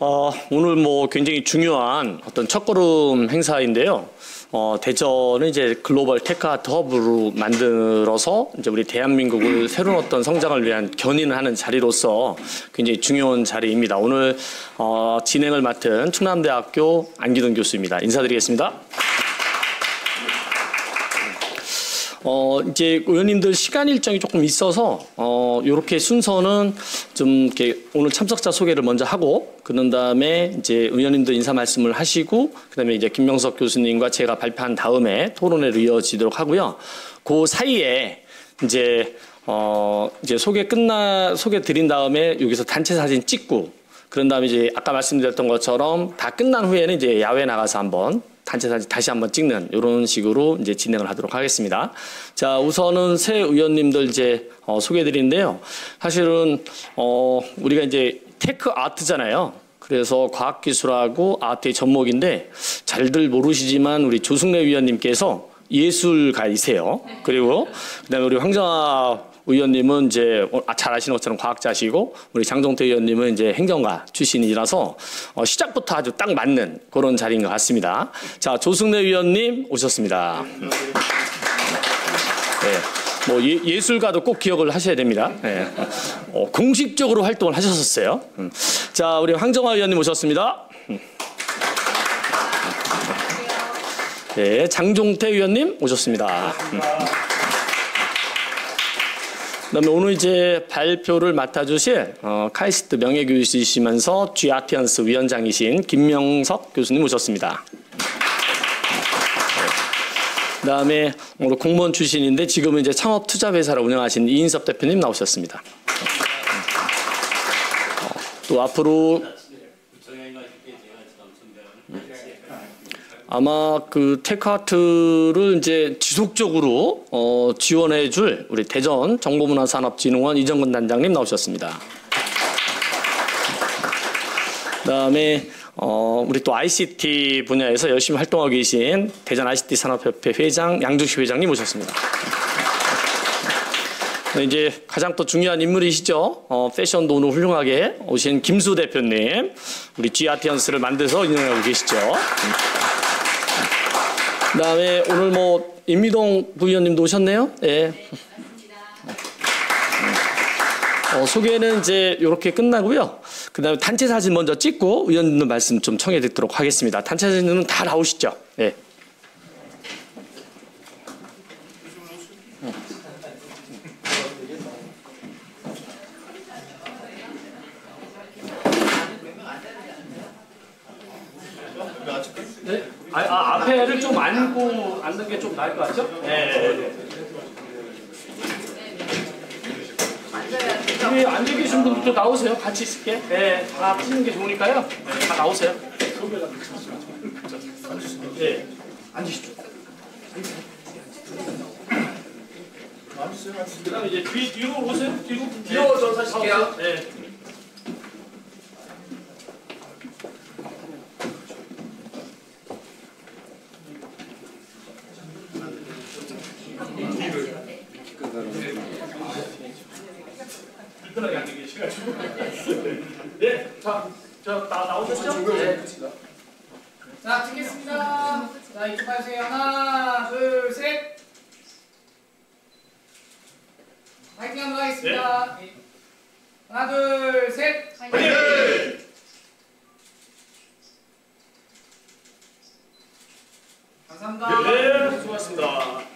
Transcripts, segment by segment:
오늘 뭐 굉장히 중요한 어떤 첫걸음 행사인데요. 대전은 이제 글로벌 테크아트 허브로 만들어서 이제 우리 대한민국을 새로운 어떤 성장을 위한 견인을 하는 자리로서 굉장히 중요한 자리입니다. 오늘 진행을 맡은 충남대학교 안기동 교수입니다. 인사드리겠습니다. 이제 의원님들 시간 일정이 조금 있어서 이렇게 순서는 좀 이렇게 오늘 참석자 소개를 먼저 하고 그런 다음에 이제 의원님들 인사 말씀을 하시고 그다음에 이제 김명석 교수님과 제가 발표한 다음에 토론회로 이어지도록 하고요. 그 사이에 이제 소개 드린 다음에 여기서 단체 사진 찍고 그런 다음에 이제 아까 말씀드렸던 것처럼 다 끝난 후에는 이제 야외 나가서 한번 단체 사진 다시 한번 찍는 이런 식으로 이제 진행을 하도록 하겠습니다. 자, 우선은 새 의원님들 이제 소개해드리는데요. 사실은 우리가 이제 테크 아트잖아요. 그래서 과학기술하고 아트의 접목인데 잘들 모르시지만 우리 조승래 위원님께서 예술가이세요. 그리고 그다음에 우리 황정아 의원님은 이제 잘 아시는 것처럼 과학자시고 우리 장종태 의원님은 이제 행정가 출신이라서 시작부터 아주 딱 맞는 그런 자리인 것 같습니다. 자, 조승래 의원님 오셨습니다. 네, 뭐 예술가도 꼭 기억을 하셔야 됩니다. 네. 공식적으로 활동을 하셨었어요. 자, 우리 황정아 의원님 오셨습니다. 네, 장종태 의원님 오셨습니다. 그다음에 오늘 이제 발표를 맡아주실 카이스트 명예교수이시면서 G아티언스 위원장이신 김명석 교수님 오셨습니다. 그다음에 오늘 공무원 출신인데 지금은 이제 창업투자회사를 운영하신 이인섭 대표님 나오셨습니다. 또 앞으로 아마 그 테크아트를 이제 지속적으로 지원해줄 우리 대전 정보문화산업진흥원 이정근 단장님 나오셨습니다. 그다음에 우리 또 ICT 분야에서 열심히 활동하고 계신 대전 ICT 산업협회 회장 양주식 회장님 오셨습니다. 이제 가장 또 중요한 인물이시죠. 패션도 오늘 훌륭하게 오신 김수 대표님, 우리 G아티언스를 만들어서 운영하고 계시죠. 그다음에 오늘 뭐 임미동 부위원님도 오셨네요. 예. 소개는 이제 이렇게 끝나고요. 그다음에 단체 사진 먼저 찍고 의원님들 말씀 좀 청해 듣도록 하겠습니다. 단체 사진은 다 나오시죠. 예. 네? 앞에를 좀 안고 앉는 게 좀 나을 것 같죠? 네. 네, 앉아 계신 분들도 나오세요. 같이 있을게. 네, 다 찍는 게 좋으니까요. 네, 다 나오세요. 네, 앉으시죠. 그 다음에 이제 뒤로 오세요. 뒤로 저 다시 가세요. 네. 불편하게 앉아 계셔가지고. 네, 나오셨죠? 네. 자, 찍겠습니다. 자, 이쪽 봐주세요. 하나, 둘, 셋. 파이팅 한번 하겠습니다. 네. 하나, 둘, 셋. 파이팅! 감사합니다. 네, 수고하셨습니다.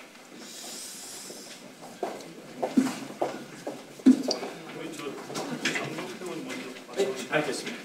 알겠습니다.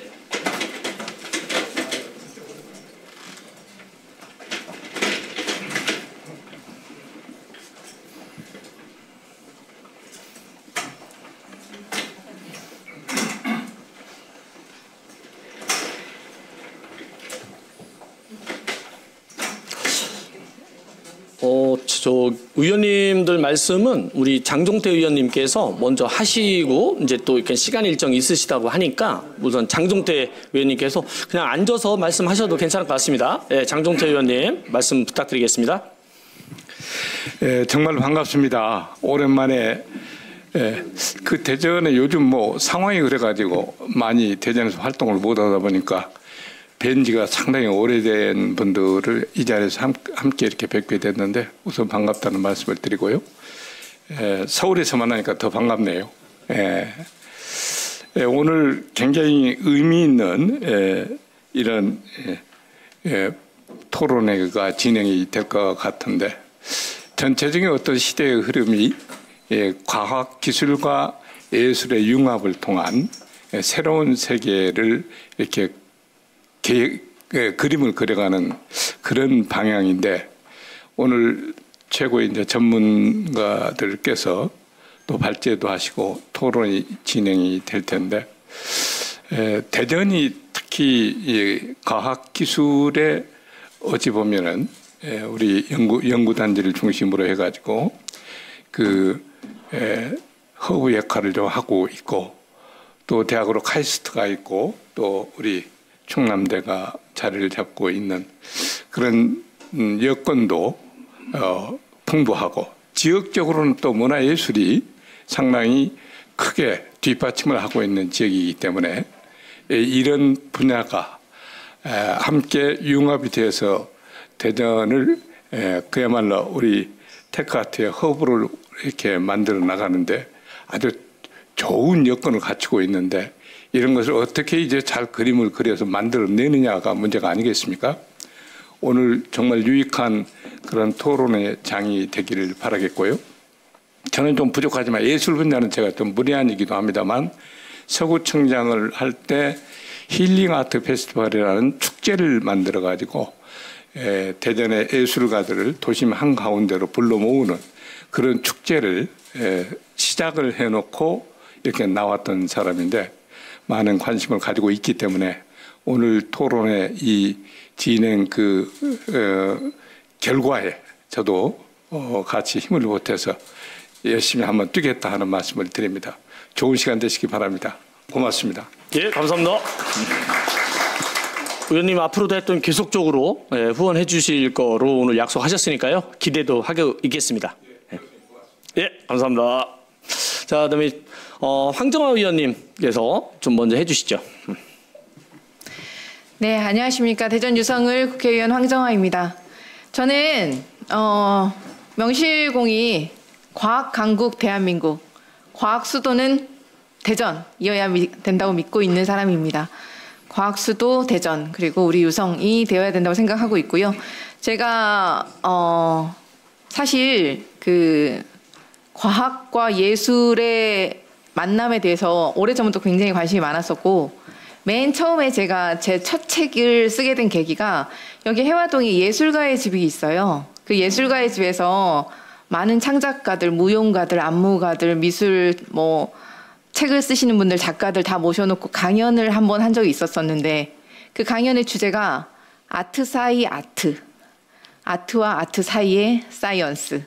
저 의원님들 말씀은 우리 장종태 의원님께서 먼저 하시고 이제 또 이렇게 시간 일정이 있으시다고 하니까 우선 장종태 의원님께서 그냥 앉아서 말씀하셔도 괜찮을 것 같습니다. 네, 장종태 의원님 말씀 부탁드리겠습니다. 네, 정말 반갑습니다. 오랜만에 예, 그 대전에 요즘 뭐 상황이 그래가지고 많이 대전에서 활동을 못하다 보니까 뵌 지가 상당히 오래된 분들을 이 자리에서 함께 이렇게 뵙게 됐는데 우선 반갑다는 말씀을 드리고요. 서울에서 만나니까 더 반갑네요. 오늘 굉장히 의미 있는 이런 토론회가 진행이 될 것 같은데 전체적인 어떤 시대의 흐름이 과학 기술과 예술의 융합을 통한 새로운 세계를 이렇게 그림을 그려가는 그런 방향인데 오늘 최고의 이제 전문가들께서 또 발제도 하시고 토론이 진행이 될 텐데 대전이 특히 이 과학 기술에 어찌 보면은 우리 연구단지를 중심으로 해가지고 그 허브 역할을 좀 하고 있고 또 대학으로 카이스트가 있고 또 우리 충남대가 자리를 잡고 있는 그런 여건도 풍부하고 지역적으로는 또 문화예술이 상당히 크게 뒷받침을 하고 있는 지역이기 때문에 이런 분야가 함께 융합이 되어서 대전을 그야말로 우리 테크아트의 허브를 이렇게 만들어 나가는데 아주 좋은 여건을 갖추고 있는데 이런 것을 어떻게 이제 잘 그림을 그려서 만들어내느냐가 문제가 아니겠습니까? 오늘 정말 유익한 그런 토론의 장이 되기를 바라겠고요. 저는 좀 부족하지만 예술 분야는 제가 좀 무리한이기도 합니다만 서구청장을 할 때 힐링 아트 페스티벌이라는 축제를 만들어 가지고 대전의 예술가들을 도심 한가운데로 불러 모으는 그런 축제를 시작을 해놓고 이렇게 나왔던 사람인데 많은 관심을 가지고 있기 때문에 오늘 토론의 이 진행 결과에 저도 같이 힘을 보태서 열심히 한번 뛰겠다 하는 말씀을 드립니다. 좋은 시간 되시기 바랍니다. 고맙습니다. 예, 감사합니다. 의원님 앞으로도 하여튼 계속적으로 후원해 주실 거로 오늘 약속하셨으니까요. 기대도 하고 있겠습니다. 예, 감사합니다. 자, 그다음에 황정화 의원님께서 좀 먼저 해주시죠. 네, 안녕하십니까. 대전 유성을 국회의원 황정화입니다. 저는 명실공히 과학 강국 대한민국, 과학 수도는 대전이어야 된다고 믿고 있는 사람입니다. 과학 수도 대전, 그리고 우리 유성이 되어야 된다고 생각하고 있고요. 제가 사실 그 과학과 예술의 만남에 대해서 오래전부터 굉장히 관심이 많았었고 맨 처음에 제가 제 첫 책을 쓰게 된 계기가 여기 해화동에 예술가의 집이 있어요. 그 예술가의 집에서 많은 창작가들, 무용가들, 안무가들, 미술 책을 쓰시는 분들, 작가들 다 모셔놓고 강연을 한번 한 적이 있었었는데 그 강연의 주제가 아트 사이 아트, 아트와 아트 사이의 사이언스,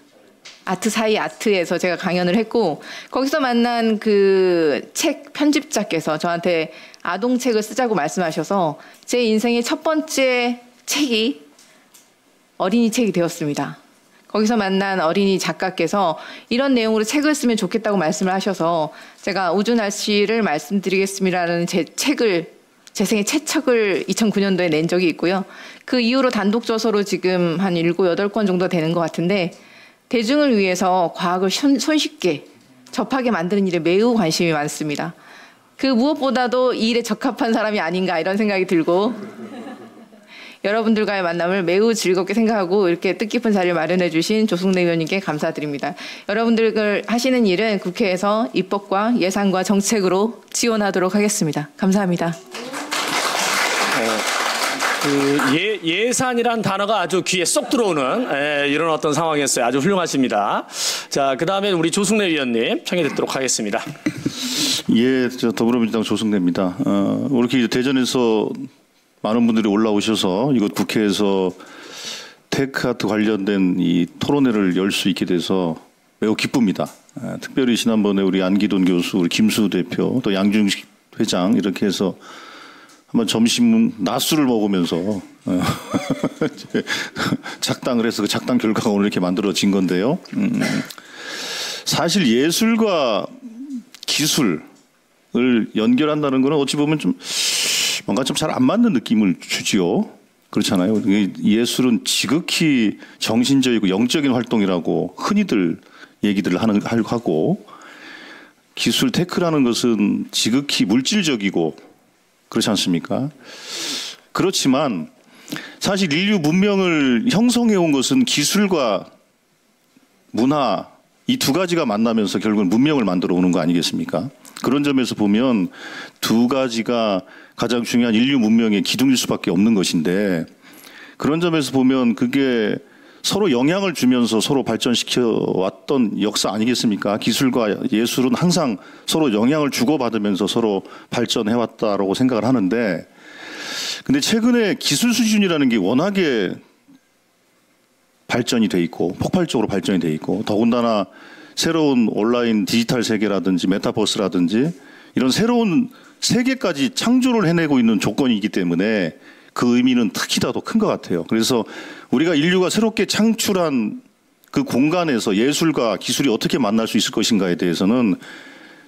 아트 사이 아트에서 제가 강연을 했고 거기서 만난 그 책 편집자께서 저한테 아동책을 쓰자고 말씀하셔서 제 인생의 첫 번째 책이 어린이 책이 되었습니다. 거기서 만난 어린이 작가께서 이런 내용으로 책을 쓰면 좋겠다고 말씀을 하셔서 제가 우주날씨를 말씀드리겠습니다라는 제 생애 첫 책을 2009년도에 낸 적이 있고요. 그 이후로 단독 저서로 지금 한 7, 8권 정도 되는 것 같은데 대중을 위해서 과학을 손쉽게 접하게 만드는 일에 매우 관심이 많습니다. 그 무엇보다도 이 일에 적합한 사람이 아닌가 이런 생각이 들고 여러분들과의 만남을 매우 즐겁게 생각하고 이렇게 뜻깊은 자리를 마련해 주신 조승래 의원님께 감사드립니다. 여러분들 하시는 일은 국회에서 입법과 예산과 정책으로 지원하도록 하겠습니다. 감사합니다. 예산이란 단어가 아주 귀에 쏙 들어오는 이런 어떤 상황이었어요. 아주 훌륭하십니다. 자, 그 다음에 우리 조승래 의원님 청해 듣도록 하겠습니다. 예, 저 더불어민주당 조승래입니다. 이렇게 대전에서 많은 분들이 올라오셔서 이곳 국회에서 테크아트 관련된 이 토론회를 열 수 있게 돼서 매우 기쁩니다. 특별히 지난번에 우리 안기돈 교수, 우리 김수 대표, 또 양중식 회장 이렇게 해서 한번 점심 낮술을 먹으면서 작당을 해서 그 작당 결과가 오늘 이렇게 만들어진 건데요. 사실 예술과 기술을 연결한다는 것은 어찌 보면 좀 뭔가 좀 잘 안 맞는 느낌을 주지요. 그렇잖아요. 예술은 지극히 정신적이고 영적인 활동이라고 흔히들 얘기들을 하고, 기술 테크라는 것은 지극히 물질적이고 그렇지 않습니까? 그렇지만 사실 인류 문명을 형성해 온 것은 기술과 문화 이 두 가지가 만나면서 결국은 문명을 만들어 오는 거 아니겠습니까? 그런 점에서 보면 두 가지가 가장 중요한 인류 문명의 기둥일 수밖에 없는 것인데, 그런 점에서 보면 그게 서로 영향을 주면서 서로 발전시켜 왔던 역사 아니겠습니까? 기술과 예술은 항상 서로 영향을 주고받으면서 서로 발전해 왔다라고 생각을 하는데, 근데 최근에 기술 수준이라는 게 워낙에 발전이 돼 있고 폭발적으로 발전이 돼 있고, 더군다나 새로운 온라인 디지털 세계라든지 메타버스라든지 이런 새로운 세계까지 창조를 해내고 있는 조건이기 때문에 그 의미는 특히 더 큰 것 같아요. 그래서 우리가 인류가 새롭게 창출한 그 공간에서 예술과 기술이 어떻게 만날 수 있을 것인가에 대해서는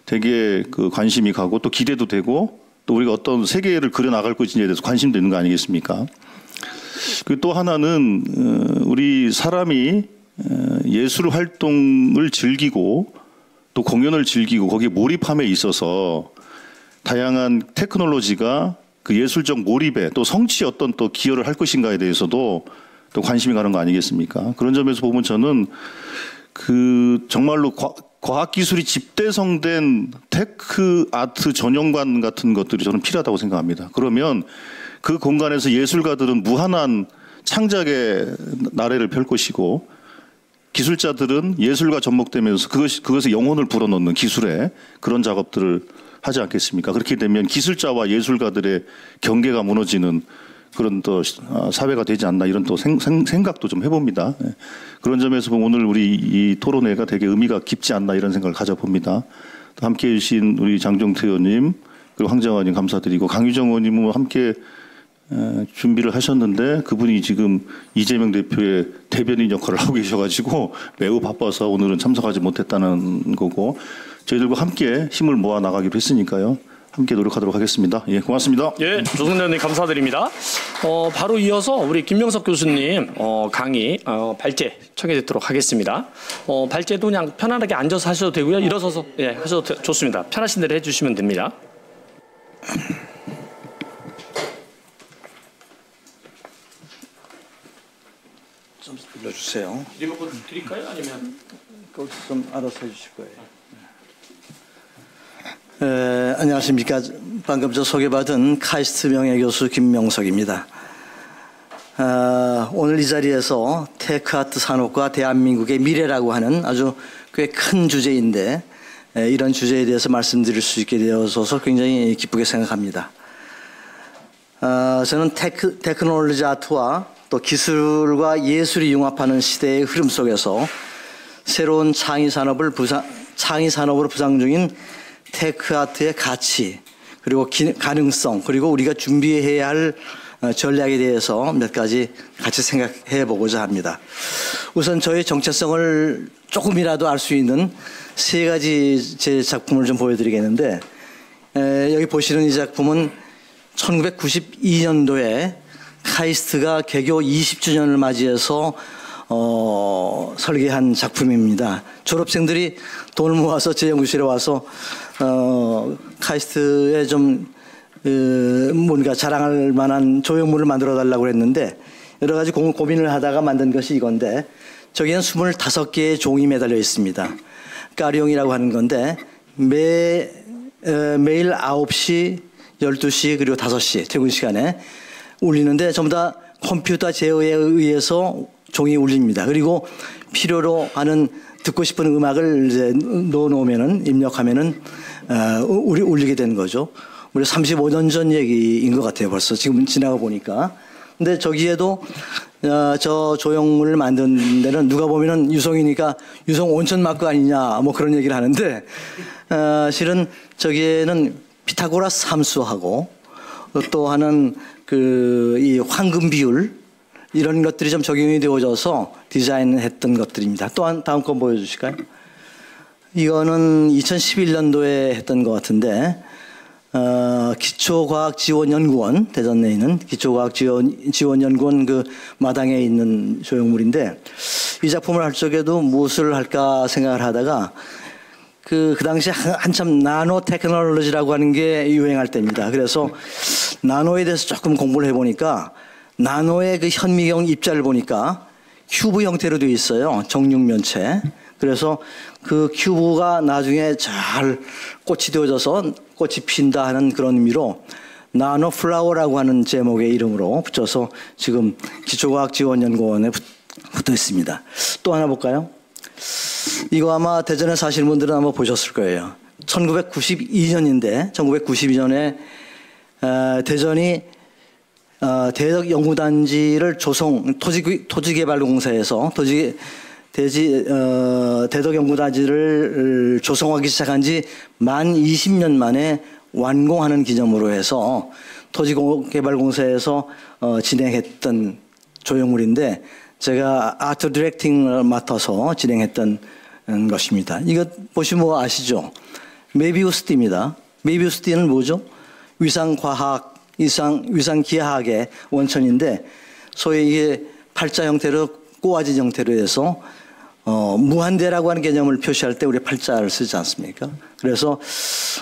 되게 그 관심이 가고 또 기대도 되고, 또 우리가 어떤 세계를 그려나갈 것인지에 대해서 관심도 있는 거 아니겠습니까? 그 또 하나는 우리 사람이 예술 활동을 즐기고 또 공연을 즐기고 거기에 몰입함에 있어서 다양한 테크놀로지가 그 예술적 몰입에 또 성취에 어떤 또 기여를 할 것인가에 대해서도 또 관심이 가는 거 아니겠습니까? 그런 점에서 보면 저는 그 정말로 과학기술이 집대성된 테크 아트 전용관 같은 것들이 저는 필요하다고 생각합니다. 그러면 그 공간에서 예술가들은 무한한 창작의 나래를 펼 것이고, 기술자들은 예술과 접목되면서 그것에 영혼을 불어넣는 기술에 그런 작업들을 하지 않겠습니까? 그렇게 되면 기술자와 예술가들의 경계가 무너지는 그런 또 사회가 되지 않나, 이런 또 생각도 좀 해봅니다. 그런 점에서 보면 오늘 우리 이 토론회가 되게 의미가 깊지 않나, 이런 생각을 가져봅니다. 함께해 주신 우리 장종태 의원님 그리고 황정화 의원님 감사드리고, 강유정 의원님은 함께 준비를 하셨는데 그분이 지금 이재명 대표의 대변인 역할을 하고 계셔가지고 매우 바빠서 오늘은 참석하지 못했다는 거고, 저희들과 함께 힘을 모아 나가기로 했으니까요. 함께 노력하도록 하겠습니다. 예, 고맙습니다. 예, 조승래 의원님 감사드립니다. 바로 이어서 우리 김명석 교수님 강의 발제 청해듣도록 하겠습니다. 발제도 그냥 편안하게 앉아서 하셔도 되고요. 일어서서 하셔도 좋습니다. 편하신 대로 해주시면 됩니다. 좀 불러주세요. 리모컨 드릴까요? 아니면 거기서 좀 알아서 해주실 거예요. 안녕하십니까. 방금 저 소개받은 카이스트 명예교수 김명석입니다. 오늘 이 자리에서 테크아트 산업과 대한민국의 미래라고 하는 아주 꽤 큰 주제인데, 이런 주제에 대해서 말씀드릴 수 있게 되어서 굉장히 기쁘게 생각합니다. 저는 테크놀로지 아트와 또 기술과 예술이 융합하는 시대의 흐름 속에서 새로운 창의 산업으로 부상 중인 테크아트의 가치, 그리고 가능성, 그리고 우리가 준비해야 할 전략에 대해서 몇 가지 같이 생각해 보고자 합니다. 우선 저의 정체성을 조금이라도 알 수 있는 세 가지 제 작품을 좀 보여드리겠는데, 여기 보시는 이 작품은 1992년도에 카이스트가 개교 20주년을 맞이해서 설계한 작품입니다. 졸업생들이 돈을 모아서 제 연구실에 와서 카이스트에 좀 뭔가 자랑할 만한 조형물을 만들어 달라고 했는데, 여러 가지 고민을 하다가 만든 것이 이건데, 저기는 25개의 종이 매달려 있습니다. 까리용이라고 하는 건데, 매일 9시, 12시, 그리고 5시 퇴근 시간에 울리는데 전부 다 컴퓨터 제어에 의해서 종이 울립니다. 그리고 필요로 하는 듣고 싶은 음악을 이제 넣어놓으면은, 입력하면은 울리게 되는 거죠. 우리 35년 전 얘기인 것 같아요. 벌써 지금 지나가 보니까. 근데 저기에도 저 조형물을 만든 데는 누가 보면은 유성이니까 유성 온천 마크 아니냐 뭐 그런 얘기를 하는데, 실은 저기에는 피타고라스 함수하고 또 하나는 이 황금 비율, 이런 것들이 좀 적용이 되어져서 디자인했던 것들입니다. 또한 다음 건 보여주실까요? 이거는 2011년도에 했던 것 같은데 기초과학지원연구원, 대전 내에 있는 기초과학지원연구원 그 마당에 있는 조형물인데, 이 작품을 할 적에도 무엇을 할까 생각을 하다가 그 당시에 한참 나노 테크놀로지라고 하는 게 유행할 때입니다. 그래서 나노에 대해서 조금 공부를 해보니까 나노의 그 현미경 입자를 보니까 큐브 형태로 되어 있어요. 정육면체. 그래서 그 큐브가 나중에 잘 꽃이 되어져서 꽃이 핀다 하는 그런 의미로 나노 플라워라고 하는 제목의 이름으로 붙여서 지금 기초과학지원연구원에 붙어 있습니다. 또 하나 볼까요? 이거 아마 대전에 사시는 분들은 아마 보셨을 거예요. 1992년인데 1992년에 대전이 대덕연구단지를 토지개발공사에서 대덕연구단지를 조성하기 시작한 지 만 20년 만에 완공하는 기념으로 해서 토지개발공사에서 진행했던 조형물인데, 제가 아트 디렉팅을 맡아서 진행했던 것입니다. 이거 보시면 뭐 아시죠? 메비우스띠입니다. 메비우스띠는 뭐죠? 위상과학, 위상기하학의 원천인데, 소위 이게 팔자 형태로 꼬아진 형태로 해서 무한대라고 하는 개념을 표시할 때 우리 팔자를 쓰지 않습니까? 그래서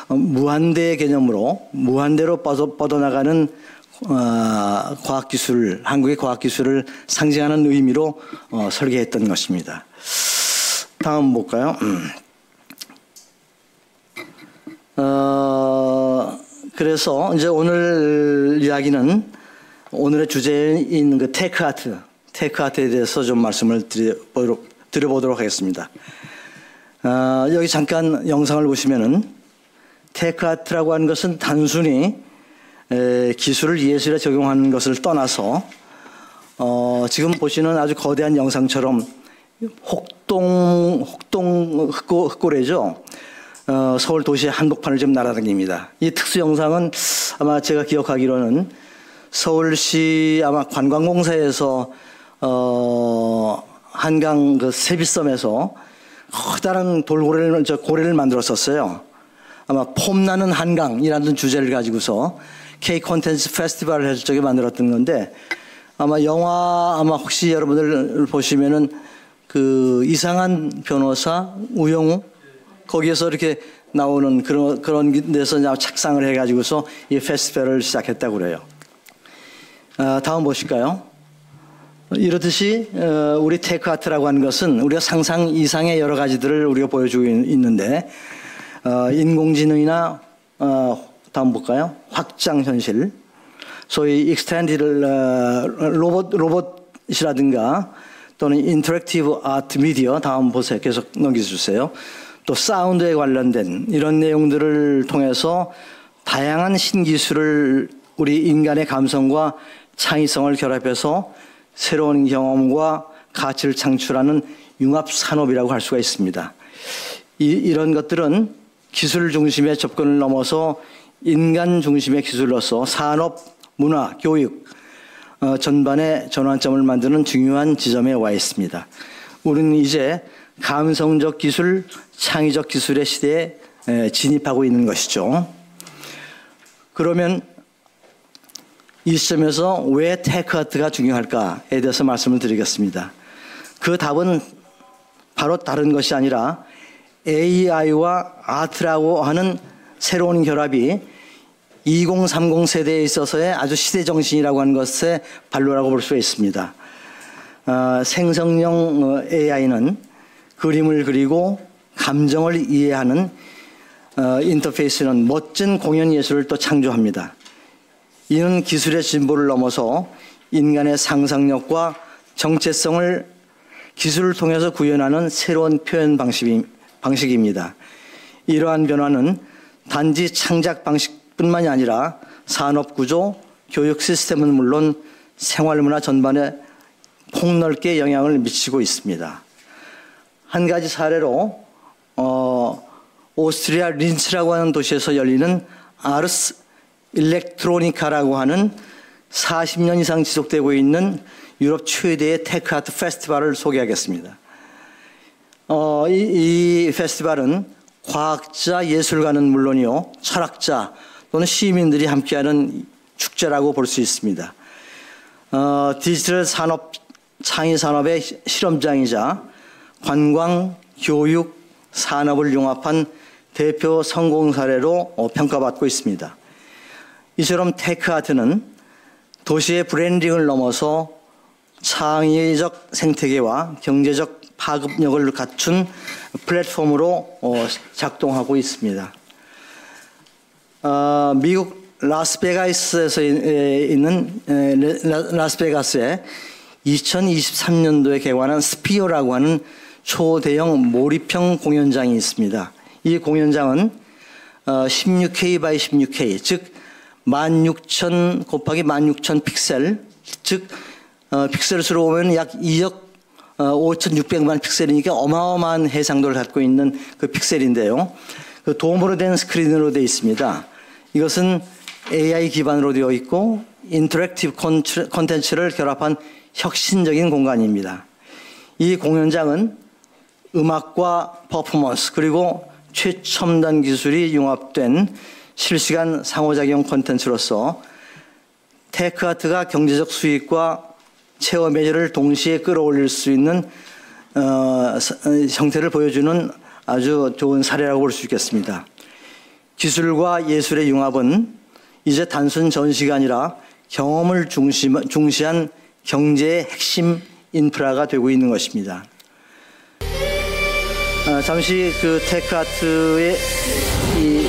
무한대의 개념으로 무한대로 뻗어나가는 과학기술, 한국의 과학기술을 상징하는 의미로 설계했던 것입니다. 다음 볼까요? 그래서 이제 오늘 이야기는 오늘의 주제인 그 테크아트에 대해서 좀 말씀을 드려보도록 하겠습니다. 여기 잠깐 영상을 보시면은 테크아트라고 하는 것은 단순히 기술을 예술에 적용하는 것을 떠나서 지금 보시는 아주 거대한 영상처럼 혹동 흑고래죠. 서울 도시의 한복판을 좀 날아다닙니다. 이 특수 영상은 아마 제가 기억하기로는 서울시 아마 관광공사에서 한강 그 세빛섬에서 커다란 고래를 만들었었어요. 아마 폼나는 한강이라는 주제를 가지고서 K 콘텐츠 페스티벌을 했을 적에 만들었던 건데, 아마 혹시 여러분들 보시면은 그 이상한 변호사 우영우 거기에서 이렇게 나오는 그런 데서 착상을 해가지고서 이 페스티벌을 시작했다고 그래요. 다음 보실까요? 이렇듯이 우리 테크아트라고 하는 것은 우리가 상상 이상의 여러 가지들을 우리가 보여주고 있는데, 인공지능이나 다음 볼까요? 확장현실, 소위 익스텐디드 로봇이라든가 또는 인터랙티브 아트 미디어, 다음 보세요. 계속 넘겨주세요. 또 사운드에 관련된 이런 내용들을 통해서 다양한 신기술을 우리 인간의 감성과 창의성을 결합해서 새로운 경험과 가치를 창출하는 융합산업이라고 할 수가 있습니다. 이런 것들은 기술 중심의 접근을 넘어서 인간 중심의 기술로서 산업, 문화, 교육 전반의 전환점을 만드는 중요한 지점에 와 있습니다. 우리는 이제 감성적 기술, 창의적 기술의 시대에 진입하고 있는 것이죠. 그러면 이 시점에서 왜 테크아트가 중요할까에 대해서 말씀을 드리겠습니다. 그 답은 바로 다른 것이 아니라 AI와 아트라고 하는 새로운 결합이 2030 세대에 있어서의 아주 시대정신이라고 하는 것의 반로라고 볼 수 있습니다. 생성형 AI는 그림을 그리고 감정을 이해하는 인터페이스는 멋진 공연 예술을 또 창조합니다. 이는 기술의 진보를 넘어서 인간의 상상력과 정체성을 기술을 통해서 구현하는 새로운 표현 방식입니다. 이러한 변화는 단지 창작 방식뿐만이 아니라 산업구조, 교육 시스템은 물론 생활문화 전반에 폭넓게 영향을 미치고 있습니다. 한 가지 사례로 오스트리아 린츠라고 하는 도시에서 열리는 아르스 일렉트로니카라고 하는 40년 이상 지속되고 있는 유럽 최대의 테크아트 페스티벌을 소개하겠습니다. 이 페스티벌은 과학자, 예술가는 물론이요, 철학자 또는 시민들이 함께하는 축제라고 볼 수 있습니다. 디지털 산업, 창의 산업의 실험장이자 관광, 교육, 산업을 융합한 대표 성공 사례로 평가받고 있습니다. 이처럼 테크아트는 도시의 브랜딩을 넘어서 창의적 생태계와 경제적 파급력을 갖춘 플랫폼으로 작동하고 있습니다. 미국 라스베가스에서 있는 라스베가스에 2023년도에 개관한 스피어라고 하는 초대형 몰입형 공연장이 있습니다. 이 공연장은 16K by 16K, 즉 16,000 곱하기 16,000 픽셀, 즉 픽셀 수로 보면 약 2억 5,600만 픽셀이니까 어마어마한 해상도를 갖고 있는 그 픽셀인데요. 그 돔으로 된 스크린으로 되어 있습니다. 이것은 AI 기반으로 되어 있고 인터랙티브 콘텐츠를 결합한 혁신적인 공간입니다. 이 공연장은 음악과 퍼포먼스 그리고 최첨단 기술이 융합된 실시간 상호작용 콘텐츠로서 테크아트가 경제적 수익과 체험의 질을 동시에 끌어올릴 수 있는 형태를 보여주는 아주 좋은 사례라고 볼 수 있겠습니다. 기술과 예술의 융합은 이제 단순 전시가 아니라 경험을 중시한 경제의 핵심 인프라가 되고 있는 것입니다. 잠시 그 테크아트의 이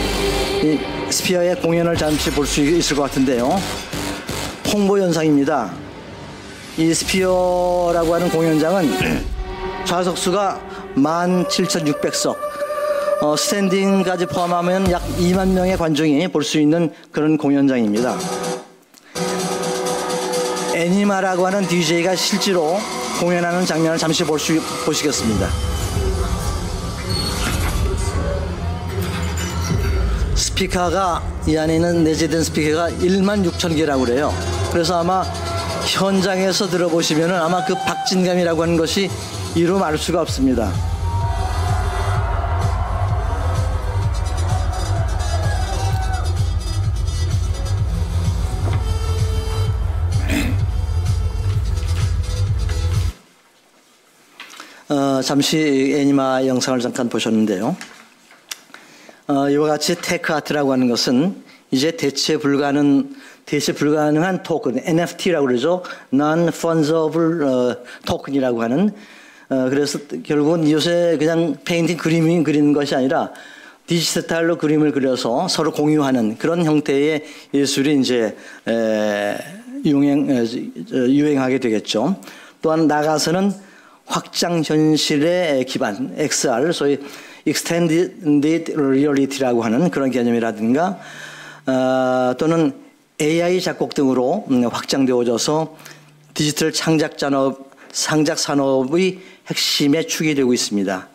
스피어의 공연을 잠시 볼 수 있을 것 같은데요. 홍보 영상입니다. 이 스피어라고 하는 공연장은 좌석수가 17,600석, 스탠딩까지 포함하면 약 2만 명의 관중이 볼 수 있는 그런 공연장입니다. 애니마라고 하는 DJ가 실제로 공연하는 장면을 잠시 보시겠습니다. 스피커가, 이 안에 있는 내재된 스피커가 16,000개라고 그래요. 그래서 아마 현장에서 들어보시면은 아마 그 박진감이라고 하는 것이 이루 말 수가 없습니다. 잠시 애니마 영상을 잠깐 보셨는데요. 이와 같이 테크아트라고 하는 것은 이제 대체 불가능한 토큰, NFT라고 그러죠. Non-fungible token이라고 하는, 그래서 결국은 요새 그냥 페인팅 그림이 그리는 것이 아니라 디지털로 그림을 그려서 서로 공유하는 그런 형태의 예술이 이제 유행하게 되겠죠. 또한 나가서는 확장 현실의 기반, XR, 소위 Extended Reality라고 하는 그런 개념이라든가, 또는 AI 작곡 등으로 확장되어져서 디지털 창작 산업의 핵심에 축이 되고 있습니다.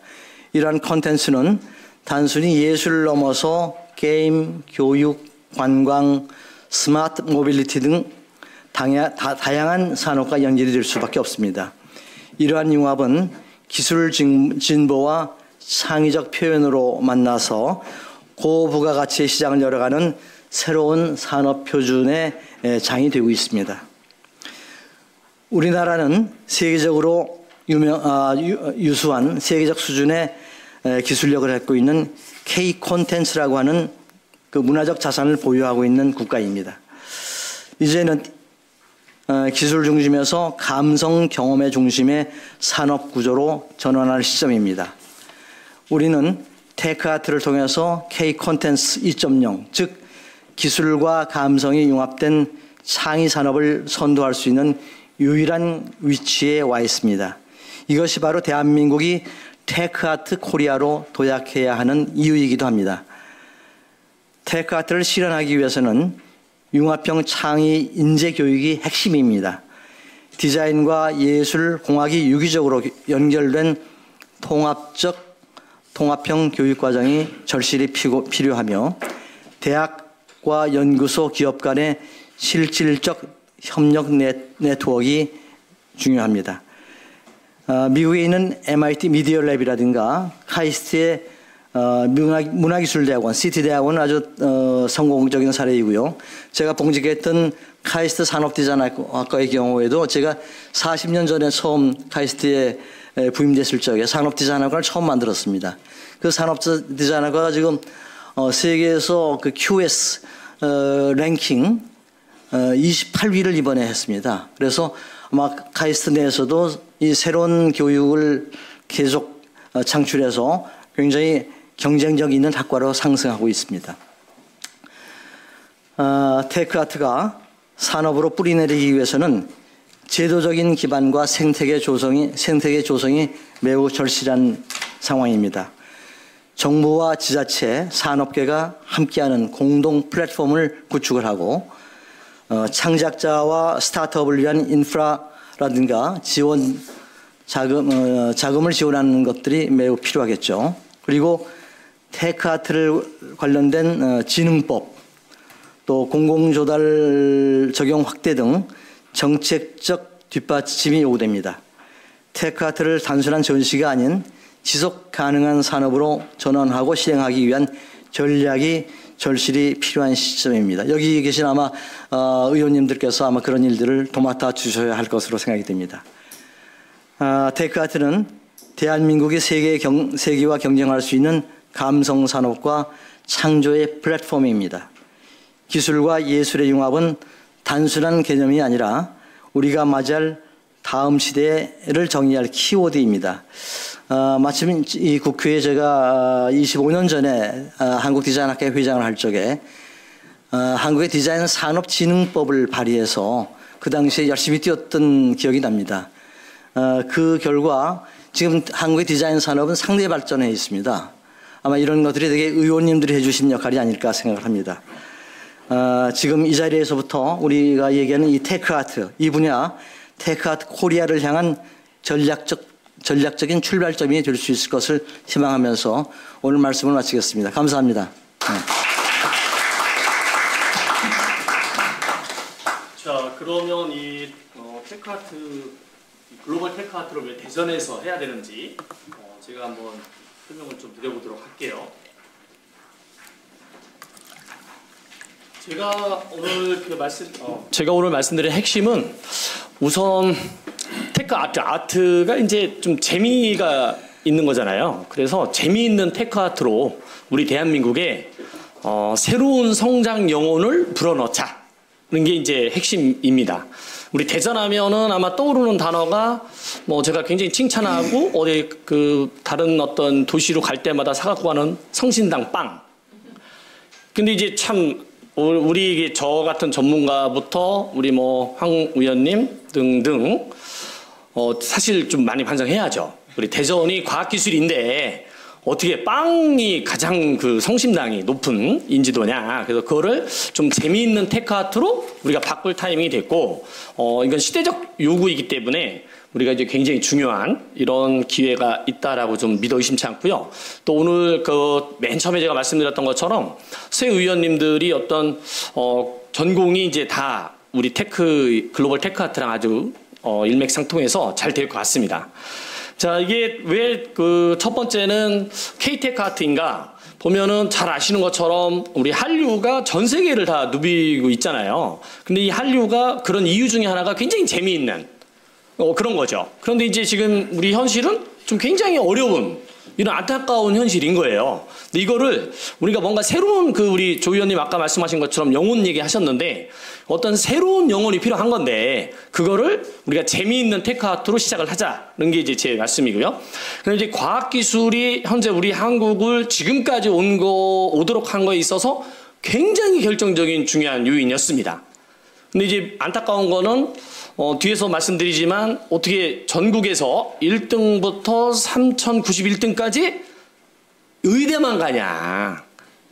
이러한 콘텐츠는 단순히 예술을 넘어서 게임, 교육, 관광, 스마트 모빌리티 등 다양한 산업과 연결이 될 수밖에 없습니다. 이러한 융합은 기술 진보와 창의적 표현으로 만나서 고부가가치의 시장을 열어가는 새로운 산업 표준의 장이 되고 있습니다. 우리나라는 세계적으로 유수한 세계적 수준의 기술력을 갖고 있는 K 콘텐츠라고 하는 그 문화적 자산을 보유하고 있는 국가입니다. 이제는 기술 중심에서 감성 경험의 중심의 산업 구조로 전환할 시점입니다. 우리는 테크아트를 통해서 K 콘텐츠 2.0, 즉 기술과 감성이 융합된 창의 산업을 선도할 수 있는 유일한 위치에 와 있습니다. 이것이 바로 대한민국이 테크아트 코리아로 도약해야 하는 이유이기도 합니다. 테크아트를 실현하기 위해서는 융합형 창의 인재 교육이 핵심입니다. 디자인과 예술, 공학이 유기적으로 연결된 통합형 교육 과정이 절실히 필요하며 대학과 연구소, 기업 간의 실질적 협력 네트워크가 중요합니다. 미국에 있는 MIT 미디어 랩이라든가 카이스트의 문화기술대학원, CT대학원은 아주 성공적인 사례이고요. 제가 봉직했던 카이스트 산업디자인학과의 경우에도 제가 40년 전에 처음 카이스트에 부임됐을 적에 산업디자인학과를 처음 만들었습니다. 그 산업디자인학과가 지금 세계에서 그 QS 랭킹 28위를 이번에 했습니다. 그래서 아마 카이스트 내에서도 이 새로운 교육을 계속 창출해서 굉장히 경쟁력 있는 학과로 상승하고 있습니다. 테크아트가 산업으로 뿌리내리기 위해서는 제도적인 기반과 생태계 조성이 매우 절실한 상황입니다. 정부와 지자체, 산업계가 함께하는 공동 플랫폼을 구축을 하고 창작자와 스타트업을 위한 인프라라든가 자금을 지원하는 것들이 매우 필요하겠죠. 그리고 테크아트를 관련된 진흥법, 또 공공조달 적용 확대 등 정책적 뒷받침이 요구됩니다. 테크아트를 단순한 전시가 아닌 지속 가능한 산업으로 전환하고 실행하기 위한 전략이 절실히 필요한 시점입니다. 여기 계신 아마 의원님들께서 아마 그런 일들을 도맡아 주셔야 할 것으로 생각이 됩니다. 테크아트는 대한민국이 세계와 경쟁할 수 있는 감성 산업과 창조의 플랫폼입니다. 기술과 예술의 융합은 단순한 개념이 아니라 우리가 맞이할 다음 시대를 정의할 키워드입니다. 마침 이 국회에 제가 25년 전에 한국디자인학회 회장을 할 적에 한국의 디자인 산업진흥법을 발의해서 그 당시에 열심히 뛰었던 기억이 납니다. 그 결과 지금 한국의 디자인 산업은 상당히 발전해 있습니다. 아마 이런 것들이 되게 의원님들이 해주신 역할이 아닐까 생각을 합니다. 지금 이 자리에서부터 우리가 얘기하는 이 테크아트, 이 분야 테크아트 코리아를 향한 전략적인 출발점이 될 수 있을 것을 희망하면서 오늘 말씀을 마치겠습니다. 감사합니다. 네. 자, 그러면 이 테크아트, 글로벌 테크아트를 왜 대전에서 해야 되는지 제가 한번 설명을 좀 드려보도록 할게요. 제가 오늘 말씀드린 핵심은 우선 테크아트가 이제 좀 재미가 있는 거잖아요. 그래서 재미있는 테크아트로 우리 대한민국에 새로운 성장 영혼을 불어넣자는 게 이제 핵심입니다. 우리 대전하면은 아마 떠오르는 단어가 뭐 제가 굉장히 칭찬하고 어디 그 다른 어떤 도시로 갈 때마다 사갖고 가는 성신당 빵. 근데 이제 참 우리 저 같은 전문가부터 우리 뭐 황 의원님 등등 사실 좀 많이 반성해야죠. 우리 대전이 과학기술인데 어떻게 빵이 가장 그 성심당이 높은 인지도냐. 그래서 그거를 좀 재미있는 테크아트로 우리가 바꿀 타이밍이 됐고 이건 시대적 요구이기 때문에 우리가 이제 굉장히 중요한 이런 기회가 있다라고 좀 믿어 의심치 않고요. 또 오늘 그 맨 처음에 제가 말씀드렸던 것처럼 새 의원님들이 어떤 전공이 이제 다 우리 글로벌 테크아트랑 아주 일맥상통해서 잘 될 것 같습니다. 자, 이게 왜 그 첫 번째는 K-테크아트인가 보면은 잘 아시는 것처럼 우리 한류가 전 세계를 다 누비고 있잖아요. 근데 이 한류가 그런 이유 중에 하나가 굉장히 재미있는 그런 거죠. 그런데 이제 지금 우리 현실은 좀 굉장히 어려운 이런 안타까운 현실인 거예요. 근데 이거를 우리가 뭔가 새로운 우리 조 의원님 아까 말씀하신 것처럼 영혼 얘기 하셨는데 어떤 새로운 영혼이 필요한 건데 그거를 우리가 재미있는 테크아트로 시작을 하자는 게 이제 제 말씀이고요. 그럼 이제 과학기술이 현재 우리 한국을 지금까지 오도록 한 거에 있어서 굉장히 결정적인 중요한 요인이었습니다. 근데 이제 안타까운 거는 뒤에서 말씀드리지만 어떻게 전국에서 1등부터 3091등까지 의대만 가냐.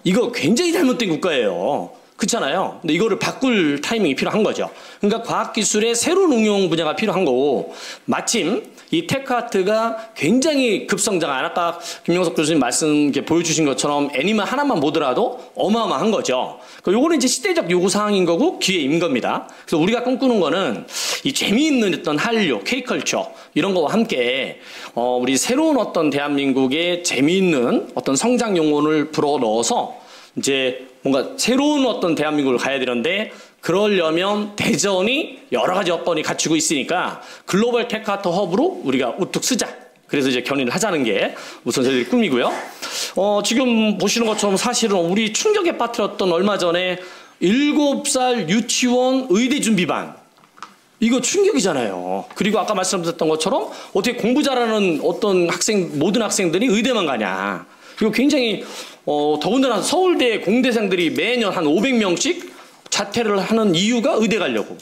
이거 굉장히 잘못된 국가예요. 그렇잖아요. 근데 이거를 바꿀 타이밍이 필요한 거죠. 그러니까 과학기술의 새로운 응용 분야가 필요한 거고 마침 이 테크아트가 굉장히 급성장. 아까 김명석 교수님 말씀 보여주신 것처럼 애니만 하나만 보더라도 어마어마한 거죠. 요거는 이제 시대적 요구 사항인 거고 기회인 겁니다. 그래서 우리가 꿈꾸는 거는 이 재미있는 어떤 한류, K컬처 이런 거와 함께 우리 새로운 어떤 대한민국의 재미있는 어떤 성장 용어를 불어 넣어서 이제 뭔가 새로운 어떤 대한민국을 가야 되는데 그러려면 대전이 여러 가지 여건이 갖추고 있으니까 글로벌 테크아트 허브로 우리가 우뚝 쓰자. 그래서 이제 견인을 하자는 게 우선 저희들의 꿈이고요. 지금 보시는 것처럼 사실은 우리 충격에 빠뜨렸던 얼마 전에 7살 유치원 의대 준비반. 이거 충격이잖아요. 그리고 아까 말씀드렸던 것처럼 어떻게 공부 잘하는 어떤 모든 학생들이 의대만 가냐. 그리고 굉장히 더군다나 서울대 공대생들이 매년 한 500명씩 자퇴를 하는 이유가 의대 가려고.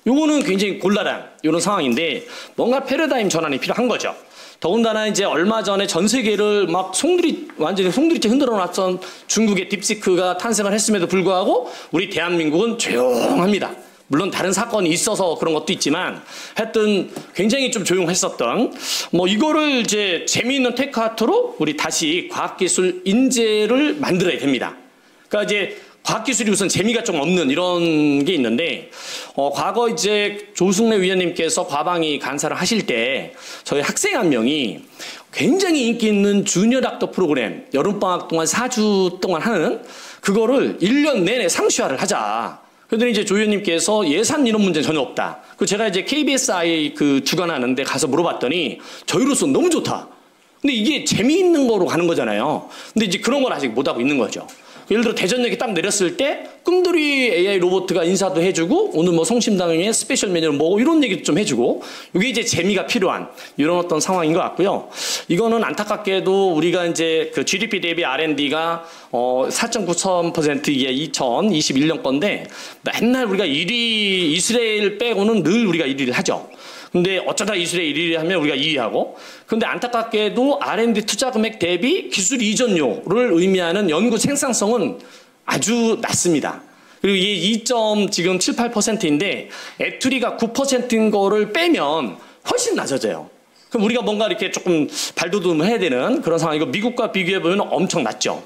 요거는 굉장히 곤란한 이런 상황인데 뭔가 패러다임 전환이 필요한 거죠. 더군다나 이제 얼마 전에 전 세계를 막 완전히 송두리째 흔들어 놨던 중국의 딥시크가 탄생을 했음에도 불구하고 우리 대한민국은 조용합니다. 물론 다른 사건이 있어서 그런 것도 있지만 하여튼 굉장히 좀 조용했었던 이거를 이제 재미있는 테크아트로 우리 다시 과학기술 인재를 만들어야 됩니다. 그러니까 이제 과학기술이 우선 재미가 좀 없는 이런 게 있는데 과거 이제 조승래 위원님께서 과방위 간사를 하실 때 저희 학생 한 명이 굉장히 인기 있는 주니어 닥터 프로그램 여름방학 동안 4주 동안 하는 그거를 1년 내내 상시화를 하자. 그랬더니 이제 조 의원님께서 예산 이런 문제는 전혀 없다. 그 제가 이제 KBSI 그 주관하는데 가서 물어봤더니 저희로서 너무 좋다. 근데 이게 재미있는 거로 가는 거잖아요. 근데 이제 그런 걸 아직 못하고 있는 거죠. 예를 들어 대전역에 딱 내렸을 때 꿈돌이 AI 로봇가 인사도 해주고 오늘 뭐 성심당의 스페셜 메뉴는 뭐고 이런 얘기도 좀 해주고 이게 이제 재미가 필요한 이런 어떤 상황인 것 같고요. 이거는 안타깝게도 우리가 이제 그 GDP 대비 R&D가 4.9% 이게 2021년 건데 맨날 우리가 1위 이스라엘 빼고는 늘 우리가 1위를 하죠. 근데 어쩌다 이스라엘 1위를 하면 우리가 2위하고 근데 안타깝게도 R&D 투자 금액 대비 기술 이전료를 의미하는 연구 생산성은 아주 낮습니다. 그리고 이게 2.78%인데 애투리가 9%인 거를 빼면 훨씬 낮아져요. 그럼 우리가 뭔가 이렇게 조금 발돋움을 해야 되는 그런 상황이고 미국과 비교해보면 엄청 낮죠.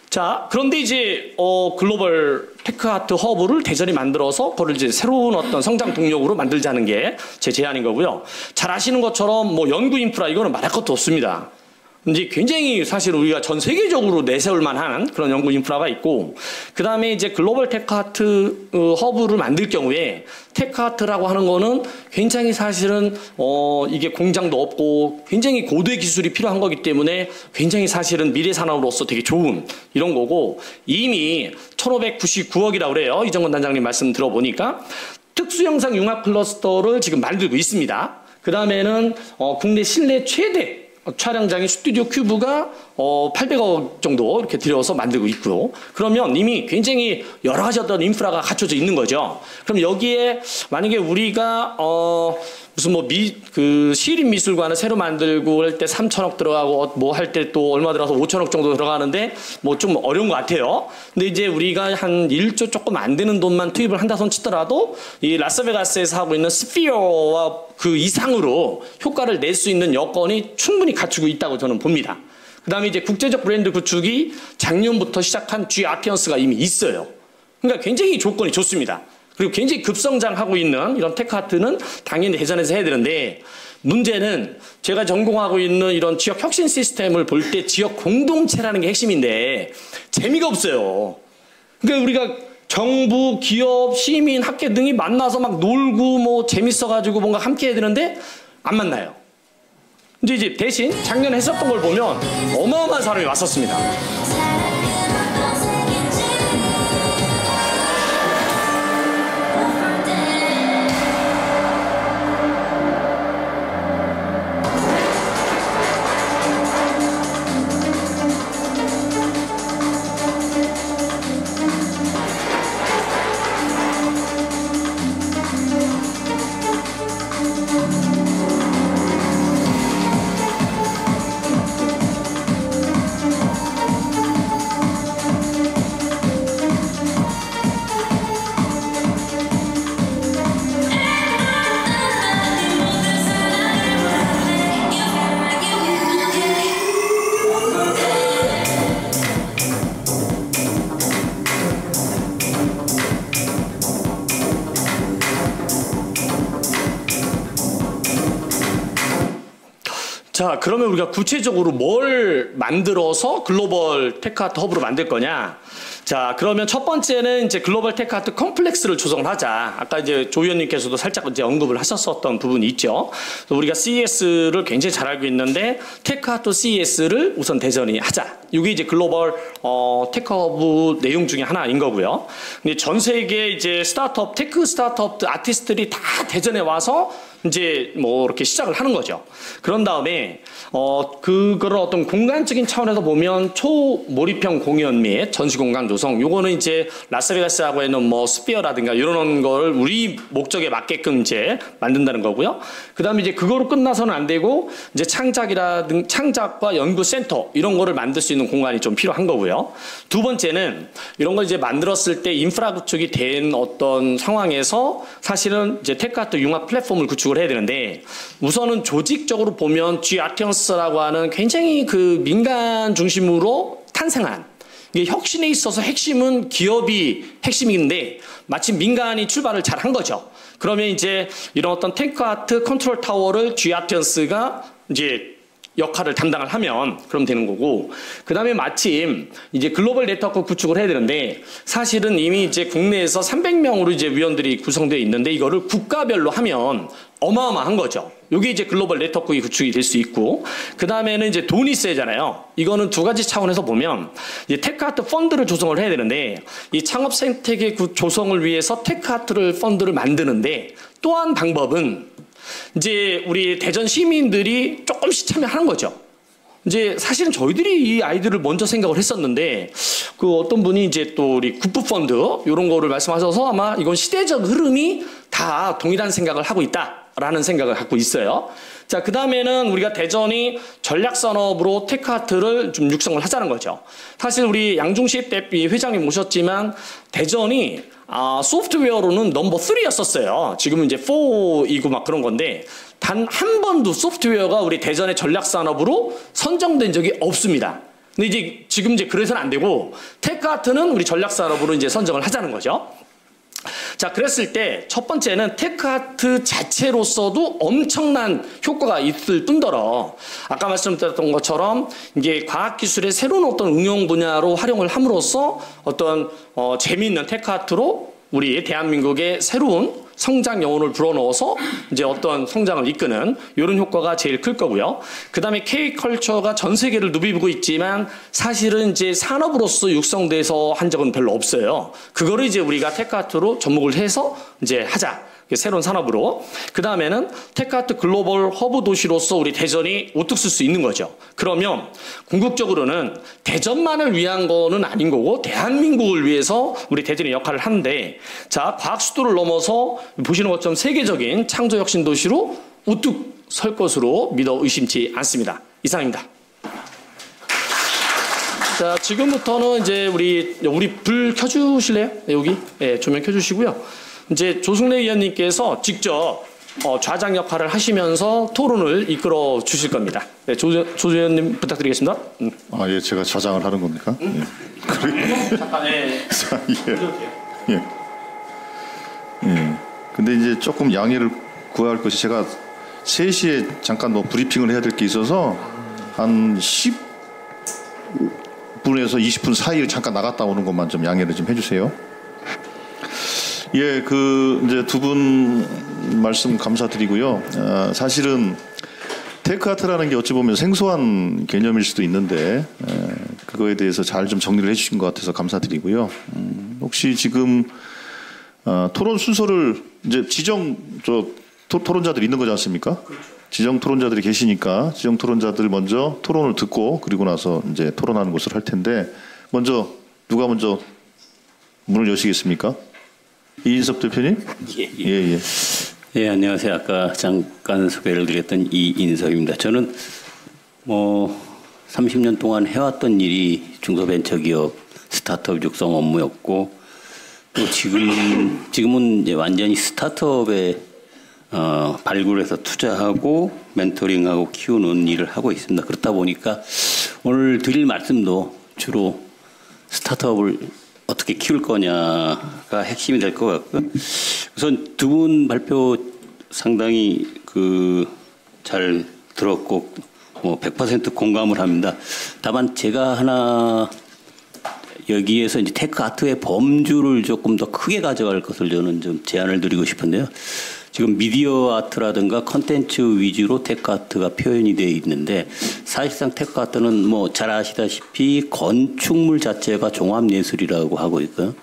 자, 그런데 이제 글로벌 테크아트 허브를 대전이 만들어서 그걸 이제 새로운 어떤 성장 동력으로 만들자는 게 제 제안인 거고요. 잘 아시는 것처럼 뭐 연구 인프라 이거는 말할 것도 없습니다. 이제 굉장히 사실 우리가 전 세계적으로 내세울 만한 그런 연구 인프라가 있고 그 다음에 이제 글로벌 테크아트 허브를 만들 경우에 테크아트라고 하는 거는 굉장히 사실은 이게 공장도 없고 굉장히 고도의 기술이 필요한 거기 때문에 굉장히 사실은 미래 산업으로서 되게 좋은 이런 거고 이미 1599억이라고 그래요. 이정건 단장님 말씀 들어보니까 특수영상 융합 클러스터를 지금 만들고 있습니다. 그 다음에는 국내 실내 최대 촬영장의 스튜디오 큐브가 800억 정도 이렇게 들여서 만들고 있고요. 그러면 이미 굉장히 여러 가지 어떤 인프라가 갖춰져 있는 거죠. 그럼 여기에 만약에 우리가 무슨 시립 미술관을 새로 만들고 할 때 3천억 들어가고 뭐 할 때 또 얼마 들어가서 5천억 정도 들어가는데 뭐 좀 어려운 것 같아요. 근데 이제 우리가 한 1조 조금 안 되는 돈만 투입을 한다 손 치더라도 이 라스베가스에서 하고 있는 스피어와 그 이상으로 효과를 낼 수 있는 여건이 충분히 갖추고 있다고 저는 봅니다. 그 다음에 이제 국제적 브랜드 구축이 작년부터 시작한 G 아티언스가 이미 있어요. 그러니까 굉장히 조건이 좋습니다. 그리고 굉장히 급성장하고 있는 이런 테크아트는 당연히 대전에서 해야 되는데 문제는 제가 전공하고 있는 이런 지역 혁신 시스템을 볼 때 지역 공동체라는 게 핵심인데 재미가 없어요. 그러니까 우리가 정부, 기업, 시민, 학계 등이 만나서 막 놀고 뭐 재밌어가지고 뭔가 함께 해야 되는데 안 만나요. 이제 대신 작년에 했었던 걸 보면 어마어마한 사람이 왔었습니다. 자, 그러면 우리가 구체적으로 뭘 만들어서 글로벌 테크아트 허브로 만들 거냐? 자, 그러면 첫 번째는 이제 글로벌 테크아트 컴플렉스를 조성을 하자. 아까 이제 조 의원님께서도 살짝 이제 언급을 하셨었던 부분이 있죠. 그래서 우리가 CES를 굉장히 잘 알고 있는데 테크아트 CES를 우선 대전이 하자. 이게 이제 글로벌 테크허브 내용 중에 하나인 거고요. 근데 전 세계 이제 스타트업, 테크 스타트업 아티스트들이 다 대전에 와서 이제 뭐 이렇게 시작을 하는 거죠. 그런 다음에 그거를 어떤 공간적인 차원에서 보면 초몰입형 공연 및 전시 공간 조성. 요거는 이제 라스베가스하고 있는 뭐 스피어라든가 이런 걸 우리 목적에 맞게끔 이제 만든다는 거고요. 그다음에 이제 그거로 끝나서는 안 되고 이제 창작과 연구 센터 이런 거를 만들 수 있는 공간이 좀 필요한 거고요. 두 번째는 이런 걸 이제 만들었을 때 인프라 구축이 된 어떤 상황에서 사실은 이제 테크아트 융합 플랫폼을 구축을 해야 되는데 우선은 조직적으로 보면 G-아티언스라고 하는 굉장히 그 민간 중심으로 탄생한 이게 혁신에 있어서 핵심은 기업이 핵심인데 마침 민간이 출발을 잘 한 거죠. 그러면 이제 이런 어떤 테크아트 컨트롤 타워를 G-아티언스가 이제 역할을 담당을 하면 그럼 되는 거고, 그 다음에 마침 이제 글로벌 네트워크 구축을 해야 되는데 사실은 이미 이제 국내에서 300명으로 이제 위원들이 구성되어 있는데 이거를 국가별로 하면 어마어마한 거죠. 이게 이제 글로벌 네트워크 구축이 될 수 있고, 그 다음에는 이제 돈이 있어야잖아요. 이거는 두 가지 차원에서 보면 이제 테크아트 펀드를 조성을 해야 되는데 이 창업 생태계 조성을 위해서 테크아트를 펀드를 만드는데 또 한 방법은 이제 우리 대전 시민들이 조금씩 참여하는 거죠. 이제 사실은 저희들이 이 아이디어를 먼저 생각을 했었는데 그 어떤 분이 이제 또 우리 국부 펀드 이런 거를 말씀하셔서 아마 이건 시대적 흐름이 다 동일한 생각을 하고 있다라는 생각을 갖고 있어요. 자, 그 다음에는 우리가 대전이 전략산업으로 테크아트를 좀 육성을 하자는 거죠. 사실 우리 양중식 대표 회장님 모셨지만 대전이 소프트웨어로는 넘버 3였었어요. 지금은 이제 4이고 막 그런 건데 단 한 번도 소프트웨어가 우리 대전의 전략산업으로 선정된 적이 없습니다. 근데 이제 지금 이제 그래서는 안 되고 테크아트는 우리 전략산업으로 이제 선정을 하자는 거죠. 자, 그랬을 때 첫 번째는 테크아트 자체로서도 엄청난 효과가 있을 뿐더러 아까 말씀드렸던 것처럼 이게 과학기술의 새로운 어떤 응용 분야로 활용을 함으로써 어떤 재미있는 테크아트로 우리 대한민국의 새로운 성장 영혼을 불어넣어서 이제 어떤 성장을 이끄는 이런 효과가 제일 클 거고요. 그 다음에 K컬처가 전 세계를 누비고 있지만 사실은 이제 산업으로서 육성돼서 한 적은 별로 없어요. 그거를 이제 우리가 테크아트로 접목을 해서 이제 하자. 새로운 산업으로. 그 다음에는 테크아트 글로벌 허브 도시로서 우리 대전이 우뚝 쓸 수 있는 거죠. 그러면 궁극적으로는 대전만을 위한 거는 아닌 거고 대한민국을 위해서 우리 대전이 역할을 하는데, 자, 과학 수도를 넘어서 보시는 것처럼 세계적인 창조 혁신 도시로 우뚝 설 것으로 믿어 의심치 않습니다. 이상입니다. 자, 지금부터는 이제 우리 불 켜주실래요? 네, 여기 조명 켜주시고요. 이제 조승래 위원님께서 직접 좌장 역할을 하시면서 토론을 이끌어 주실 겁니다. 네, 조 위원님 부탁드리겠습니다. 예, 제가 좌장을 하는 겁니까? 예. 그래. 잠깐, 예. 근데 이제 조금 양해를 구할 것이 제가 3시에 잠깐 뭐 브리핑을 해야 될 게 있어서 한 10분에서 20분 사이를 잠깐 나갔다 오는 것만 좀 양해를 좀 해주세요. 예, 이제 두 분 말씀 감사드리고요. 사실은 테크아트라는 게 어찌 보면 생소한 개념일 수도 있는데 그거에 대해서 잘 좀 정리를 해주신 것 같아서 감사드리고요. 혹시 지금 토론 순서를 이제 토론자들이 있는 거지 않습니까? 그렇죠. 지정 토론자들이 계시니까 지정 토론자들 먼저 토론을 듣고 그리고 나서 이제 토론하는 것을 할 텐데 누가 먼저 문을 여시겠습니까? 이인섭 대표님? 예. 예, 안녕하세요. 아까 잠깐 소개를 드렸던 이인섭입니다. 저는 30년 동안 해왔던 일이 중소벤처기업 스타트업 육성 업무였고, 또 지금은 이제 완전히 스타트업에 발굴해서 투자하고 멘토링하고 키우는 일을 하고 있습니다. 그렇다 보니까 오늘 드릴 말씀도 주로 스타트업을 어떻게 키울 거냐가 핵심이 될 것 같고요. 우선 두 분 발표 상당히 잘 들었고 100% 공감을 합니다. 다만 제가 하나 여기에서 이제 테크아트의 범주를 조금 더 크게 가져갈 것을 저는 좀 제안을 드리고 싶은데요. 지금 미디어 아트라든가 컨텐츠 위주로 테크아트가 표현이 되어 있는데 사실상 테크아트는 뭐 잘 아시다시피 건축물 자체가 종합예술이라고 하고 있고요.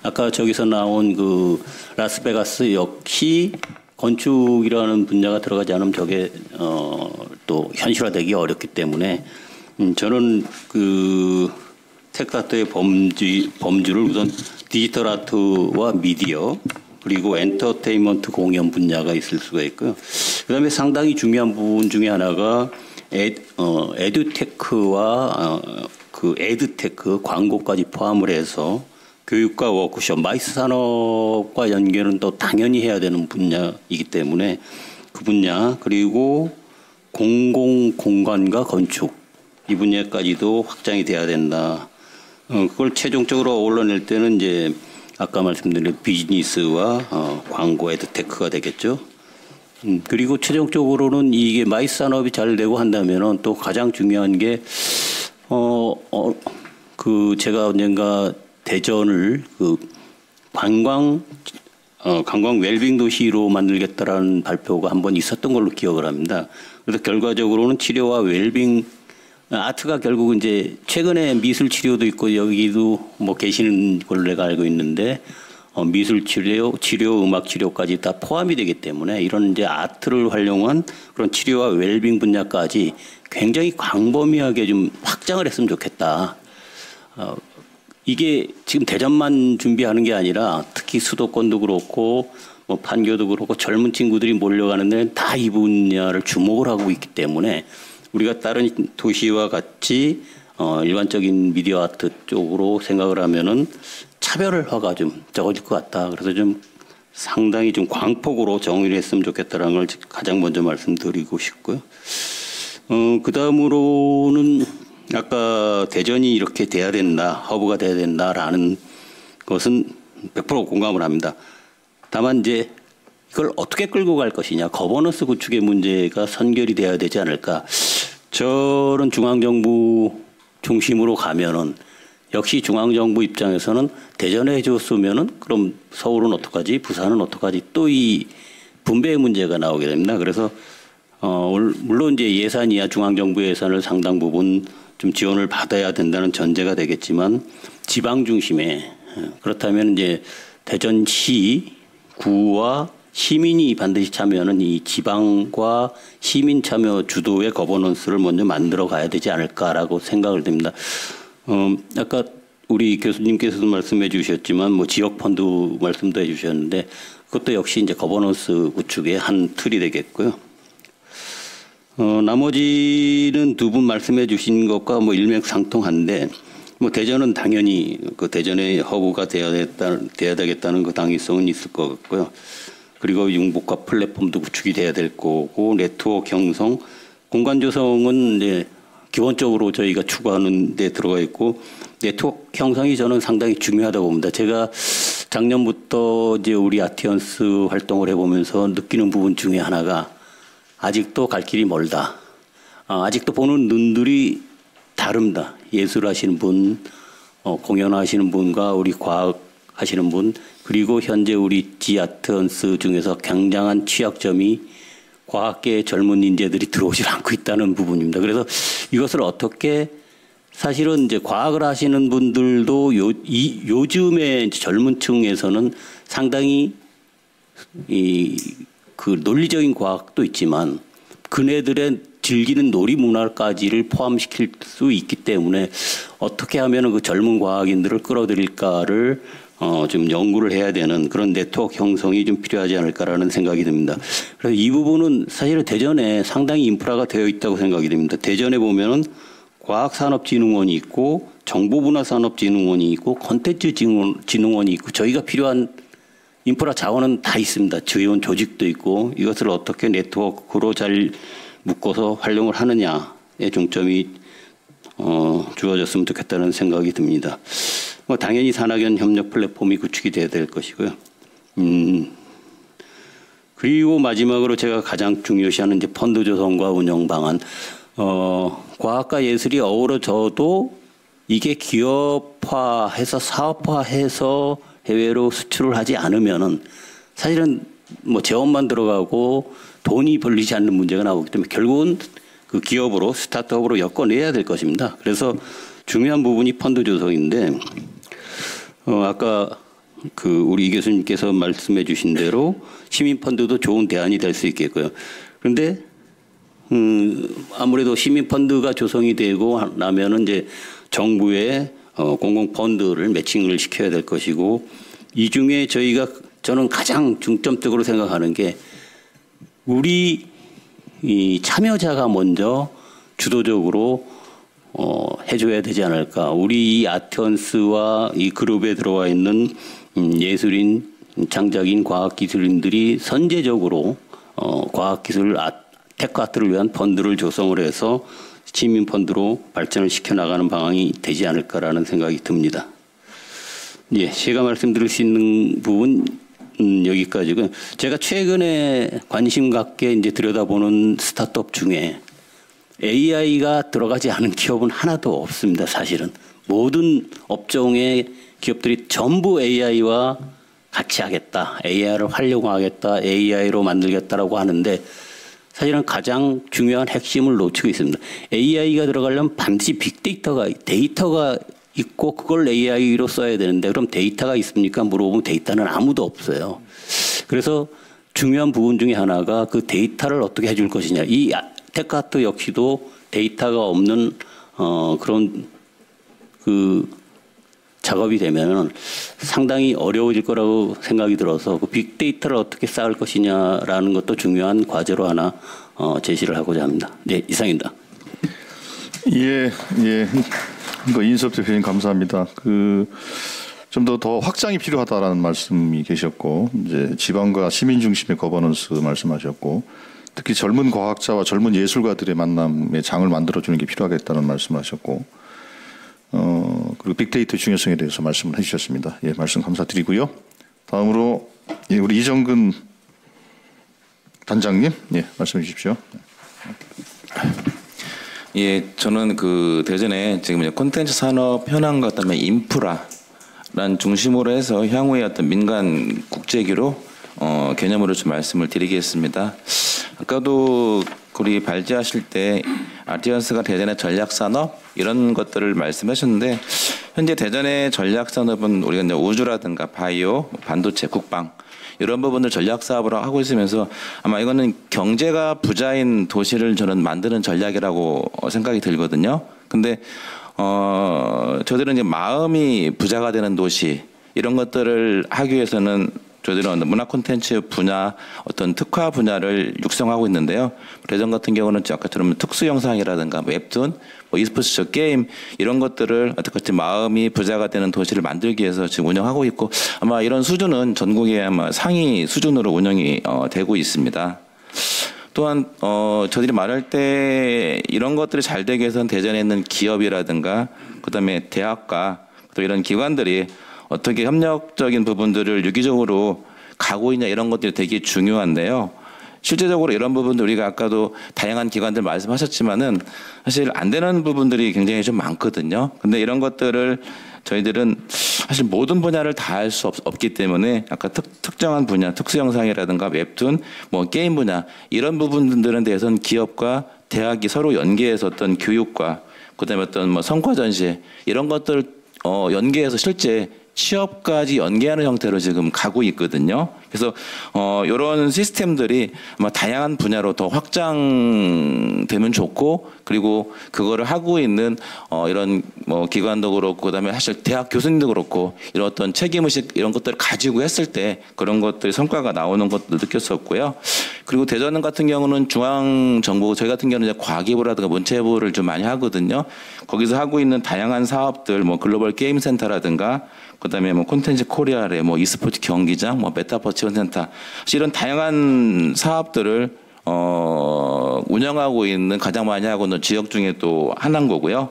아까 저기서 나온 그 라스베가스 역시 건축이라는 분야가 들어가지 않으면 저게 또 현실화되기 어렵기 때문에 저는 그 테크아트의 범주를 우선 디지털 아트와 미디어 그리고 엔터테인먼트 공연 분야가 있을 수가 있고요. 그다음에 상당히 중요한 부분 중에 하나가 에듀테크와 그 에드테크 광고까지 포함을 해서 교육과 워크숍, 마이스 산업과 연결은 또 당연히 해야 되는 분야이기 때문에 그 분야 그리고 공공 공간과 건축 이 분야까지도 확장이 돼야 된다. 그걸 최종적으로 어울러낼 때는 이제 아까 말씀드린 비즈니스와 광고 에드테크가 되겠죠. 그리고 최종적으로는 이게 마이스 산업이 잘 되고 한다면은 또 가장 중요한 게 그 제가 언젠가 대전을 그 관광 웰빙 도시로 만들겠다라는 발표가 한번 있었던 걸로 기억을 합니다. 그래서 결과적으로는 치료와 웰빙 아트가 결국 이제 최근에 미술 치료도 있고 여기도 뭐 계시는 걸로 내가 알고 있는데 미술 치료, 음악 치료까지 다 포함이 되기 때문에 이런 이제 아트를 활용한 그런 치료와 웰빙 분야까지 굉장히 광범위하게 좀 확장을 했으면 좋겠다. 이게 지금 대전만 준비하는 게 아니라 특히 수도권도 그렇고 뭐 판교도 그렇고 젊은 친구들이 몰려가는데 다 이 분야를 주목을 하고 있기 때문에 우리가 다른 도시와 같이 일반적인 미디어 아트 쪽으로 생각을 하면은 차별화가 좀 적어질 것 같다. 그래서 좀 상당히 좀 광폭으로 정의를 했으면 좋겠다라는 걸 가장 먼저 말씀드리고 싶고요. 그 다음으로는 아까 대전이 이렇게 돼야 된다, 허브가 돼야 된다라는 것은 100% 공감을 합니다. 다만 이제 이걸 어떻게 끌고 갈 것이냐, 거버넌스 구축의 문제가 선결이 돼야 되지 않을까. 저는 중앙정부 중심으로 가면은 역시 중앙정부 입장에서는 대전에 해줬으면은 그럼 서울은 어떡하지, 부산은 어떡하지, 또 이 분배의 문제가 나오게 됩니다. 그래서 물론 이제 예산이야 중앙정부 예산을 상당 부분 좀 지원을 받아야 된다는 전제가 되겠지만 지방 중심에 그렇다면 이제 대전시 구와 시민이 반드시 참여하는 이 지방과 시민 참여 주도의 거버넌스를 먼저 만들어 가야 되지 않을까라고 생각을 됩니다. 아까 우리 교수님께서도 말씀해 주셨지만 뭐 지역 펀드 말씀도 해 주셨는데 그것도 역시 이제 거버넌스 구축의 한 틀이 되겠고요. 나머지는 두 분 말씀해 주신 것과 뭐 일맥상통한데 뭐 대전은 당연히 그 대전의 허브가 돼야 되겠다는 그 당위성은 있을 것 같고요. 그리고 융복과 플랫폼도 구축이 돼야 될 거고 네트워크 형성, 공간 조성은 이제 기본적으로 저희가 추구하는 데 들어가 있고 네트워크 형성이 저는 상당히 중요하다고 봅니다. 제가 작년부터 이제 우리 아티언스 활동을 해보면서 느끼는 부분 중에 하나가 아직도 갈 길이 멀다. 아직도 보는 눈들이 다릅니다. 예술하시는 분, 공연하시는 분과 우리 과학 하시는 분, 그리고 현재 우리 지아티언스 중에서 굉장한 취약점이 과학계의 젊은 인재들이 들어오질 않고 있다는 부분입니다. 그래서 이것을 어떻게 사실은 이제 과학을 하시는 분들도 요즘의 젊은 층에서는 상당히 그 논리적인 과학도 있지만 그네들의 즐기는 놀이 문화까지를 포함시킬 수 있기 때문에 어떻게 하면 그 젊은 과학인들을 끌어들일까를 좀 연구를 해야 되는 그런 네트워크 형성이 좀 필요하지 않을까라는 생각이 듭니다. 그래서 이 부분은 사실은 대전에 상당히 인프라가 되어 있다고 생각이 됩니다. 대전에 보면은 과학산업진흥원이 있고 정보문화산업진흥원이 있고 콘텐츠진흥원이 있고 저희가 필요한 인프라 자원은 다 있습니다. 지원 조직도 있고 이것을 어떻게 네트워크로 잘 묶어서 활용을 하느냐에 중점이 주어졌으면 좋겠다는 생각이 듭니다. 뭐 당연히 산학연 협력 플랫폼이 구축이 돼야 될 것이고요. 그리고 마지막으로 제가 가장 중요시하는 이제 펀드 조성과 운영 방안. 과학과 예술이 어우러져도 이게 기업화해서 사업화해서 해외로 수출을 하지 않으면은 사실은 뭐 재원만 들어가고 돈이 벌리지 않는 문제가 나오기 때문에 결국은 그 기업으로 스타트업으로 엮어내야 될 것입니다. 그래서 중요한 부분이 펀드 조성인데 아까 그 우리 이 교수님께서 말씀해 주신 대로 시민 펀드도 좋은 대안이 될 수 있겠고요. 그런데 아무래도 시민 펀드가 조성이 되고 나면은 이제 정부의 공공 펀드를 매칭을 시켜야 될 것이고 이 중에 저는 가장 중점적으로 생각하는 게 우리 이 참여자가 먼저 주도적으로 해줘야 되지 않을까. 우리 이 아트언스와 이 그룹에 들어와 있는 예술인, 창작인, 과학기술인들이 선제적으로 과학기술 테크아트를 위한 펀드를 조성을 해서 시민 펀드로 발전을 시켜나가는 방향이 되지 않을까라는 생각이 듭니다. 예, 제가 말씀드릴 수 있는 부분 여기까지고요. 제가 최근에 관심 갖게 이제 들여다보는 스타트업 중에 AI가 들어가지 않은 기업은 하나도 없습니다. 사실은 모든 업종의 기업들이 전부 AI와 같이 하겠다, AI를 활용하겠다, AI로 만들겠다라고 하는데 사실은 가장 중요한 핵심을 놓치고 있습니다. AI가 들어가려면 반드시 빅데이터가 데이터가 있고 그걸 AI로 써야 되는데 그럼 데이터가 있습니까? 물어보면 데이터는 아무도 없어요. 그래서 중요한 부분 중에 하나가 그 데이터를 어떻게 해줄 것이냐. 이 테크아트 역시도 데이터가 없는 그런 그 작업이 되면은 상당히 어려워질 거라고 생각이 들어서 그 빅데이터를 어떻게 쌓을 것이냐라는 것도 중요한 과제로 하나 제시를 하고자 합니다. 네, 이상입니다. 예. 인섭 대표님 감사합니다. 좀 더 확장이 필요하다라는 말씀이 계셨고, 이제 지방과 시민 중심의 거버넌스 말씀하셨고, 특히 젊은 과학자와 젊은 예술가들의 만남의 장을 만들어주는 게 필요하겠다는 말씀하셨고, 그리고 빅데이터 중요성에 대해서 말씀을 해주셨습니다. 예, 말씀 감사드리고요. 다음으로 우리 이정근 단장님, 예, 말씀해 주십시오. 예, 저는 그 대전에 지금 콘텐츠 산업 현황과 그다음에 인프라란 중심으로 해서 향후에 어떤 민간 국제기로 개념으로 좀 말씀을 드리겠습니다. 아까도 우리 발제하실 때 아티언스가 대전의 전략산업 이런 것들을 말씀하셨는데 현재 대전의 전략산업은 우리가 이제 우주라든가 바이오, 반도체, 국방 이런 부분을 전략 사업으로 하고 있으면서 아마 이거는 경제가 부자인 도시를 저는 만드는 전략이라고 생각이 들거든요. 근데 저들은 이제 마음이 부자가 되는 도시 이런 것들을 하기 위해서는 저희들은 문화 콘텐츠 분야 어떤 특화 분야를 육성하고 있는데요. 대전 같은 경우는 아까처럼 특수 영상이라든가 웹툰, e스포츠 게임 이런 것들을 어떻게 마음이 부자가 되는 도시를 만들기 위해서 지금 운영하고 있고 아마 이런 수준은 전국에 아마 상위 수준으로 운영이 되고 있습니다. 또한 저희들이 말할 때 이런 것들이 잘 되기 위해서는 대전에 있는 기업이라든가 그다음에 대학과 또 이런 기관들이 어떻게 협력적인 부분들을 유기적으로 가고 있냐 이런 것들이 되게 중요한데요. 실제적으로 이런 부분들 우리가 아까도 다양한 기관들 말씀하셨지만은 사실 안 되는 부분들이 굉장히 좀 많거든요. 근데 이런 것들을 저희들은 사실 모든 분야를 다 할 수 없기 때문에 아까 특정한 분야, 특수 영상이라든가 웹툰, 게임 분야 이런 부분들에 대해서는 기업과 대학이 서로 연계해서 어떤 교육과 그다음에 어떤 성과 전시 이런 것들을 연계해서 실제 취업까지 연계하는 형태로 지금 가고 있거든요. 그래서 이런 시스템들이 아마 다양한 분야로 더 확장되면 좋고 그리고 그거를 하고 있는 이런 기관도 그렇고 그다음에 사실 대학 교수님도 그렇고 이런 어떤 책임의식 이런 것들을 가지고 했을 때 그런 것들이 성과가 나오는 것도 느꼈었고요. 그리고 대전 같은 경우는 중앙정부 저희 같은 경우는 이제 과기부라든가 문체부를 좀 많이 하거든요. 거기서 하고 있는 다양한 사업들 글로벌 게임 센터라든가 그다음에 콘텐츠 코리아의 e스포츠 경기장, 메타버스 센터 이런 다양한 사업들을 운영하고 있는 가장 많이 하고 있는 지역 중에 또 하나인 거고요.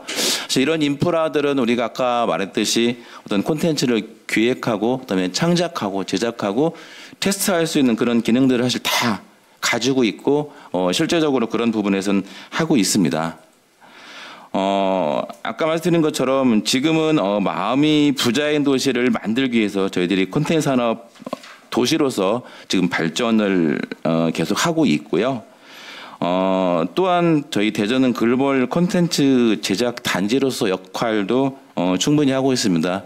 이런 인프라들은 우리가 아까 말했듯이 어떤 콘텐츠를 기획하고 그다음에 창작하고 제작하고 테스트할 수 있는 그런 기능들을 사실 다 가지고 있고 실제적으로 그런 부분에서는 하고 있습니다. 아까 말씀드린 것처럼 지금은 마음이 부자인 도시를 만들기 위해서 저희들이 콘텐츠 산업 도시로서 지금 발전을 계속 하고 있고요. 또한 저희 대전은 글로벌 콘텐츠 제작 단지로서 역할도 충분히 하고 있습니다.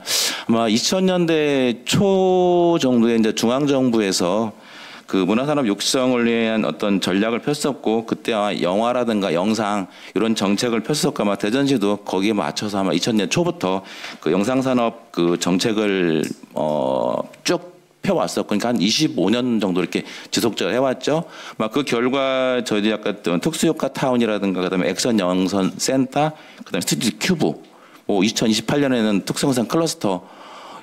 아마 2000년대 초 정도에 이제 중앙정부에서 그 문화산업 육성을 위한 어떤 전략을 폈었고, 그때 아마 영화라든가 영상 이런 정책을 폈었고, 아마 대전시도 거기에 맞춰서 아마 2000년 초부터 그 영상산업 그 정책을 쭉 펴왔었고, 그러니까 한 25년 정도 이렇게 지속적으로 해왔죠. 막 그 결과 저희들이 아까 특수효과 타운이라든가 그다음에 액션 영상 센터, 그다음에 스튜디오 큐브, 2028년에는 특수영상 클러스터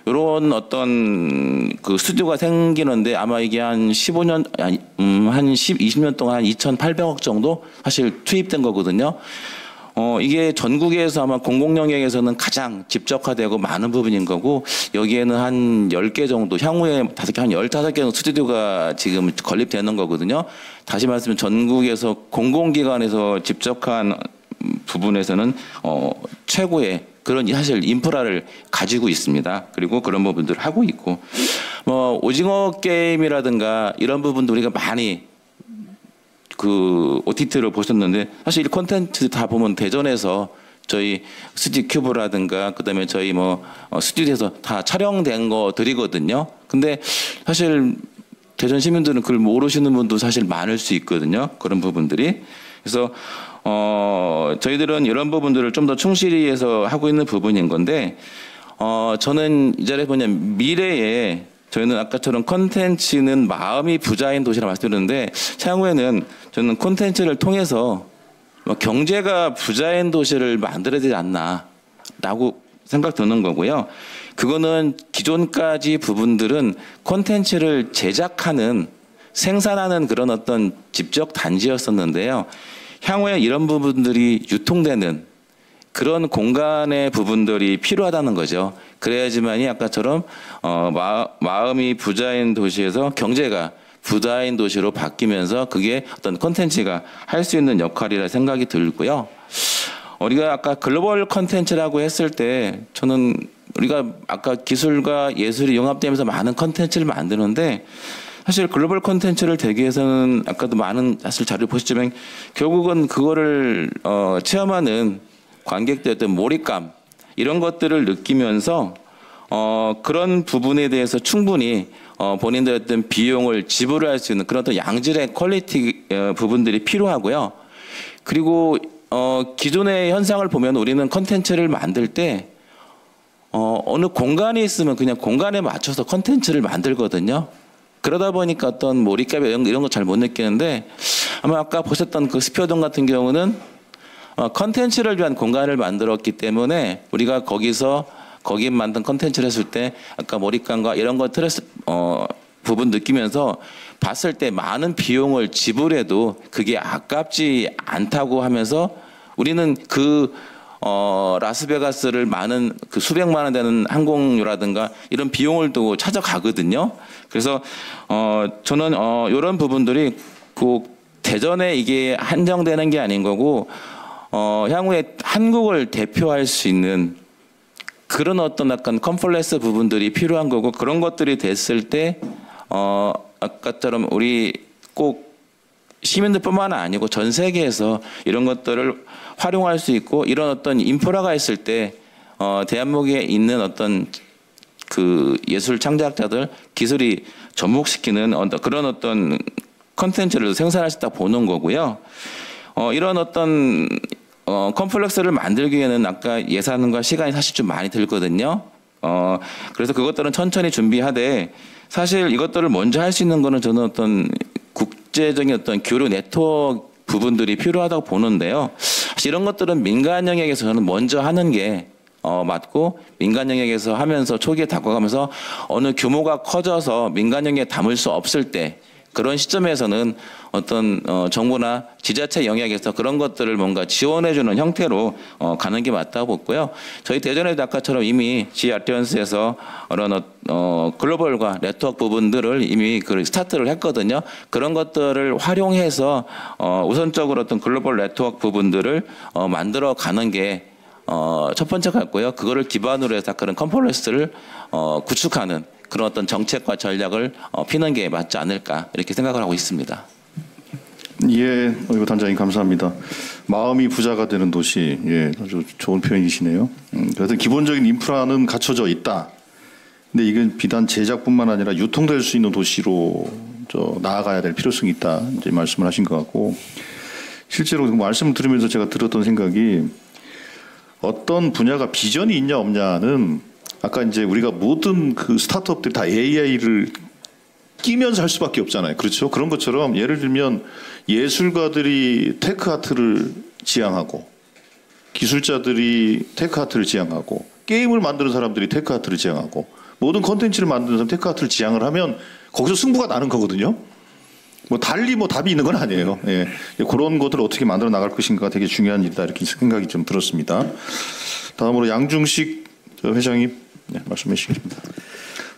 이런 어떤 그 스튜디오가 생기는데 아마 이게 한 15년, 한 20년 동안 한 2,800억 정도 사실 투입된 거거든요. 이게 전국에서 아마 공공 영역에서는 가장 집적화되고 많은 부분인 거고, 여기에는 한 10개 정도, 향후에 한 15개 정도 스튜디오가 지금 건립되는 거거든요. 다시 말씀드리면 전국에서 공공기관에서 집적한 부분에서는 최고의 그런 사실 인프라를 가지고 있습니다. 그리고 그런 부분들을 하고 있고, 오징어 게임이라든가 이런 부분도 우리가 많이 그 OTT를 보셨는데, 사실 이 콘텐츠 다 보면 대전에서 저희 스튜디오 큐브라든가 그다음에 저희 스튜디오에서 다 촬영된 거들이거든요. 근데 사실 대전 시민들은 그걸 모르시는 분도 사실 많을 수 있거든요. 그런 부분들이. 그래서 저희들은 이런 부분들을 좀 더 충실히 해서 하고 있는 부분인 건데, 저는 이 자리에 보면 미래에 저희는 아까처럼 콘텐츠는 마음이 부자인 도시라 말씀드렸는데, 향후에는 저는 콘텐츠를 통해서 경제가 부자인 도시를 만들어야 되지 않나라고 생각 드는 거고요. 그거는 기존까지 부분들은 콘텐츠를 제작하는, 생산하는 그런 어떤 집적 단지였었는데요. 향후에 이런 부분들이 유통되는 그런 공간의 부분들이 필요하다는 거죠. 그래야지만이 아까처럼 마음이 부자인 도시에서 경제가 부자인 도시로 바뀌면서 그게 어떤 콘텐츠가 할 수 있는 역할이라 생각이 들고요. 우리가 아까 글로벌 콘텐츠라고 했을 때 저는 우리가 아까 기술과 예술이 융합되면서 많은 콘텐츠를 만드는데, 사실 글로벌 콘텐츠를 되기 위해서는 아까도 많은 사실 자료를 보시지만 결국은 그거를 체험하는 관객들의 어떤 몰입감 이런 것들을 느끼면서 그런 부분에 대해서 충분히 본인들의 어떤 비용을 지불할 수 있는 그런 어떤 양질의 퀄리티 부분들이 필요하고요. 그리고 기존의 현상을 보면 우리는 콘텐츠를 만들 때 어느 공간에 있으면 그냥 공간에 맞춰서 콘텐츠를 만들거든요. 그러다 보니까 어떤 몰입감 이런 거 잘 못 느끼는데, 아마 아까 보셨던 그 스피어돔 같은 경우는 컨텐츠를 위한 공간을 만들었기 때문에 우리가 거기에 만든 컨텐츠를 했을 때 아까 몰입감과 이런 거 부분 느끼면서 봤을 때 많은 비용을 지불해도 그게 아깝지 않다고 하면서 우리는 라스베가스를 많은 그 수백만 원 되는 항공료라든가 이런 비용을 두고 찾아가거든요. 그래서 저는 이런 부분들이 꼭 대전에 이게 한정되는 게 아닌 거고, 향후에 한국을 대표할 수 있는 그런 어떤 약간 컴플렉스 부분들이 필요한 거고, 그런 것들이 됐을 때 아까처럼 우리 꼭 시민들뿐만 아니고 전 세계에서 이런 것들을 활용할 수 있고, 이런 어떤 인프라가 있을 때 대한민국에 있는 어떤 그 예술 창작자들 기술이 접목시키는 그런 어떤 컨텐츠를 생산할 수 있다 보는 거고요. 이런 어떤 컴플렉스를 만들기 위해는 아까 예산과 시간이 사실 좀 많이 들거든요. 그래서 그것들은 천천히 준비하되, 사실 이것들을 먼저 할 수 있는 거는 저는 어떤 국제적인 어떤 교류 네트워크 부분들이 필요하다고 보는데요. 사실 이런 것들은 민간 영역에서 저는 먼저 하는 게 맞고, 민간 영역에서 하면서 초기에 다가가면서 어느 규모가 커져서 민간 영역에 담을 수 없을 때 그런 시점에서는 어떤 정부나 지자체 영역에서 그런 것들을 뭔가 지원해주는 형태로 가는 게 맞다고 보고요. 저희 대전에도 아까처럼 이미 지아티언스에서 그런 글로벌과 네트워크 부분들을 이미 그 스타트를 했거든요. 그런 것들을 활용해서 우선적으로 어떤 글로벌 네트워크 부분들을 만들어 가는 게 첫 번째 같고요. 그거를 기반으로 해서 그런 컨퍼런스를 구축하는 그런 어떤 정책과 전략을 피는 게 맞지 않을까 이렇게 생각을 하고 있습니다. 예, 단장님 감사합니다. 마음이 부자가 되는 도시, 예, 아주 좋은 표현이시네요. 여튼 기본적인 인프라는 갖춰져 있다. 근데 이건 비단 제작뿐만 아니라 유통될 수 있는 도시로 나아가야 될 필요성이 있다. 이제 말씀을 하신 것 같고, 실제로 말씀을 들으면서 제가 들었던 생각이 어떤 분야가 비전이 있냐 없냐는 아까 이제 우리가 모든 그 스타트업들이 다 AI를 끼면서 할 수밖에 없잖아요. 그렇죠? 그런 것처럼 예를 들면 예술가들이 테크아트를 지향하고 기술자들이 테크아트를 지향하고 게임을 만드는 사람들이 테크아트를 지향하고 모든 컨텐츠를 만드는 사람 테크아트를 지향을 하면 거기서 승부가 나는 거거든요. 뭐 달리 뭐 답이 있는 건 아니에요. 예. 그런 것들을 어떻게 만들어 나갈 것인가 되게 중요한 일이다 이렇게 생각이 좀 들었습니다. 다음으로 양중식 회장님 말씀해 주시겠습니다.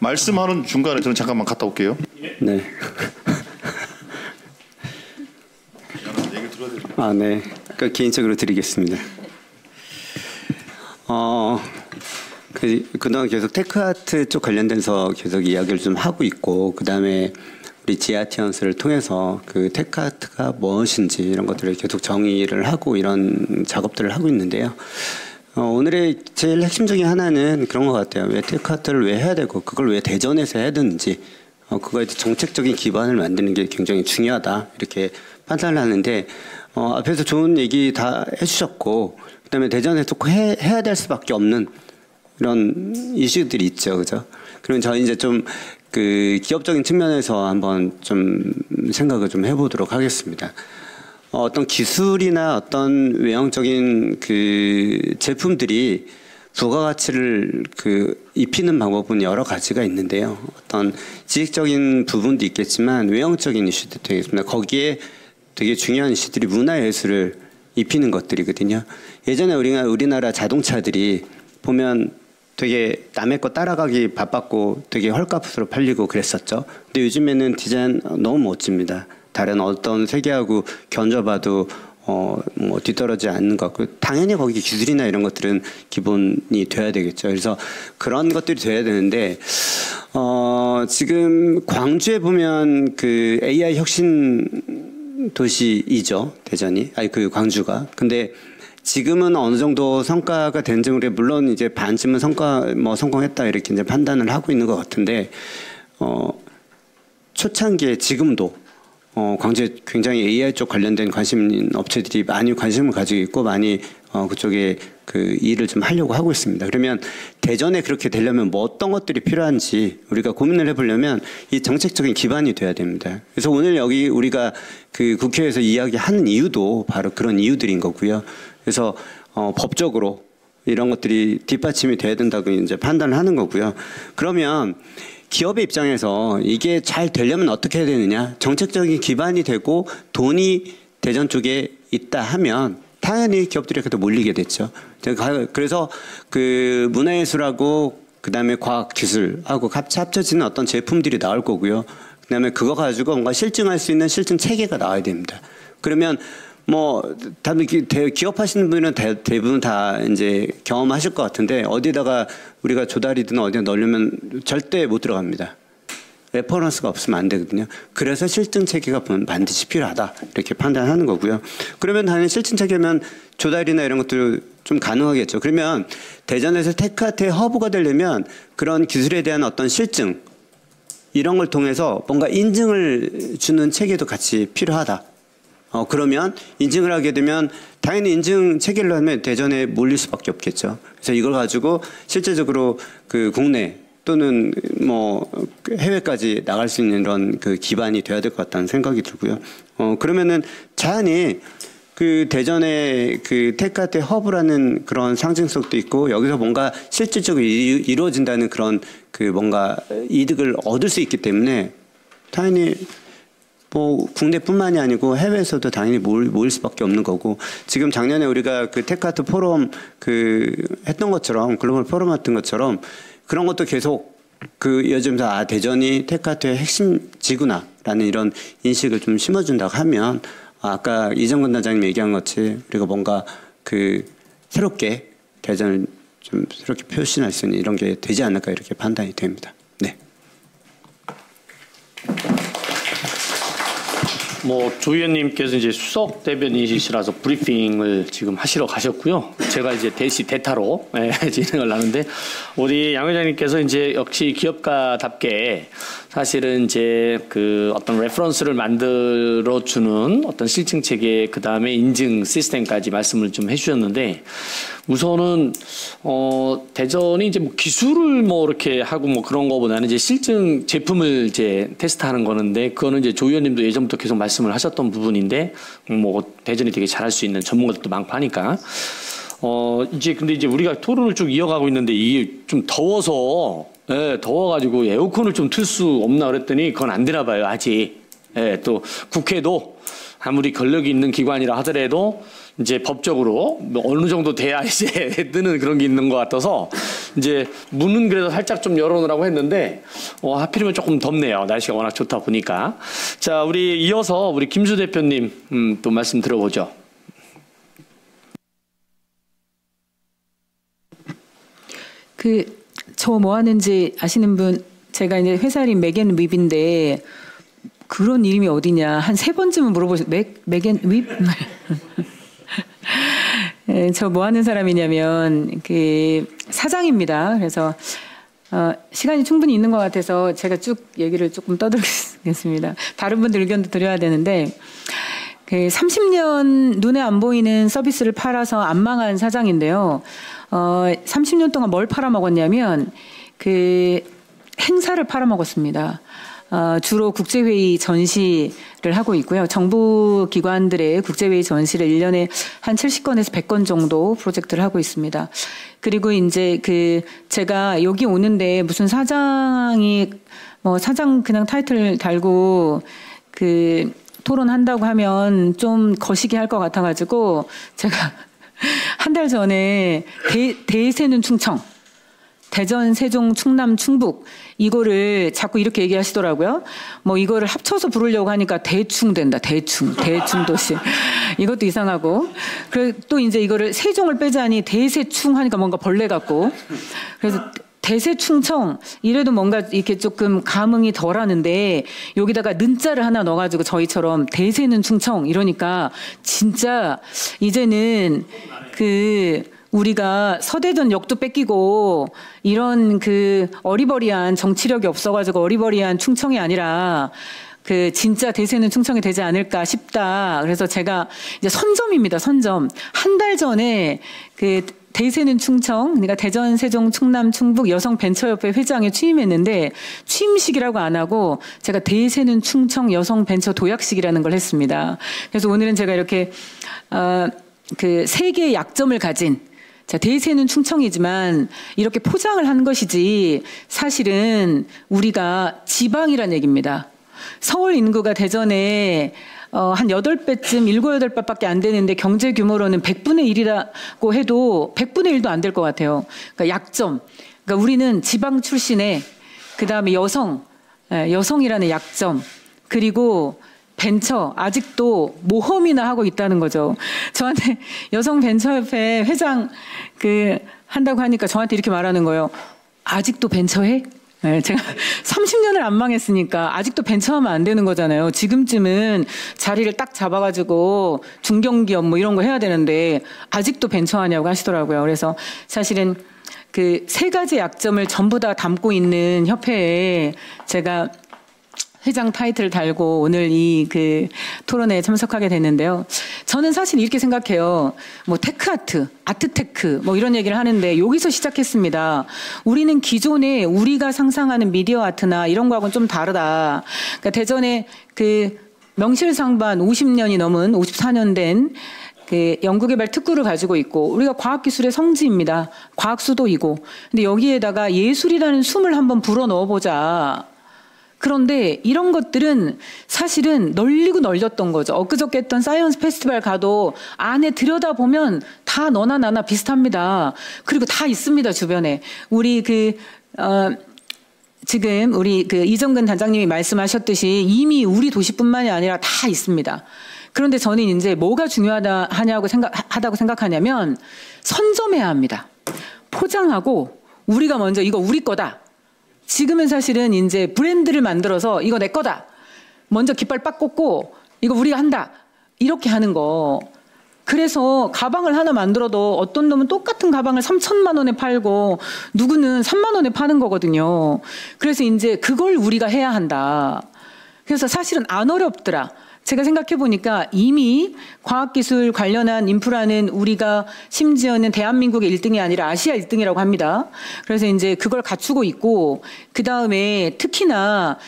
말씀하는 중간에 저는 잠깐만 갔다 올게요. 네. 네. 개인적으로 드리겠습니다. 그동안 계속 테크아트 쪽 관련돼서 계속 이야기를 좀 하고 있고, 그 다음에 우리 지아티언스를 통해서 그 테크아트가 무엇인지 이런 것들을 계속 정의를 하고 이런 작업들을 하고 있는데요. 오늘의 제일 핵심 중에 하나는 그런 것 같아요. 왜 테크아트를 왜 해야 되고 그걸 왜 대전에서 해야 되는지 그거에 정책적인 기반을 만드는 게 굉장히 중요하다 이렇게 판단을 하는데 앞에서 좋은 얘기 다 해주셨고 그다음에 대전에서 꼭 해야 될 수밖에 없는 이런 이슈들이 있죠, 그죠? 그러면 저희 이제 좀 그 기업적인 측면에서 한번 좀 생각을 좀 해보도록 하겠습니다. 어떤 기술이나 어떤 외형적인 그 제품들이 부가가치를 입히는 방법은 여러 가지가 있는데요. 어떤 지식적인 부분도 있겠지만 외형적인 이슈도 되겠습니다. 거기에 되게 중요한 이슈들이 문화예술을 입히는 것들이거든요. 예전에 우리나라 자동차들이 보면 되게 남의 거 따라가기 바빴고 되게 헐값으로 팔리고 그랬었죠. 근데 요즘에는 디자인 너무 멋집니다. 다른 어떤 세계하고 견줘봐도 뭐 뒤떨어지지 않는 것 같고 당연히 거기 기술이나 이런 것들은 기본이 돼야 되겠죠. 그래서 그런 것들이 돼야 되는데 지금 광주에 보면 그 AI 혁신 도시이죠, 대전이. 그 광주가. 근데 지금은 어느 정도 성과가 된 증으로 물론 이제 반쯤은 성공했다 이렇게 이제 판단을 하고 있는 것 같은데 초창기에 지금도 광주에 굉장히 AI 쪽 관련된 관심 있는 업체들이 많이 관심을 가지고 있고 많이 그쪽에 그 일을 좀 하려고 하고 있습니다. 그러면 대전에 그렇게 되려면 뭐 어떤 것들이 필요한지 우리가 고민을 해보려면 이 정책적인 기반이 돼야 됩니다. 그래서 오늘 여기 우리가 그 국회에서 이야기하는 이유도 바로 그런 이유들인 거고요. 그래서 법적으로 이런 것들이 뒷받침이 돼야 된다고 이제 판단을 하는 거고요. 그러면 기업의 입장에서 이게 잘 되려면 어떻게 해야 되느냐? 정책적인 기반이 되고 돈이 대전 쪽에 있다 하면 당연히 기업들이 그때 몰리게 됐죠. 그래서 그 문화예술하고 그다음에 과학기술하고 같이 합쳐지는 어떤 제품들이 나올 거고요. 그다음에 그거 가지고 뭔가 실증할 수 있는 실증 체계가 나와야 됩니다. 그러면 뭐 기업 하시는 분은 대부분 다 이제 경험하실 것 같은데 어디다가 우리가 조다리든 어디다 넣으려면 절대 못 들어갑니다. 레퍼런스가 없으면 안 되거든요. 그래서 실증 체계가 반드시 필요하다 이렇게 판단하는 거고요. 그러면 당연히 실증 체계면 조달이나 이런 것들 좀 가능하겠죠. 그러면 대전에서 테크아트의 허브가 되려면 그런 기술에 대한 어떤 실증 이런 걸 통해서 뭔가 인증을 주는 체계도 같이 필요하다. 그러면 인증을 하게 되면 당연히 인증 체계를 하면 대전에 몰릴 수밖에 없겠죠. 그래서 이걸 가지고 실제적으로 그 국내 또는 뭐 해외까지 나갈 수 있는 이런 그 기반이 돼야 될 것 같다는 생각이 들고요. 그러면은 자연히 그 대전의 그 테크아트 허브라는 그런 상징성도 있고 여기서 뭔가 실질적으로 이루어진다는 그런 그 뭔가 이득을 얻을 수 있기 때문에 당연히 뭐 국내뿐만이 아니고 해외에서도 당연히 모일 수밖에 없는 거고 지금 작년에 우리가 그 테크아트 포럼 그 했던 것처럼 글로벌 포럼 했던 것처럼 그런 것도 계속 그 요즘 대전이 테크아트의 핵심 지구나라는 이런 인식을 좀 심어준다고 하면 아까 이정근 단장님 얘기한 것이 우리가 뭔가 그 새롭게 대전을 좀 새롭게 표신할 수 있는 이런 게 되지 않을까 이렇게 판단이 됩니다. 네. 뭐 조 의원님께서 이제 수석 대변인이시라서 브리핑을 지금 하시러 가셨고요. 제가 이제 대타로 진행을 하는데 우리 양 회장님께서 이제 역시 기업가답게 사실은 이제 그 어떤 레퍼런스를 만들어 주는 어떤 실증 체계 그 다음에 인증 시스템까지 말씀을 좀 해주셨는데 우선은 대전이 이제 뭐 기술을 뭐 이렇게 하고 뭐 그런 거보다는 이제 실증 제품을 이제 테스트하는 거는데 그거는 이제 조 의원님도 예전부터 계속 말씀을 하셨던 부분인데 뭐 대전이 되게 잘할 수 있는 전문가들도 많고 하니까 이제 근데 이제 우리가 토론을 쭉 이어가고 있는데 이게 좀 더워서 더워가지고 에어컨을 좀 틀 수 없나 그랬더니 그건 안 되나 봐요 아직. 또 국회도 아무리 권력이 있는 기관이라 하더라도 이제 법적으로 어느 정도 돼야 이제 뜨는 그런 게 있는 것 같아서 이제 문은 그래도 살짝 좀 열어놓으라고 했는데 하필이면 조금 덥네요. 날씨가 워낙 좋다 보니까. 자, 우리 이어서 우리 김수 대표님 또 말씀 들어보죠. 저 뭐 하는지 아시는 분, 제가 이제 회사 이름 맥앤 윕인데 그런 이름이 어디냐 한 3번쯤은 물어보셨어요. 맥앤 윕? 저 뭐 하는 사람이냐면 그 사장입니다. 그래서 시간이 충분히 있는 것 같아서 제가 쭉 얘기를 조금 떠들겠습니다. 다른 분들 의견도 드려야 되는데 그 30년 눈에 안 보이는 서비스를 팔아서 안 망한 사장인데요. 30년 동안 뭘 팔아먹었냐면 그 행사를 팔아먹었습니다. 주로 국제회의 전시를 하고 있고요. 정부 기관들의 국제회의 전시를 1년에 한 70건에서 100건 정도 프로젝트를 하고 있습니다. 그리고 이제 제가 여기 오는데 무슨 사장이 사장 그냥 타이틀 달고 토론한다고 하면 좀 거시기 할 것 같아가지고 제가 한 달 전에 대세는 충청, 대전, 세종, 충남, 충북 이거를 자꾸 이렇게 얘기하시더라고요. 뭐 이거를 합쳐서 부르려고 하니까 대충 된다. 대충 도시. 이것도 이상하고. 그리고 또 이제 이거를 세종을 빼자니 대세충 하니까 뭔가 벌레 같고. 그래서 대세충청 이래도 뭔가 이렇게 조금 감흥이 덜하는데 여기다가 는자를 하나 넣어가지고 저희처럼 대세는 충청 이러니까 진짜 이제는 우리가 서대전 역도 뺏기고 이런 어리버리한 정치력이 없어가지고 어리버리한 충청이 아니라 진짜 대세는 충청이 되지 않을까 싶다. 그래서 제가 이제 선점입니다. 선점. 한 달 전에 대세는 충청, 그러니까 대전, 세종, 충남, 충북 여성벤처협회 회장에 취임했는데 취임식이라고 안 하고 제가 대세는 충청 여성벤처 도약식이라는 걸 했습니다. 그래서 오늘은 제가 이렇게 세 개의 약점을 가진 대세는 충청이지만 이렇게 포장을 한 것이지 사실은 우리가 지방이란 얘기입니다. 서울 인구가 대전에 한 8배쯤 7, 8배밖에 안 되는데 경제 규모로는 100분의 1이라고 해도 100분의 1도 안 될 것 같아요. 그러니까 약점. 그러니까 우리는 지방 출신에 그다음에 여성이라는 약점. 그리고 벤처 아직도 모험이나 하고 있다는 거죠. 저한테 여성벤처협회 회장 한다고 하니까 저한테 이렇게 말하는 거예요. 아직도 벤처해? 네, 제가 30년을 안 망했으니까 아직도 벤처하면 안 되는 거잖아요. 지금쯤은 자리를 딱 잡아가지고 중견기업 뭐 이런 거 해야 되는데 아직도 벤처하냐고 하시더라고요. 그래서 사실은 3가지 약점을 전부 다 담고 있는 협회에 제가 회장 타이틀을 달고 오늘 이 토론회에 참석하게 됐는데요. 저는 사실 이렇게 생각해요. 뭐 테크아트, 아트테크 뭐 이런 얘기를 하는데 여기서 시작했습니다. 우리는 기존에 우리가 상상하는 미디어 아트나 이런 거하고는 좀 다르다. 그러니까 대전에 명실상부한 50년이 넘은 54년 된 연구개발 특구를 가지고 있고 우리가 과학기술의 성지입니다. 과학수도이고. 근데 여기에다가 예술이라는 숨을 한번 불어 넣어보자. 그런데 이런 것들은 사실은 널리고 널렸던 거죠. 엊그저께 했던 사이언스 페스티벌 가도 안에 들여다보면 다 너나 나나 비슷합니다. 그리고 다 있습니다, 주변에. 우리 지금 우리 이정근 단장님이 말씀하셨듯이 이미 우리 도시뿐만이 아니라 다 있습니다. 그런데 저는 이제 뭐가 중요하다고 생각하냐면 선점해야 합니다. 포장하고 우리가 먼저 이거 우리 거다. 지금은 사실은 이제 브랜드를 만들어서 이거 내 거다. 먼저 깃발 빡 꽂고 이거 우리가 한다. 이렇게 하는 거. 그래서 가방을 하나 만들어도 어떤 놈은 똑같은 가방을 3천만 원에 팔고 누구는 3만 원에 파는 거거든요. 그래서 이제 그걸 우리가 해야 한다. 그래서 사실은 안 어렵더라. 제가 생각해 보니까 이미 과학기술 관련한 인프라는 우리가 심지어는 대한민국의 1등이 아니라 아시아 1등이라고 합니다. 그래서 이제 그걸 갖추고 있고, 그 다음에 특히나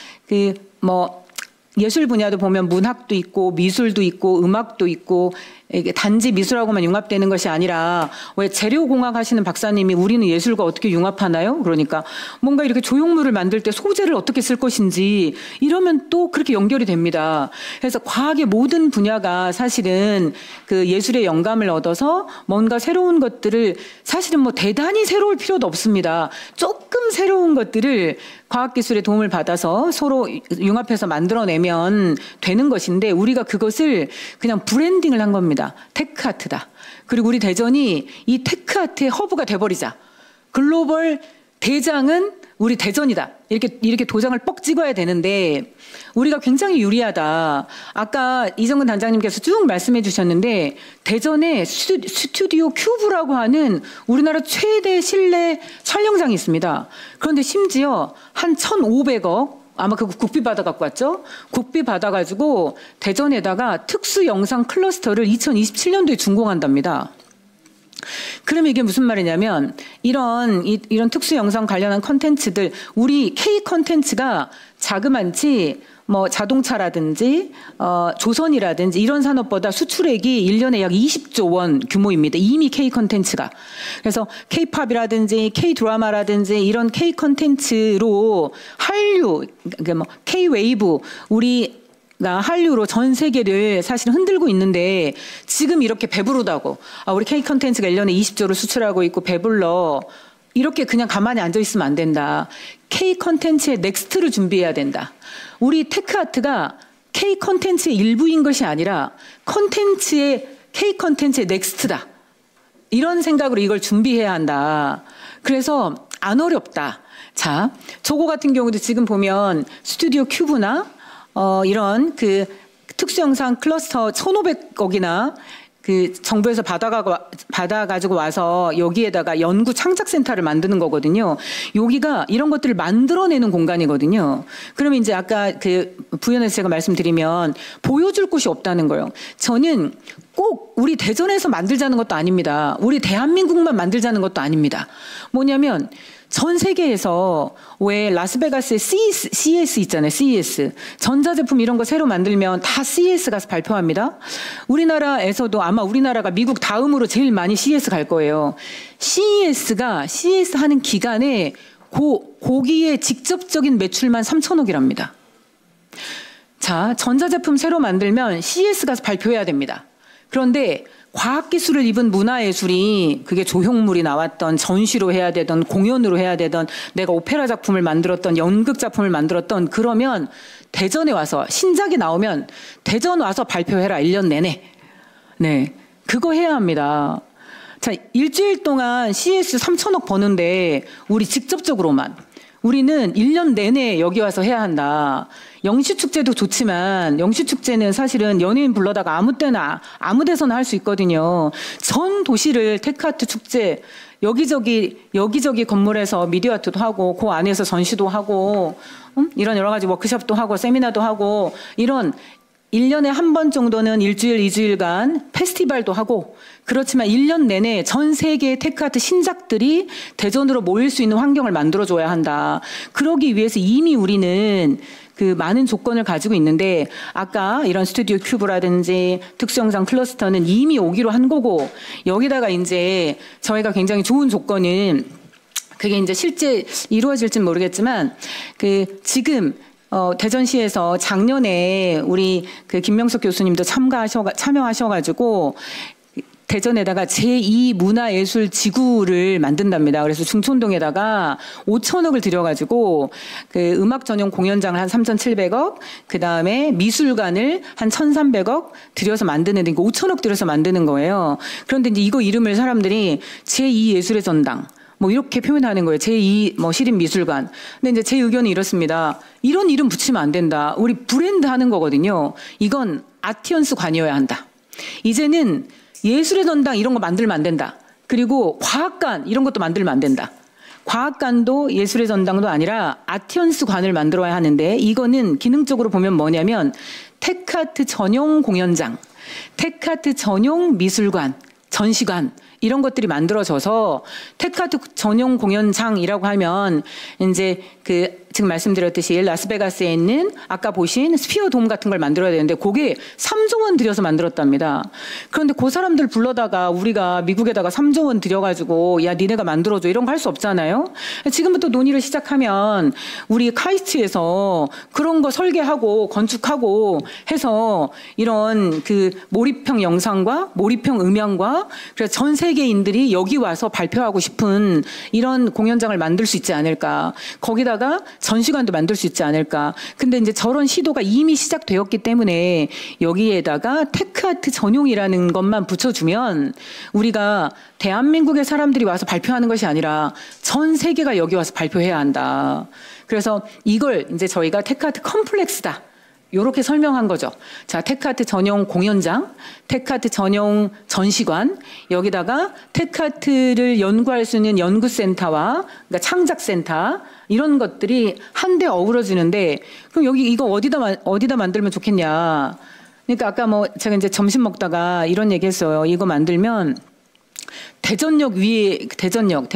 예술 분야도 보면 문학도 있고 미술도 있고 음악도 있고, 이게 단지 미술하고만 융합되는 것이 아니라, 왜 재료공학 하시는 박사님이 우리는 예술과 어떻게 융합하나요? 그러니까 뭔가 이렇게 조형물을 만들 때 소재를 어떻게 쓸 것인지 이러면 또 그렇게 연결이 됩니다. 그래서 과학의 모든 분야가 사실은 그 예술의 영감을 얻어서 뭔가 새로운 것들을, 사실은 뭐 대단히 새로울 필요도 없습니다. 조금 새로운 것들을 과학기술의 도움을 받아서 서로 융합해서 만들어내면 되는 것인데, 우리가 그것을 그냥 브랜딩을 한 겁니다. 테크아트다. 그리고 우리 대전이 이 테크아트의 허브가 돼버리자. 글로벌 대장은 우리 대전이다. 이렇게 도장을 뻑 찍어야 되는데, 우리가 굉장히 유리하다. 아까 이정근 단장님께서 쭉 말씀해 주셨는데, 대전에 스튜디오 큐브라고 하는 우리나라 최대 실내 촬영장이 있습니다. 그런데 심지어 한 1,500억, 아마 그 국비 받아갖고 왔죠? 국비 받아가지고 대전에다가 특수 영상 클러스터를 2027년도에 준공한답니다. 그러면 이게 무슨 말이냐면, 이런 특수 영상 관련한 컨텐츠들, 우리 K 컨텐츠가 자그만치 뭐 자동차라든지 조선이라든지 이런 산업보다 수출액이 1년에 약 20조 원 규모입니다. 이미 K 컨텐츠가. 그래서 K-팝이라든지 K-드라마라든지 이런 K 컨텐츠로 한류, 뭐 K-웨이브, 우리가 한류로 전 세계를 사실 흔들고 있는데, 지금 이렇게 배부르다고, 우리 K 컨텐츠가 1년에 20조를 수출하고 있고 배불러, 이렇게 그냥 가만히 앉아 있으면 안 된다. K 컨텐츠의 넥스트를 준비해야 된다. 우리 테크아트가 K 컨텐츠의 일부인 것이 아니라 K 컨텐츠의 넥스트다. 이런 생각으로 이걸 준비해야 한다. 그래서 안 어렵다. 자, 저거 같은 경우도 지금 보면 스튜디오 큐브나 이런 그 특수영상 클러스터 1,500억이나 그 정부에서 받아가지고 와서 여기에다가 연구 창작센터를 만드는 거거든요. 여기가 이런 것들을 만들어내는 공간이거든요. 그러면 이제 아까 그 부연에서 제가 말씀드리면 보여줄 곳이 없다는 거예요. 저는 꼭 우리 대전에서 만들자는 것도 아닙니다. 우리 대한민국만 만들자는 것도 아닙니다. 뭐냐면 전 세계에서 왜 라스베가스에 CES 있잖아요. CES. 전자제품 이런 거 새로 만들면 다 CES 가서 발표합니다. 우리나라에서도 아마 우리나라가 미국 다음으로 제일 많이 CES 갈 거예요. CES 하는 기간에 고기의 직접적인 매출만 3,000억이랍니다. 자, 전자제품 새로 만들면 CES 가서 발표해야 됩니다. 그런데 과학기술을 입은 문화예술이, 그게 조형물이 나왔던, 전시로 해야 되던, 공연으로 해야 되던, 내가 오페라 작품을 만들었던, 연극 작품을 만들었던, 그러면 대전에 와서 신작이 나오면 대전 와서 발표해라. 1년 내내. 네, 그거 해야 합니다. 자, 일주일 동안 CES 3,000억 버는데 우리 직접적으로만, 우리는 1년 내내 여기 와서 해야 한다. 영시축제도 좋지만 영시축제는 사실은 연예인 불러다가 아무 때나 아무 데서나 할 수 있거든요. 전 도시를 테크아트 축제, 여기저기 건물에서 미디어 아트도 하고 그 안에서 전시도 하고 이런 여러 가지 워크숍도 하고 세미나도 하고, 이런 1년에 한 번 정도는 일주일, 2주일간 페스티벌도 하고, 그렇지만 1년 내내 전 세계의 테크아트 신작들이 대전으로 모일 수 있는 환경을 만들어줘야 한다. 그러기 위해서 이미 우리는 그 많은 조건을 가지고 있는데, 아까 이런 스튜디오 큐브라든지 특수영상 클러스터는 이미 오기로 한 거고, 여기다가 이제 저희가 굉장히 좋은 조건은, 그게 이제 실제 이루어질지는 모르겠지만, 지금 대전시에서 작년에 우리 그 김명석 교수님도 참여하셔가지고 대전에다가 제2문화예술지구를 만든답니다. 그래서 중촌동에다가 5천억을 들여가지고 그 음악 전용 공연장을 한 3,700억, 그 다음에 미술관을 한 1,300억 들여서 만드는데, 5천억 들여서 만드는 거예요. 그런데 이제 이거 이름을 사람들이 제2예술의 전당, 뭐 이렇게 표현하는 거예요. 제2 뭐 시립미술관. 근데 이제 제 의견이 이렇습니다. 이런 이름 붙이면 안 된다. 우리 브랜드 하는 거거든요. 이건 아티언스 관이어야 한다. 이제는 예술의 전당 이런 거 만들면 안 된다. 그리고 과학관 이런 것도 만들면 안 된다. 과학관도 예술의 전당도 아니라 아티언스 관을 만들어야 하는데, 이거는 기능적으로 보면 뭐냐면 테크아트 전용 공연장, 테크아트 전용 미술관, 전시관 이런 것들이 만들어져서, 테크아트 전용 공연장이라고 하면 이제 그 지금 말씀드렸듯이 라스베가스에 있는 아까 보신 스피어 돔 같은 걸 만들어야 되는데 그게 3조 원 들여서 만들었답니다. 그런데 그 사람들 불러다가 우리가 미국에다가 3조 원 들여가지고 야 니네가 만들어줘 이런 거 할 수 없잖아요. 지금부터 논의를 시작하면 우리 카이스트에서 그런 거 설계하고 건축하고 해서 이런 그 몰입형 영상과 몰입형 음향과, 그래서 전 세계인들이 여기 와서 발표하고 싶은 이런 공연장을 만들 수 있지 않을까. 거기다가 전시관도 만들 수 있지 않을까. 근데 이제 저런 시도가 이미 시작되었기 때문에 여기에다가 테크아트 전용이라는 것만 붙여주면 우리가 대한민국의 사람들이 와서 발표하는 것이 아니라 전 세계가 여기 와서 발표해야 한다. 그래서 이걸 이제 저희가 테크아트 컴플렉스다. 요렇게 설명한 거죠. 자, 테크아트 전용 공연장, 테크아트 전용 전시관, 여기다가 테크아트를 연구할 수 있는 연구센터와 그러니까 창작센터 이런 것들이 한데 어우러지는데, 그럼 여기 이거 어디다 만들면 좋겠냐. 그러니까 아까 뭐 제가 이제 점심 먹다가 이런 얘기 했어요. 이거 만들면 대전역 위에 대전역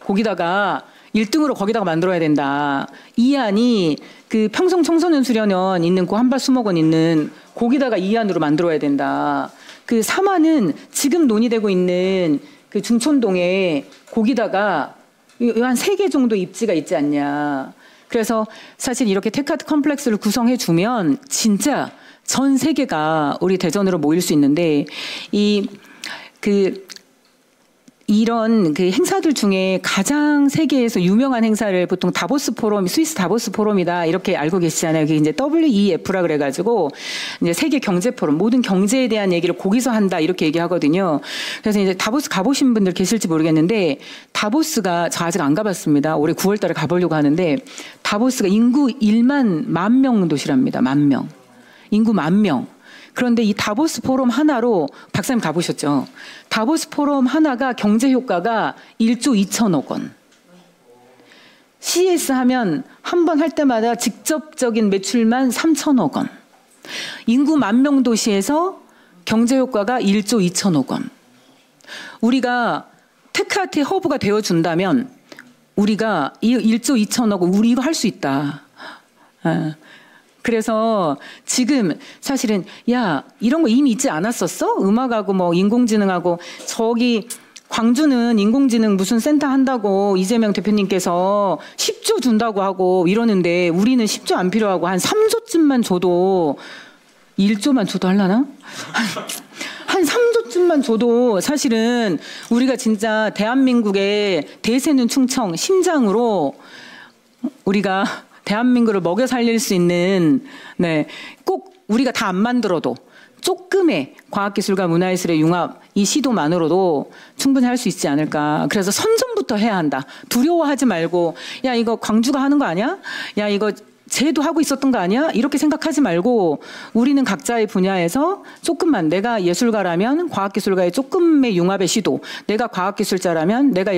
거기다가 1등으로 거기다가 만들어야 된다. 이안이 그 평성 청소년 수련원 있는 그 한밭수목원 있는 거기다가 이안으로 만들어야 된다. 그 3안은 지금 논의되고 있는 그 중촌동에 거기다가 한 3개 정도 입지가 있지 않냐. 그래서 사실 이렇게 테크아트 컴플렉스를 구성해 주면 진짜 전 세계가 우리 대전으로 모일 수 있는데, 이런 그 행사들 중에 가장 세계에서 유명한 행사를 보통 다보스 포럼, 스위스 다보스 포럼이다 이렇게 알고 계시잖아요. 그게 이제 WEF라 그래가지고 이제 세계 경제 포럼, 모든 경제에 대한 얘기를 거기서 한다 이렇게 얘기하거든요. 그래서 이제 다보스 가보신 분들 계실지 모르겠는데, 다보스가 저 아직 안 가봤습니다. 올해 9월달에 가보려고 하는데, 다보스가 인구 1만 10,000명 도시랍니다. 10,000명. 인구 10,000명. 그런데 이 다보스 포럼 하나로, 박사님 가보셨죠? 다보스 포럼 하나가 경제 효과가 1조 2천억 원. CS 하면 한 번 할 때마다 직접적인 매출만 3천억 원. 인구 10,000명 도시에서 경제 효과가 1조 2천억 원. 우리가 테크아트의 허브가 되어준다면 우리가 이 1조 2천억 원, 우리 이거 할 수 있다. 그래서 지금 사실은 야 이런 거 이미 있지 않았었어? 음악하고 뭐 인공지능하고, 저기 광주는 인공지능 무슨 센터 한다고 이재명 대표님께서 10조 준다고 하고 이러는데, 우리는 10조 안 필요하고 한 3조쯤만 줘도, 1조만 줘도 하려나? 한 3조쯤만 줘도 사실은 우리가 진짜 대한민국의 대세는 충청 심장으로 우리가 대한민국을 먹여 살릴 수 있는, 꼭 우리가 다 안 만들어도 조금의 과학기술과 문화예술의 융합, 이 시도만으로도 충분히 할 수 있지 않을까. 그래서 선점부터 해야 한다. 두려워하지 말고, 야 이거 광주가 하는 거 아니야? 야 이거 쟤도 하고 있었던 거 아니야? 이렇게 생각하지 말고, 우리는 각자의 분야에서 조금만, 내가 예술가라면 과학기술가의 조금의 융합의 시도, 내가 과학기술자라면 내가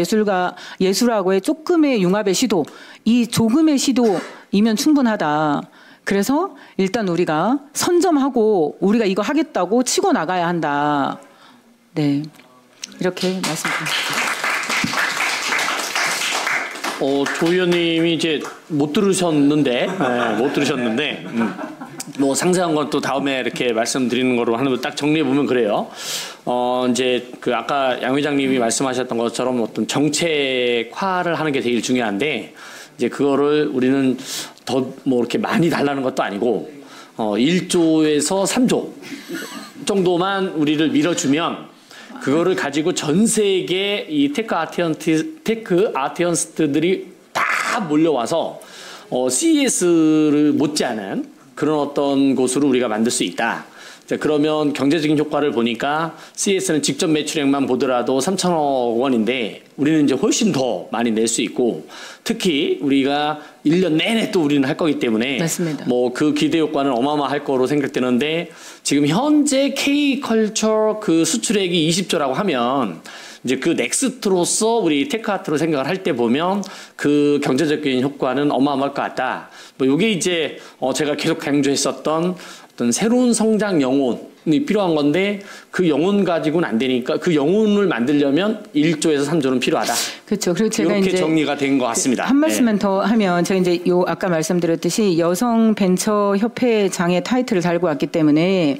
예술하고의 조금의 융합의 시도, 이 조금의 시도이면 충분하다. 그래서 일단 우리가 선점하고 우리가 이거 하겠다고 치고 나가야 한다. 네, 이렇게 말씀드립니다. 조 의원님이 이제 못 들으셨는데, 뭐 상세한 건 또 다음에 이렇게 말씀드리는 거로 하는 거 딱 정리해 보면 그래요. 이제 그 아까 양 회장님이 말씀하셨던 것처럼 어떤 정책화를 하는 게 되게 중요한데, 이제 그거를 우리는 더 뭐 이렇게 많이 달라는 것도 아니고 1조에서 3조 정도만 우리를 밀어주면 그거를 가지고 전 세계 이 테크 아티언스트들이 다 몰려와서 CES를 못지않은 그런 어떤 곳으로 우리가 만들 수 있다. 자, 그러면 경제적인 효과를 보니까 CES는 직접 매출액만 보더라도 3천억 원인데 우리는 이제 훨씬 더 많이 낼 수 있고 특히 우리가 1년 내내 또 우리는 할 거기 때문에 맞습니다. 뭐 그 기대 효과는 어마어마할 거로 생각되는데 지금 현재 K컬처 그 수출액이 20조라고 하면 이제 그 넥스트로서 우리 테크아트로 생각을 할 때 보면 그 경제적인 효과는 어마어마할 것 같다. 뭐 이게 이제 제가 계속 강조했었던 어떤 새로운 성장 영혼이 필요한 건데 그 영혼 가지고는 안 되니까 그 영혼을 만들려면 1조에서 3조는 필요하다. 그렇죠. 그리고 제가 이렇게 이제 정리가 된 것 같습니다. 한 말씀만 더 하면 제가 이제 아까 말씀드렸듯이 여성 벤처 협회장의 타이틀을 달고 왔기 때문에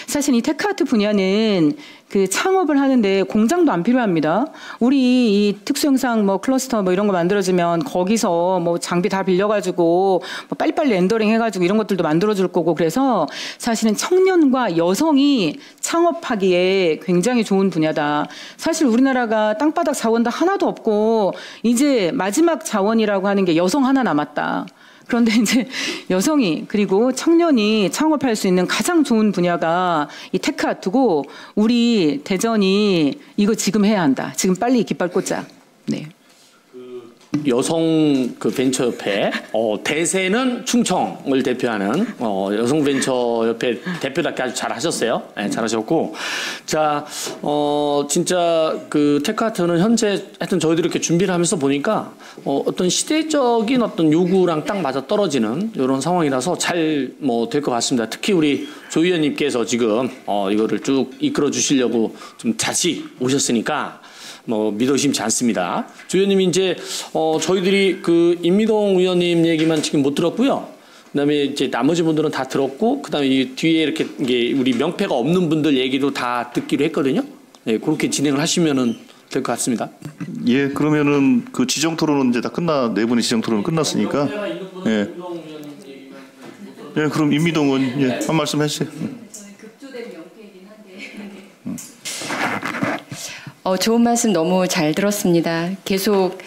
사실 이 테크아트 분야는 그 창업을 하는데 공장도 안 필요합니다. 우리 이 특수영상 뭐 클러스터 뭐 이런 거 만들어주면 거기서 뭐 장비 다 빌려가지고 뭐 빨리빨리 렌더링 해가지고 이런 것들도 만들어줄 거고 그래서 사실은 청년과 여성이 창업하기에 굉장히 좋은 분야다. 사실 우리나라가 땅바닥 자원도 하나도 없고 이제 마지막 자원이라고 하는 게 여성 하나 남았다. 그런데 이제 여성이 그리고 청년이 창업할 수 있는 가장 좋은 분야가 이 테크아트고 우리 대전이 이거 지금 해야 한다. 지금 빨리 깃발 꽂자. 네. 여성 그 벤처협회 대세는 충청을 대표하는 여성 벤처협회 대표답게 아주 잘하셨어요. 네, 잘하셨고 자 진짜 그 테크아트는 현재 하여튼 저희들이 이렇게 준비를 하면서 보니까 어떤 시대적인 어떤 요구랑 딱 맞아 떨어지는 이런 상황이라서 잘 뭐 될 것 같습니다. 특히 우리 조 의원님께서 지금 이거를 쭉 이끌어 주시려고 좀 다시 오셨으니까. 뭐 믿어심치 않습니다. 조 의원님이 이제 저희들이 그 임미동 의원님 얘기만 지금 못 들었고요. 그다음에 이제 나머지 분들은 다 들었고 그다음에 이 뒤에 이렇게 이게 우리 명패가 없는 분들 얘기도 다 듣기로 했거든요. 네, 그렇게 진행을 하시면은 될 것 같습니다. 예, 그러면은 그 지정 토론은 이제 다 네 분의 지정 토론은 끝났으니까. 예. 예, 그럼 임미동 의원 한 말씀 해주세요. 좋은 말씀 너무 잘 들었습니다. 계속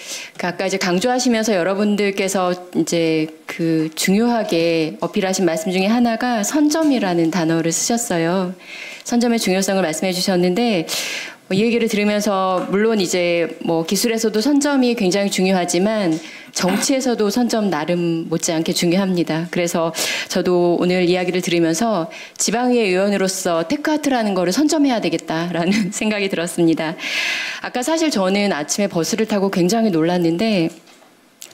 아까 이제 강조하시면서 여러분들께서 이제 그 중요하게 어필하신 말씀 중에 하나가 선점이라는 단어를 쓰셨어요. 선점의 중요성을 말씀해 주셨는데 이 얘기를 들으면서 물론 이제 뭐 기술에서도 선점이 굉장히 중요하지만 정치에서도 선점 나름 못지않게 중요합니다. 그래서 저도 오늘 이야기를 들으면서 지방의회 의원으로서 테크아트라는 거를 선점해야 되겠다라는 생각이 들었습니다. 아까 사실 저는 아침에 버스를 타고 굉장히 놀랐는데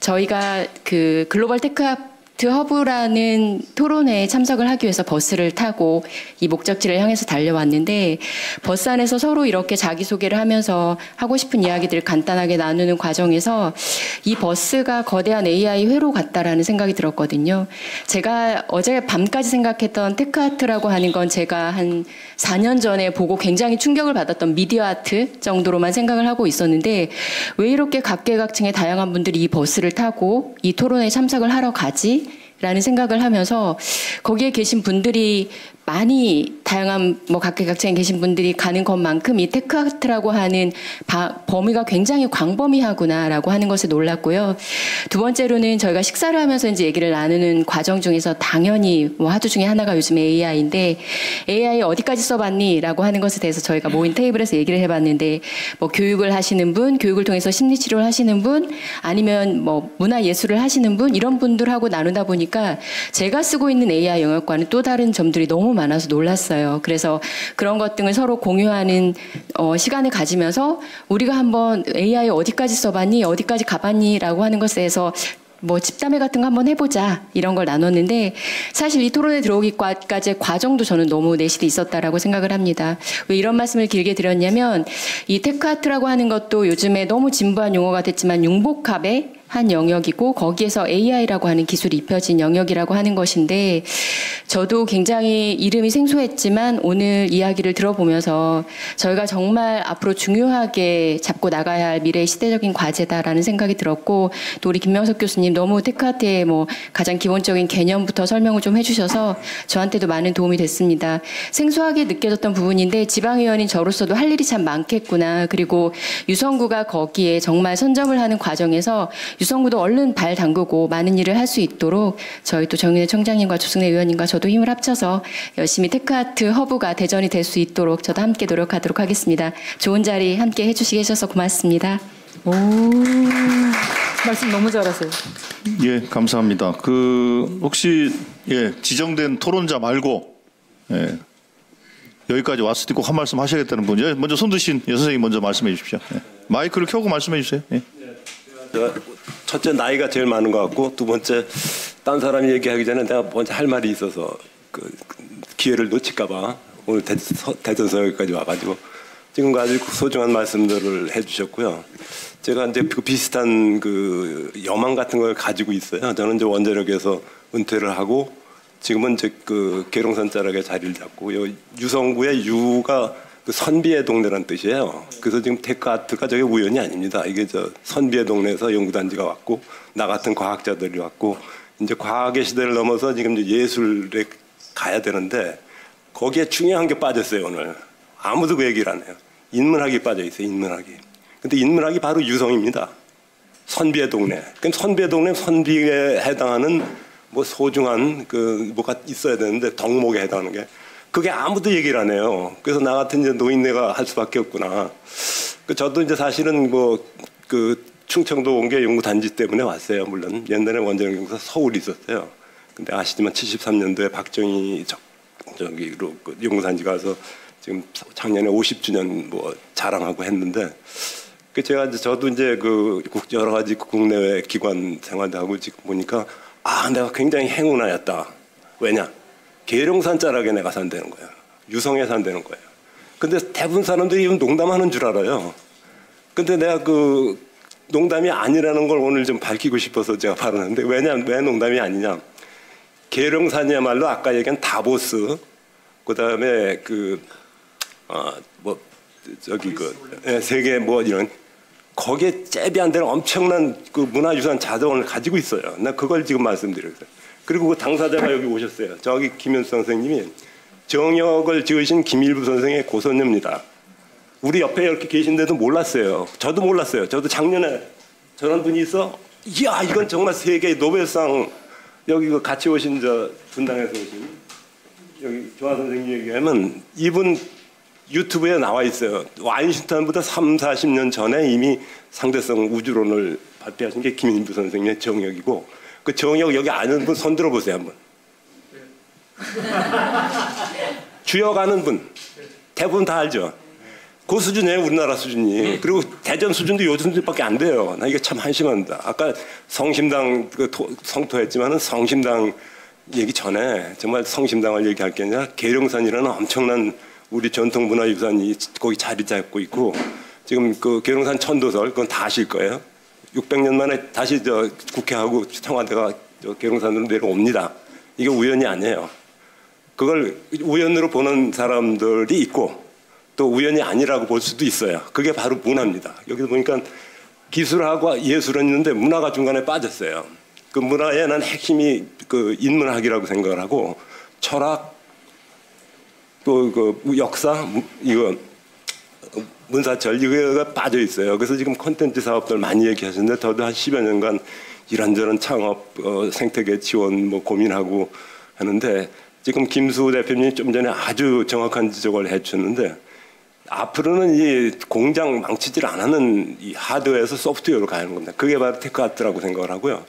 저희가 그 글로벌 테크아트 허브라는 토론회에 참석을 하기 위해서 버스를 타고 이 목적지를 향해서 달려왔는데 버스 안에서 서로 이렇게 자기소개를 하면서 하고 싶은 이야기들을 간단하게 나누는 과정에서 이 버스가 거대한 AI 회로 같다라는 생각이 들었거든요. 제가 어제 밤까지 생각했던 테크아트라고 하는 건 제가 한 4년 전에 보고 굉장히 충격을 받았던 미디어 아트 정도로만 생각을 하고 있었는데 왜 이렇게 각계각층의 다양한 분들이 이 버스를 타고 이 토론회에 참석을 하러 가지? 라는 생각을 하면서 거기에 계신 분들이 많이 다양한 뭐 각계각층에 계신 분들이 가는 것만큼 이 테크아트라고 하는 범위가 굉장히 광범위하구나라고 하는 것에 놀랐고요. 두 번째로는 저희가 식사를 하면서 이제 얘기를 나누는 과정 중에서 당연히 뭐 하두 중에 하나가 요즘 AI인데 AI 어디까지 써봤니?라고 하는 것에 대해서 저희가 모인 테이블에서 얘기를 해봤는데 뭐 교육을 하시는 분, 교육을 통해서 심리치료를 하시는 분, 아니면 뭐 문화예술을 하시는 분 이런 분들하고 나누다 보니까 제가 쓰고 있는 AI 영역과는 또 다른 점들이 너무 많아서 놀랐어요. 그래서 그런 것 등을 서로 공유하는 시간을 가지면서 우리가 한번 AI 어디까지 써봤니? 어디까지 가봤니? 라고 하는 것에 대해서 뭐 집담회 같은 거 한번 해보자 이런 걸 나눴는데 사실 이 토론에 들어오기까지의 과정도 저는 너무 내실이 있었다라고 생각을 합니다. 왜 이런 말씀을 길게 드렸냐면 이 테크아트라고 하는 것도 요즘에 너무 진부한 용어가 됐지만 융복합의 한 영역이고 거기에서 AI라고 하는 기술이 입혀진 영역이라고 하는 것인데 저도 굉장히 이름이 생소했지만 오늘 이야기를 들어보면서 저희가 정말 앞으로 중요하게 잡고 나가야 할 미래의 시대적인 과제다라는 생각이 들었고 또 우리 김명석 교수님 너무 테크아트의 뭐 가장 기본적인 개념부터 설명을 좀 해주셔서 저한테도 많은 도움이 됐습니다. 생소하게 느껴졌던 부분인데 지방의원인 저로서도 할 일이 참 많겠구나. 그리고 유성구가 거기에 정말 선점을 하는 과정에서 유성구도 얼른 발 담그고 많은 일을 할 수 있도록 저희 또 정윤회 청장님과 조승래 의원님과 저도 힘을 합쳐서 열심히 테크아트 허브가 대전이 될 수 있도록 저도 함께 노력하도록 하겠습니다. 좋은 자리 함께 해주시게 해주셔서 고맙습니다. 오, 말씀 너무 잘하세요. 예, 감사합니다. 혹시 지정된 토론자 말고 여기까지 왔을 때 꼭 한 말씀 하셔야겠다는 분, 먼저 손 드신 여선생님 먼저 말씀해 주십시오. 마이크를 켜고 말씀해 주세요. 첫째 나이가 제일 많은 것 같고 두 번째 딴 사람이 얘기하기 전에 내가 먼저 할 말이 있어서 기회를 놓칠까봐 오늘 대전서역까지 와가지고 지금 아주 소중한 말씀들을 해주셨고요. 제가 이제 그 비슷한 그 여망 같은 걸 가지고 있어요. 저는 이제 원자력에서 은퇴를 하고 지금은 이제 그 계룡산 자락에 자리를 잡고 유성구의 유가 그 선비의 동네란 뜻이에요. 그래서 지금 테크아트가 저게 우연이 아닙니다. 이게 저 선비의 동네에서 연구단지가 왔고 나 같은 과학자들이 왔고 이제 과학의 시대를 넘어서 지금 이제 예술에 가야 되는데 거기에 중요한 게 빠졌어요. 오늘 아무도 그 얘기를 안 해요. 인문학이 빠져 있어요. 인문학이. 근데 인문학이 바로 유성입니다. 선비의 동네. 그럼 선비의 동네 선비에 해당하는 뭐 소중한 그 뭐가 있어야 되는데 덕목에 해당하는 게 그게 아무도 얘기를 안 해요. 그래서 나 같은 이제 노인네가 할 수밖에 없구나. 저도 이제 사실은 뭐 그 충청도 온 게 연구단지 때문에 왔어요. 물론 옛날에 원자력연구소 서울이 있었어요. 근데 아시지만 73년도에 박정희 저기로 그 연구단지 가서 지금 작년에 50주년 뭐 자랑하고 했는데 그 제가 이제 저도 이제 그 여러 가지 국내외 기관 생활도 하고 지금 보니까 내가 굉장히 행운아였다. 왜냐? 계룡산 자락에 내가 산다는 거예요. 유성에 산다는 거예요. 근데 대부분 사람들이 농담하는 줄 알아요. 근데 내가 그 농담이 아니라는 걸 오늘 좀 밝히고 싶어서 제가 발언하는데 왜 농담이 아니냐? 계룡산이야말로 아까 얘기한 다보스, 그다음에 세계 뭐 이런 거기에 잽이 안 되는 엄청난 그 문화유산 자원을 가지고 있어요. 나 그걸 지금 말씀드려요. 그리고 그 당사자가 여기 오셨어요. 저기 김현수 선생님이 정역을 지으신 김일부 선생의 고손녀입니다. 우리 옆에 이렇게 계신데도 몰랐어요. 저도 몰랐어요. 저도 작년에 저런 분이 있어. 이야, 이건 정말 세계 노벨상 여기 그 같이 오신 저 분당에서 오신 여기 조아 선생님 얘기하면 이분 유튜브에 나와 있어요. 아인슈타인보다 30-40년 전에 이미 상대성 우주론을 발표하신 게 김일부 선생님의 정역이고 그 정역 여기 아는 분 손 들어보세요 한번. 주역 아는 분 대부분 다 알죠. 그 수준이에요. 우리나라 수준이. 그리고 대전 수준도 요 수준밖에 안 돼요. 나 이게 참 한심합니다. 아까 성심당 성토했지만은 성심당 얘기 전에 정말 성심당을 얘기할 게 아니라 계룡산이라는 엄청난 우리 전통문화유산이 거기 자리 잡고 있고 지금 그 계룡산 천도설 그건 다 아실 거예요. 600년 만에 다시 저 국회하고 청와대가 저 계룡산으로 내려옵니다. 이게 우연이 아니에요. 그걸 우연으로 보는 사람들이 있고 또 우연이 아니라고 볼 수도 있어요. 그게 바로 문화입니다. 여기서 보니까 기술하고 예술은 있는데 문화가 중간에 빠졌어요. 그 문화에 난 핵심이 그 인문학이라고 생각을 하고 철학 또 그 역사 이거 문사철 이거가 빠져 있어요. 그래서 지금 콘텐츠 사업들 많이 얘기하시는데 저도 한 10여 년간 이런저런 창업 생태계 지원 뭐 고민하고 하는데 지금 김수 대표님이 좀 전에 아주 정확한 지적을 해주셨는데 앞으로는 이 공장 망치질 안 하는 이 하드웨어에서 소프트웨어로 가는 겁니다. 그게 바로 테크아트라고 생각을 하고요.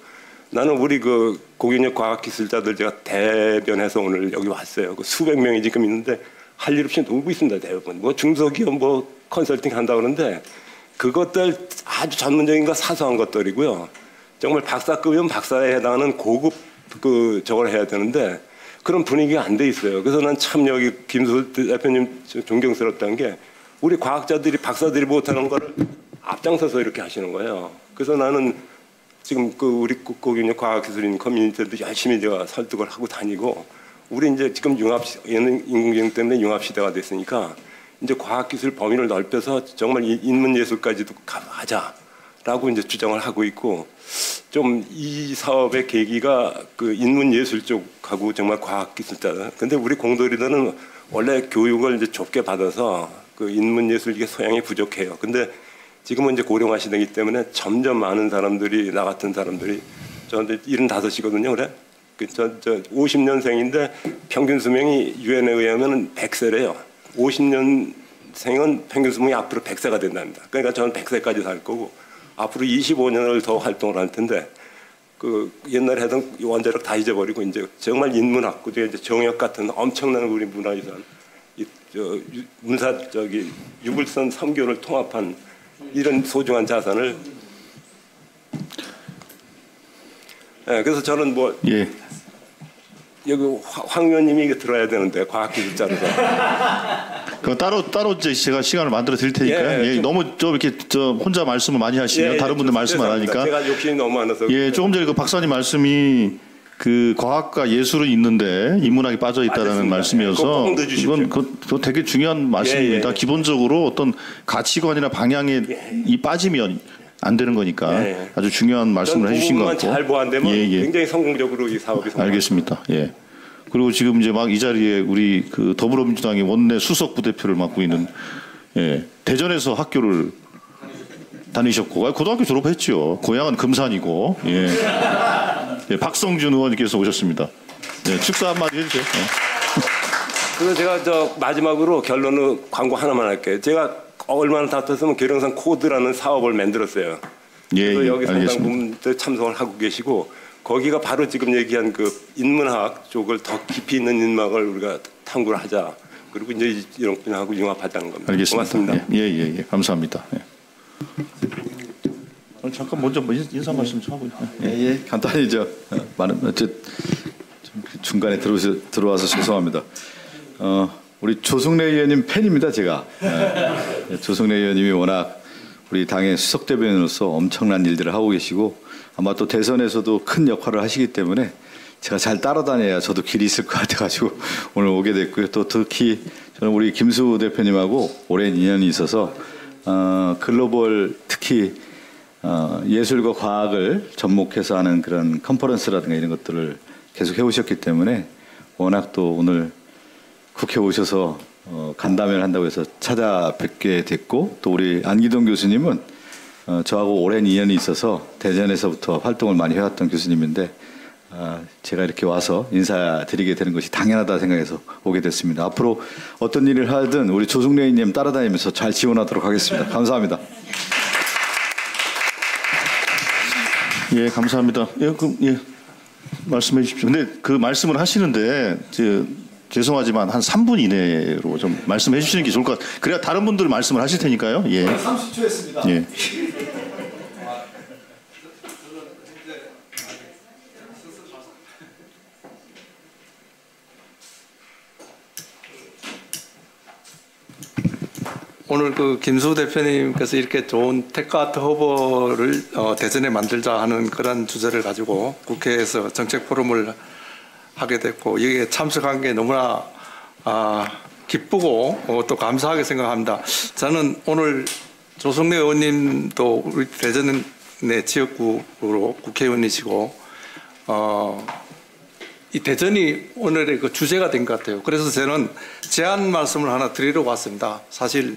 나는 우리 그 공인력 과학기술자들 제가 대변해서 오늘 여기 왔어요. 그 수백 명이 지금 있는데 할 일 없이 놀고 있습니다. 대부분 뭐 중소기업 뭐 컨설팅 한다고 그러는데 그것들 아주 전문적인 거 사소한 것들이고요. 정말 박사급이면 박사에 해당하는 고급 그 저걸 해야 되는데 그런 분위기가 안 돼 있어요. 그래서 난 참 여기 김수 대표님 존경스럽다는 게 우리 과학자들이 박사들이 못하는 거를 앞장서서 이렇게 하시는 거예요. 그래서 나는 지금 그 우리 국공립 과학기술인 커뮤니티도 열심히 제가 설득을 하고 다니고 우리 이제 지금 인공지능 때문에 융합 시대가 됐으니까 이제 과학기술 범위를 넓혀서 정말 인문예술까지도 하자라고 이제 주장을 하고 있고 좀 이 사업의 계기가 그 인문예술 쪽하고 정말 과학기술자. 근데 우리 공도리들은 원래 교육을 이제 좁게 받아서 그 인문예술 이게 소양이 부족해요. 근데 지금은 이제 고령화 시대이기 때문에 점점 많은 사람들이 나 같은 사람들이 저한테 75이거든요. 그래? 저 50년생인데 평균 수명이 유엔에 의하면 100세래요. 50년생은 평균 수명이 앞으로 100세가 된답니다. 그러니까 저는 100세까지 살 거고 앞으로 25년을 더 활동을 할 텐데 그 옛날에 하던 원자력 다 잊어버리고 이제 정말 인문학 그중에 이제 정역 같은 엄청난 우리 문화유산 유불선 선교를 통합한 이런 소중한 자산을 그래서 저는 뭐 여기 황 의원님이 이거 들어야 되는데 과학기술자로서 그 따로 이제 제가 시간을 만들어 드릴 테니까요. 너무 좀 이렇게 혼자 말씀을 많이 하시면 다른 분들 말씀 안 하니까. 제가 욕심이 너무 많아서. 조금 전에 그 박사님 말씀이 그 과학과 예술은 있는데 인문학이 빠져 있다라는 말씀이어서 이건 그 되게 중요한 말씀입니다. 기본적으로 어떤 가치관이나 방향에 이 빠지면 안 되는 거니까 아주 중요한 말씀을 해주신 것 같고. 잘 보완되면 굉장히 성공적으로 이 사업이 알겠습니다. 그리고 지금 이제 막 이 자리에 우리 그 더불어민주당의 원내 수석 부대표를 맡고 있는 대전에서 학교를 다니셨고 고등학교 졸업했죠. 고향은 금산이고 박성준 의원님께서 오셨습니다. 축사 한마디 해주세요. 그래서 제가 마지막으로 결론은 광고 하나만 할게요. 제가 얼마나 다퉜으면 계룡산 코드라는 사업을 만들었어요. 그래서 여기 상당 부분들 참석을 하고 계시고 거기가 바로 지금 얘기한 그 인문학 쪽을 더 깊이 있는 인문학을 우리가 탐구를 하자. 그리고 이제 이런 분야하고 융합하자는 겁니다. 알겠습니다. 고맙습니다. 감사합니다. 잠깐 먼저 인사 말씀 좀 하고. 간단히 중간에 들어와서 죄송합니다. 우리 조승래 의원님 팬입니다, 제가. 조승래 의원님이 워낙 우리 당의 수석 대변인으로서 엄청난 일들을 하고 계시고 아마 또 대선에서도 큰 역할을 하시기 때문에 제가 잘 따라다녀야 저도 길이 있을 것 같아가지고 오늘 오게 됐고요. 또 특히 저는 우리 김수 대표님하고 오랜 인연이 있어서 글로벌 특히 예술과 과학을 접목해서 하는 그런 컨퍼런스라든가 이런 것들을 계속 해오셨기 때문에 워낙 또 오늘 국회 오셔서 간담회를 한다고 해서 찾아뵙게 됐고 또 우리 안기동 교수님은 저하고 오랜 인연이 있어서 대전에서부터 활동을 많이 해왔던 교수님인데 제가 이렇게 와서 인사드리게 되는 것이 당연하다 생각해서 오게 됐습니다. 앞으로 어떤 일을 하든 우리 조승래 의원님 따라다니면서 잘 지원하도록 하겠습니다. 감사합니다. 감사합니다. 말씀해 주십시오. 근데 그 말씀을 하시는데 죄송하지만 한 3분 이내로 좀 말씀해 주시는 게 좋을 것 같아요. 그래야 다른 분들 말씀을 하실 테니까요. 30초 했습니다. 오늘 그 김수 대표님께서 이렇게 좋은 테크아트 허브를 대전에 만들자 하는 그런 주제를 가지고 국회에서 정책 포럼을 하게 됐고 여기에 참석한 게 너무나 기쁘고 또 감사하게 생각합니다. 저는 오늘 조승래 의원님도 우리 대전의 지역구로 국회의원이시고 이 대전이 오늘의 그 주제가 된 것 같아요. 그래서 저는 제안 말씀을 하나 드리려고 왔습니다. 사실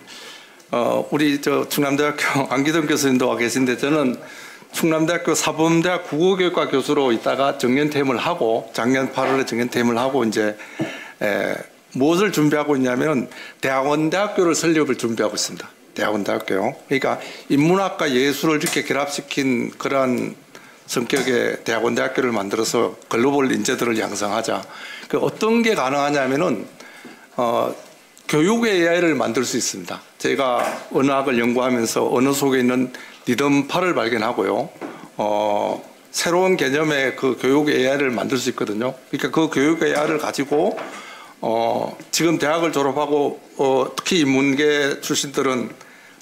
우리 충남대학교 안기동 교수님도 와 계신데 저는 충남대학교 사범대학 국어교육과 교수로 있다가 정년퇴임을 하고 작년 8월에 정년퇴임을 하고 이제 무엇을 준비하고 있냐면 대학원대학교를 설립을 준비하고 있습니다. 대학원대학교요. 그러니까 인문학과 예술을 이렇게 결합시킨 그러한 성격의 대학원대학교를 만들어서 글로벌 인재들을 양성하자. 그 어떤 게 가능하냐면은 교육의 AI를 만들 수 있습니다. 제가 언어학을 연구하면서 언어 속에 있는 리듬파를 발견하고요. 새로운 개념의 그 교육 AI를 만들 수 있거든요. 그러니까 그 교육 AI를 가지고 지금 대학을 졸업하고 특히 인문계 출신들은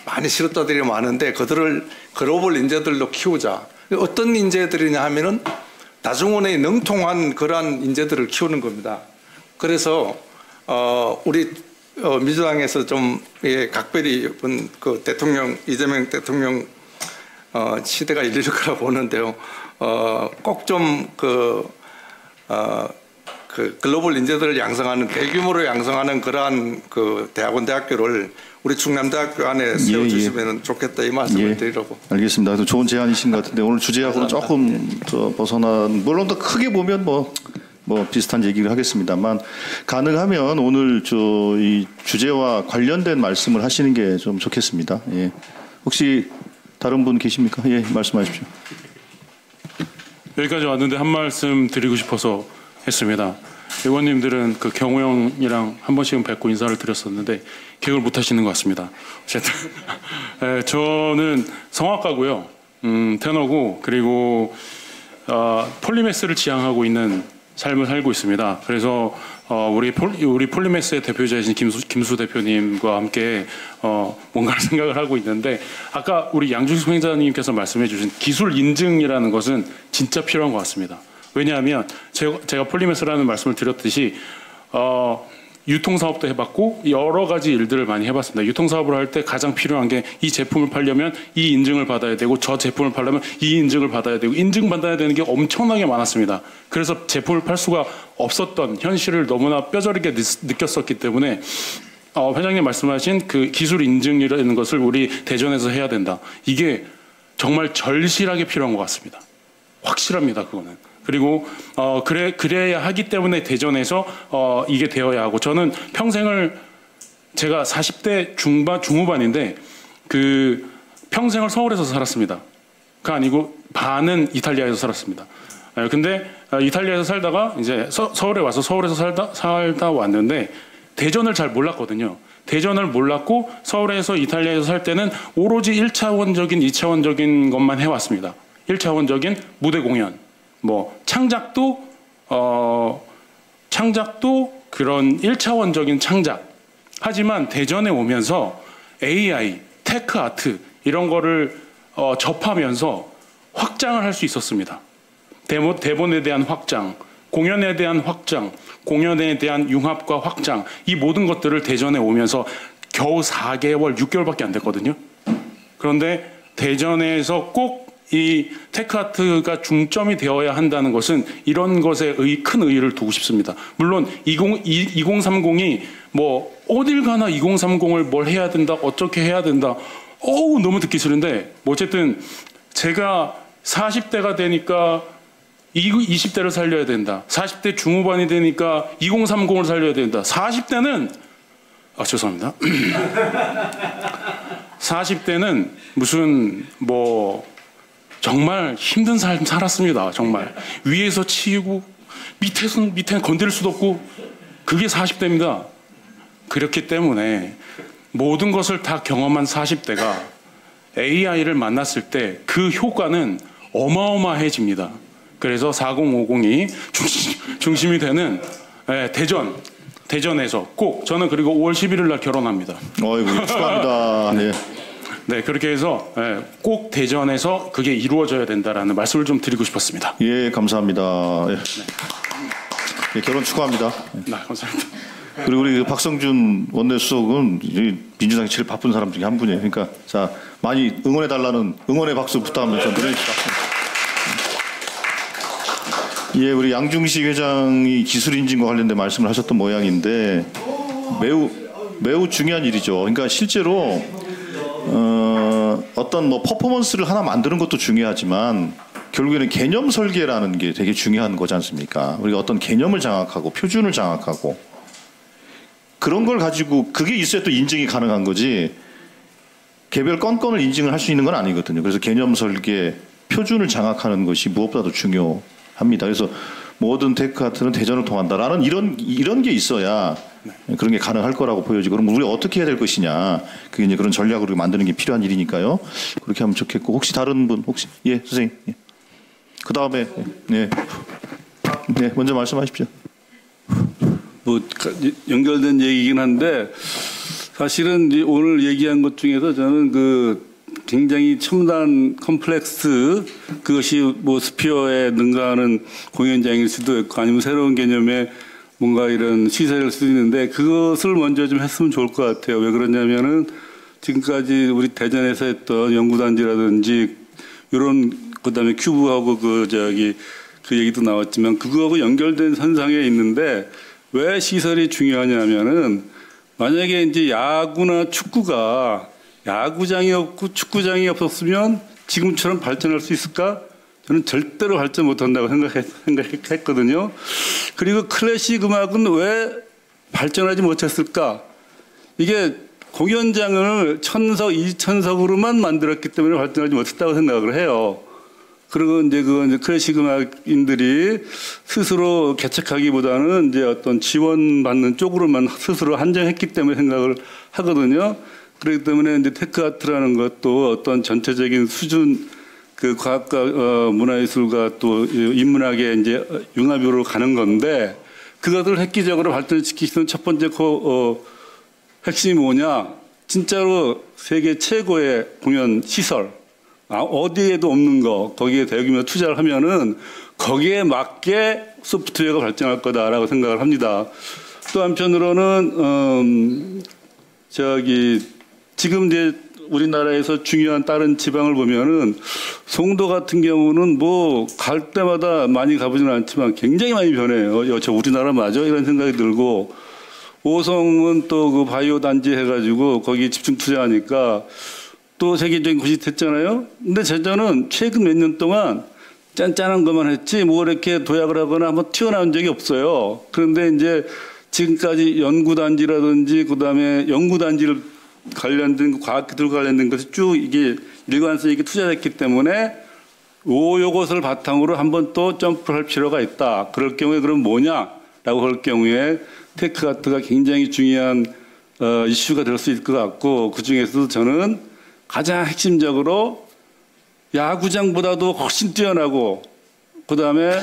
많이 실업자들이 많은데 그들을 글로벌 인재들로 키우자. 어떤 인재들이냐 하면은 나중원에 능통한 그러한 인재들을 키우는 겁니다. 그래서 우리 민주당에서 좀 각별히 그 대통령 이재명 대통령 시대가 이를 거라고 보는데요. 꼭 좀 그 글로벌 인재들을 양성하는 대규모로 양성하는 그러한 그 대학원 대학교를 우리 충남대학교 안에 세워주시면 좋겠다 이 말씀을 드리려고. 알겠습니다. 그래서 좋은 제안이신 것 같은데 오늘 주제하고는 조금 더 벗어난, 물론 더 크게 보면 뭐 비슷한 얘기를 하겠습니다만, 가능하면 오늘 이 주제와 관련된 말씀을 하시는 게 좀 좋겠습니다. 예. 혹시 다른 분 계십니까? 예, 말씀하십시오. 여기까지 왔는데 한 말씀 드리고 싶어서 했습니다. 의원님들은 그 경호 형이랑 한 번씩은 뵙고 인사를 드렸었는데 기억을 못 하시는 것 같습니다. 어쨌든 저는 성악가고요. 테너고, 그리고 폴리메스를 지향하고 있는 삶을 살고 있습니다. 그래서 우리 폴리메스의 대표자이신 김수 대표님과 함께 뭔가를 생각을 하고 있는데, 아까 우리 양준석 행자님께서 말씀해 주신 기술 인증이라는 것은 진짜 필요한 것 같습니다. 왜냐하면 제가 폴리메스라는 말씀을 드렸듯이 유통사업도 해봤고 여러 가지 일들을 많이 해봤습니다. 유통사업을 할 때 가장 필요한 게 이 제품을 팔려면 이 인증을 받아야 되고, 저 제품을 팔려면 이 인증을 받아야 되고, 인증받아야 되는 게 엄청나게 많았습니다. 그래서 제품을 팔 수가 없었던 현실을 너무나 뼈저리게 느꼈었기 때문에 회장님 말씀하신 그 기술 인증이라는 것을 우리 대전에서 해야 된다. 이게 정말 절실하게 필요한 것 같습니다. 확실합니다, 그거는. 그리고 그래야 하기 때문에 대전에서 이게 되어야 하고, 저는 평생을, 제가 40대 중후반인데 그 평생을 서울에서 살았습니다. 그 아니고 반은 이탈리아에서 살았습니다. 근데 이탈리아에서 살다가 이제 서울에 와서 서울에서 살다 왔는데 대전을 잘 몰랐거든요. 대전을 몰랐고 서울에서 이탈리아에서 살 때는 오로지 1차원적인 2차원적인 것만 해왔습니다. 1차원적인 무대 공연, 뭐 창작도 그런 1차원적인 창작. 하지만 대전에 오면서 AI, 테크 아트 이런 거를 접하면서 확장을 할 수 있었습니다. 대본에 대한 확장, 공연에 대한 확장, 공연에 대한 융합과 확장, 이 모든 것들을 대전에 오면서 겨우 4개월, 6개월밖에 안 됐거든요. 그런데 대전에서 꼭 이 테크아트가 중점이 되어야 한다는 것은 이런 것에 큰 의의를 두고 싶습니다. 물론 2030이 뭐 어딜 가나 2030을 뭘 해야 된다, 어떻게 해야 된다, 너무 듣기 싫은데, 뭐 어쨌든 제가 40대가 되니까 20대를 살려야 된다, 40대 중후반이 되니까 2030을 살려야 된다, 40대는 죄송합니다. 40대는 무슨 뭐 정말 힘든 삶 살았습니다. 정말 위에서 치이고 밑에는 건드릴 수도 없고, 그게 40대입니다. 그렇기 때문에 모든 것을 다 경험한 40대가 AI를 만났을 때 그 효과는 어마어마해집니다. 그래서 4050이 중심이 되는 대전에서 꼭, 저는 그리고 5월 11일 날 결혼합니다. 어이구, 축하합니다. 네. 네, 그렇게 해서 꼭 대전에서 그게 이루어져야 된다라는 말씀을 좀 드리고 싶었습니다. 예, 감사합니다. 예. 네. 예, 결혼 축하합니다. 네, 감사합니다. 그리고 우리 박성준 원내수석은 민주당이 제일 바쁜 사람 중에 한 분이에요. 그러니까 자, 많이 응원해달라는 응원의 박수 부탁하면서 보내주시다. 예, 우리 양중식 회장이 기술인증과 관련된 말씀을 하셨던 모양인데 매우 중요한 일이죠. 그러니까 실제로 어떤 뭐 퍼포먼스를 하나 만드는 것도 중요하지만 결국에는 개념 설계라는 게 되게 중요한 거지 않습니까? 우리가 어떤 개념을 장악하고 표준을 장악하고 그런 걸 가지고 그게 있어야 또 인증이 가능한 거지, 개별 건건을 인증을 할 수 있는 건 아니거든요. 그래서 개념 설계, 표준을 장악하는 것이 무엇보다도 중요합니다. 그래서 모든 테크아트는 대전을 통한다라는 이런 게 있어야 그런 게 가능할 거라고 보여지고, 그럼 우리가 어떻게 해야 될 것이냐, 그게 이제 그런 전략으로 만드는 게 필요한 일이니까요. 그렇게 하면 좋겠고, 혹시 다른 분, 혹시 예, 선생님, 예. 그 다음에 네, 먼저 말씀하십시오. 뭐 연결된 얘기긴 한데, 사실은 오늘 얘기한 것 중에서 저는 그 굉장히 첨단 컴플렉스 그것이 뭐 스피어에 능가하는 공연장일 수도 있고 아니면 새로운 개념의 뭔가 이런 시설일 수도 있는데 그것을 먼저 좀 했으면 좋을 것 같아요. 왜 그러냐면은 지금까지 우리 대전에서 했던 연구단지라든지 이런 그다음에 큐브하고 그 얘기도 나왔지만 그거하고 연결된 선상에 있는데 왜 시설이 중요하냐면은 만약에 이제 야구나 축구가 야구장이 없고 축구장이 없었으면 지금처럼 발전할 수 있을까? 저는 절대로 발전 못한다고 생각했거든요. 그리고 클래식 음악은 왜 발전하지 못했을까? 이게 공연장을 1000석, 2000석으로만 만들었기 때문에 발전하지 못했다고 생각을 해요. 그리고 이제 그건 클래식 음악인들이 스스로 개척하기보다는 이제 어떤 지원받는 쪽으로만 스스로 한정했기 때문에 생각을 하거든요. 그렇기 때문에 이제 테크아트라는 것도 어떤 전체적인 수준 그 과학과 문화예술과 또 인문학의 이제 융합으로 가는 건데 그것을 획기적으로 발전시키는 첫 번째 핵심이 뭐냐? 진짜로 세계 최고의 공연 시설. 어디에도 없는 거 거기에 대규모 투자를 하면은 거기에 맞게 소프트웨어가 발전할 거다라고 생각을 합니다. 또 한편으로는 지금 이제 우리나라에서 중요한 다른 지방을 보면은 송도 같은 경우는 뭐 갈 때마다 많이 가보지는 않지만 굉장히 많이 변해요. 저 우리나라 맞아? 이런 생각이 들고 오성은 또 그 바이오 단지 해가지고 거기 집중 투자하니까 또 세계적인 곳이 됐잖아요. 근데 제주는 최근 몇 년 동안 짠짠한 것만 했지 뭐 이렇게 도약을 하거나 한번 튀어나온 적이 없어요. 그런데 이제 지금까지 연구단지라든지 그다음에 연구단지를 관련된 과학기술 관련된 것이 쭉 이게 일관성 있게 투자됐기 때문에 요것을 바탕으로 한번 또 점프를 할 필요가 있다. 그럴 경우에 그럼 뭐냐라고 할 경우에 테크아트가 굉장히 중요한 이슈가 될 수 있을 것 같고 그 중에서도 저는 가장 핵심적으로 야구장보다도 훨씬 뛰어나고 그다음에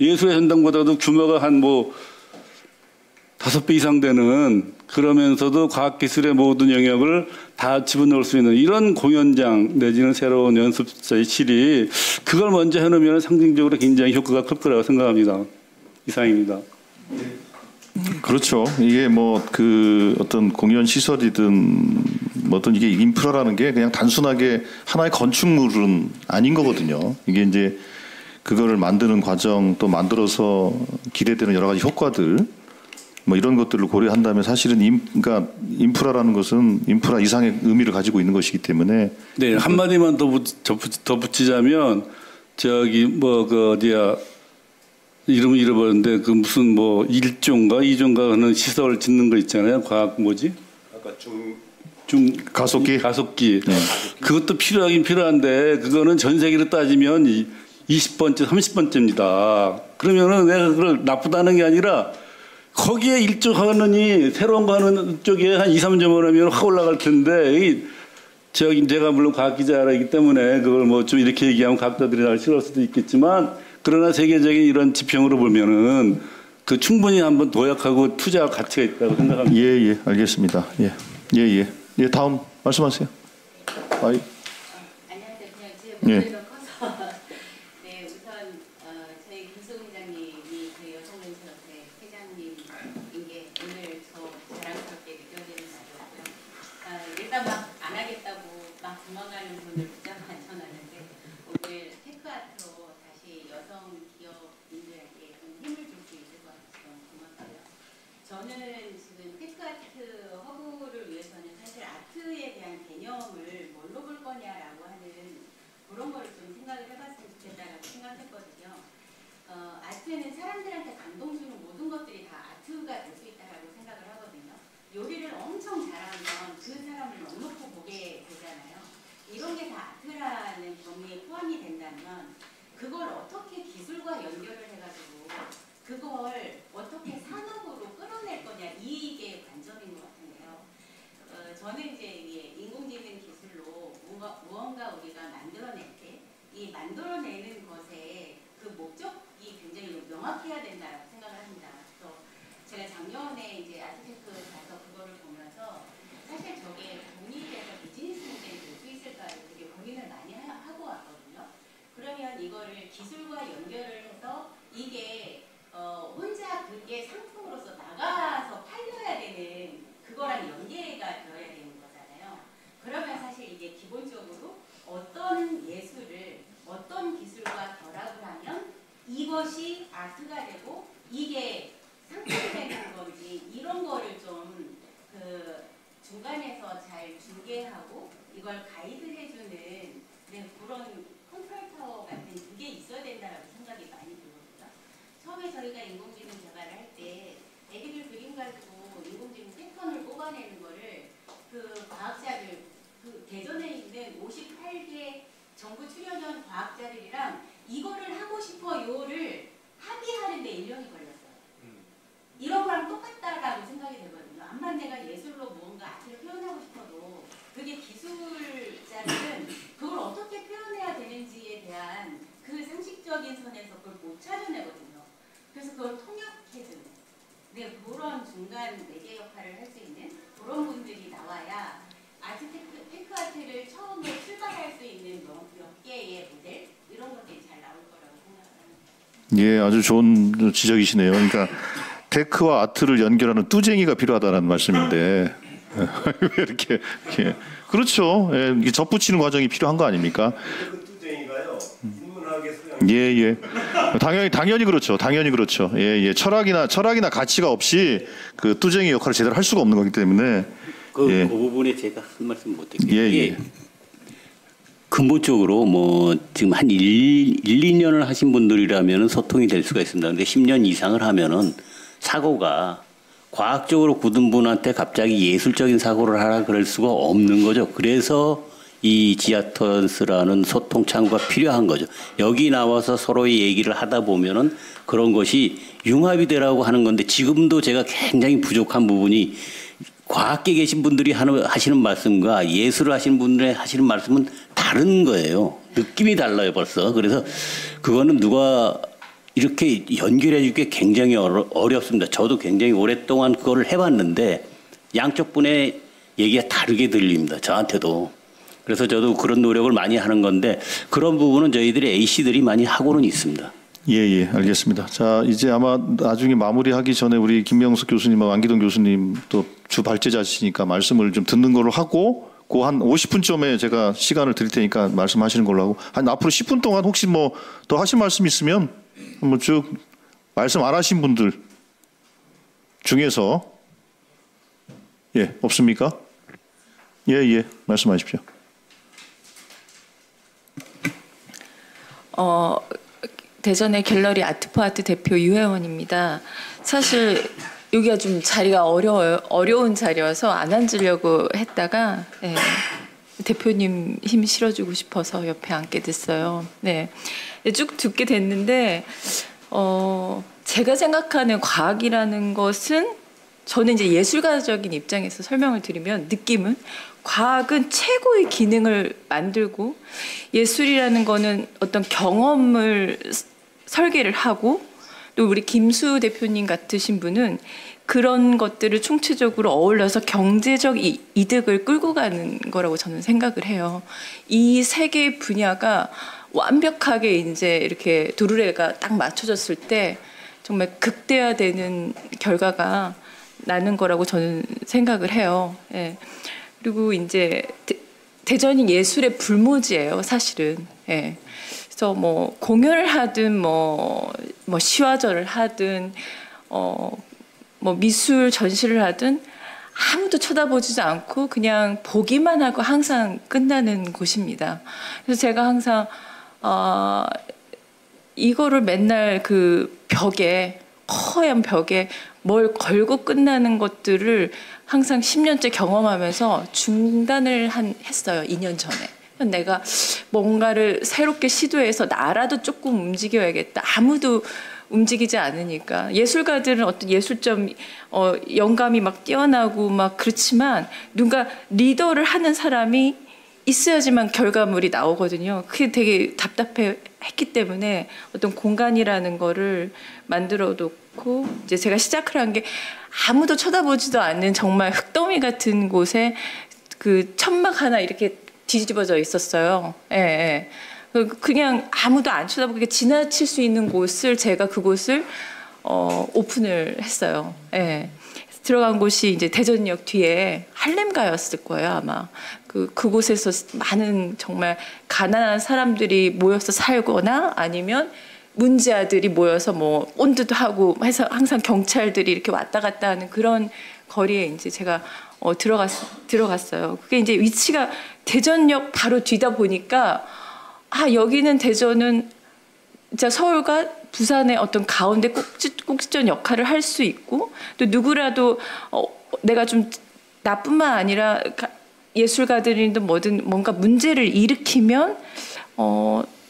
예술의 현장보다도 규모가 한 뭐 5배 이상 되는 그러면서도 과학기술의 모든 영역을 다 집어넣을 수 있는 이런 공연장 내지는 새로운 연습실이 그걸 먼저 해놓으면 상징적으로 굉장히 효과가 클 거라고 생각합니다. 이상입니다. 그렇죠. 이게 뭐 그 어떤 공연 시설이든 뭐든 이게 인프라라는 게 그냥 단순하게 하나의 건축물은 아닌 거거든요. 이게 이제 그거를 만드는 과정 또 만들어서 기대되는 여러 가지 효과들 뭐 이런 것들을 고려한다면 사실은 그러니까 인프라라는 것은 인프라 이상의 의미를 가지고 있는 것이기 때문에 네, 한마디만 더 붙이자면 이름을 잃어버렸는데 그 무슨 뭐 1조인가 2조인가 하는 시설 짓는 거 있잖아요. 과학 뭐지? 아까 가속기. 네. 그것도 필요하긴 필요한데 그거는 전 세계로 따지면 20번째, 30번째입니다. 그러면은 내가 그걸 나쁘다는 게 아니라 거기에 1조 하느니 새로운 거 하는 쪽에 한 2, 3조만 하면 확 올라갈 텐데 제가 물론 과학 기자이기 때문에 그걸 뭐 좀 이렇게 얘기하면 과학자들이 날 싫어할 수도 있겠지만 그러나 세계적인 이런 지평으로 보면은 그 충분히 한번 도약하고 투자 가치가 있다고 생각합니다. 예, 알겠습니다. 예, 다음 말씀하세요. 안녕하세요. 그냥 제 목소리가 커서 네, 우선 저희 김수근 회장님이 저희 여성문체협회 회장님인 게 오늘 저 자랑스럽게 느껴지는 날이었고요. 일단 막 안 하겠다고 막 도망가는 분을 붙잡아 앉혀놨는데 오늘 테크아트로 다시 여성 기업인들에게 좀 힘을 줄 수 있을 것 같아서 너무 고맙고요. 저는 지금 테크아트 허브를 위해서는 사실 아트에 대한 개념을 뭘로 볼 거냐라고 하는 그런 거를 좀 생각을 해봤으면 좋겠다라고 생각했거든요. 아트는 사람들한테 감동 주는 모든 것들이 다 아트가 될 수 있다라고 생각을 하거든요. 요리를 엄청 잘하면 그 사람을 넉넉히 보게 되잖아요. 이런 게 다 아트라는 범위에 포함이 된다면 그걸 어떻게 기술과 연결을 해가지고 그걸 어떻게 산업으로 끌어낼 거냐 이게 관점인 것 같은데요. 저는 이제 인공지능 기술로 무언가 우리가 만들어낼 때 이 만들어내는 것에 그 목적이 굉장히 명확해야 된다라고 생각을 합니다. 그래서 제가 작년에 이제 아트테크 가서 그거를 보면서 사실 저게 돈이 돼서 비즈니스 그러면 이거를 기술과 연결을 해서 이게 혼자 그게 상품으로서 나가서 팔려야 되는 그거랑 연계가 되어야 되는 거잖아요. 그러면 사실 이게 기본적으로 어떤 예술을 어떤 기술과 결합을 하면 이것이 아트가 되고 이게 상품이 되는 건지 이런 거를 좀 그 중간에서 잘 중개하고 이걸 가이드해주는 그런 컨설터 같은 그게 있어야 된다라고 생각이 많이 들거든요. 처음에 저희가 인공지능 개발을 할 때 애기들 그림 가지고 인공지능 패턴을 뽑아내는 거를 그 과학자들 그 대전에 있는 58개 정부 출연원 과학자들이랑 이거를 하고 싶어요를 합의하는데 1년이 걸렸어요. 이런 거랑 똑같다라고 생각이 되거든요. 암만 내가 예술로 무언가 아트를 표현하고 싶어도 그게 기술자들은 그걸 어떻게 표현해야 되는지에 대한 그 상식적인 선에서 그걸 못 찾아내거든요. 그래서 그걸 통역해주는 그런 중간 매개 역할을 할 수 있는 그런 분들이 나와야 테크 아트를 처음에 출발할 수 있는 몇 개의 모델 이런 것들이 잘 나올 거라고 생각합니다. 예, 아주 좋은 지적이시네요. 그러니까 테크와 아트를 연결하는 뚜쟁이가 필요하다는 말씀인데 왜 이렇게 그렇죠. 예, 접붙이는 과정이 필요한 거 아닙니까? 그 뚜쟁이가요. 인문학의 소양. 예. 당연히 그렇죠. 당연히 그렇죠. 예. 철학이나 가치가 없이 그 뚜쟁이 역할을 제대로 할 수가 없는 거기 때문에 그 부분에 제가 한 말씀 못 드릴게요. 예. 근본적으로 뭐 지금 한 2년을 하신 분들이라면 소통이 될 수가 있습니다. 근데 10년 이상을 하면은 사고가 과학적으로 굳은 분한테 갑자기 예술적인 사고를 하라 그럴 수가 없는 거죠. 그래서 이 지아턴스라는 소통 창구가 필요한 거죠. 여기 나와서 서로의 얘기를 하다 보면은 그런 것이 융합이 되라고 하는 건데 지금도 제가 굉장히 부족한 부분이 과학계 계신 분들이 하시는 말씀과 예술을 하시는 분들이 하시는 말씀은 다른 거예요. 느낌이 달라요 벌써. 그래서 그거는 누가 이렇게 연결해 주기 굉장히 어렵습니다. 저도 굉장히 오랫동안 그거를 해봤는데 양쪽 분의 얘기가 다르게 들립니다. 저한테도. 그래서 저도 그런 노력을 많이 하는 건데 그런 부분은 저희들이 A씨들이 많이 하고는 있습니다. 예, 알겠습니다. 자, 이제 아마 나중에 마무리하기 전에 우리 김명석 교수님과 안기동 교수님 또 주 발제자시니까 말씀을 좀 듣는 걸로 하고 그 한 50분쯤에 제가 시간을 드릴 테니까 말씀하시는 걸로 하고 한 앞으로 10분 동안 혹시 뭐 더 하실 말씀 있으면 한번 쭉 말씀 안 하신 분들 중에서 없습니까? 예, 말씀하십시오. 대전의 갤러리 아트포아트 대표 유혜원입니다. 사실 여기가 좀 자리가 어려운 자리여서 안 앉으려고 했다가 대표님 힘 실어주고 싶어서 옆에 앉게 됐어요. 쭉 듣게 됐는데 제가 생각하는 과학이라는 것은 저는 이제 예술가적인 입장에서 설명을 드리면 느낌은 과학은 최고의 기능을 만들고 예술이라는 거는 어떤 경험을 설계를 하고 또 우리 김수 대표님 같으신 분은 그런 것들을 총체적으로 어울려서 경제적 이득을 끌고 가는 거라고 저는 생각을 해요. 이 세 개의 분야가 완벽하게 이제 이렇게 두루레가 딱 맞춰졌을 때 정말 극대화되는 결과가 나는 거라고 저는 생각을 해요. 그리고 이제 대전이 예술의 불모지예요, 사실은. 그래서 뭐 공연을 하든 뭐 시화전을 하든 뭐 미술 전시를 하든 아무도 쳐다보지도 않고 그냥 보기만 하고 항상 끝나는 곳입니다. 그래서 제가 항상 이거를 맨날 그 벽에 허연 벽에 뭘 걸고 끝나는 것들을 항상 10년째 경험하면서 중단을 했어요. 2년 전에. 내가 뭔가를 새롭게 시도해서 나라도 조금 움직여야겠다. 아무도 움직이지 않으니까. 예술가들은 어떤 예술점 영감이 막 뛰어나고 막 그렇지만 누가 리더를 하는 사람이 있어야지만 결과물이 나오거든요. 그게 되게 답답했기 때문에 어떤 공간이라는 거를 만들어 놓고 이제 제가 시작을 한 게 아무도 쳐다보지도 않는 정말 흙더미 같은 곳에 그 천막 하나 이렇게 뒤집어져 있었어요. 그냥 아무도 안 쳐다보게 지나칠 수 있는 곳을 제가 그곳을 오픈을 했어요. 예. 들어간 곳이 이제 대전역 뒤에 할렘가였을 거예요, 아마. 그곳에서 많은 정말 가난한 사람들이 모여서 살거나 아니면 문제아들이 모여서 뭐 온두도 하고 해서 항상 경찰들이 이렇게 왔다 갔다 하는 그런 거리에 이제 제가 들어갔어요. 그게 이제 위치가 대전역 바로 뒤다 보니까 여기는 대전은 진짜 서울과 부산의 어떤 가운데 꼭지점 역할을 할 수 있고 또 누구라도 내가 좀 나뿐만 아니라 예술가들이든 뭐든 뭔가 문제를 일으키면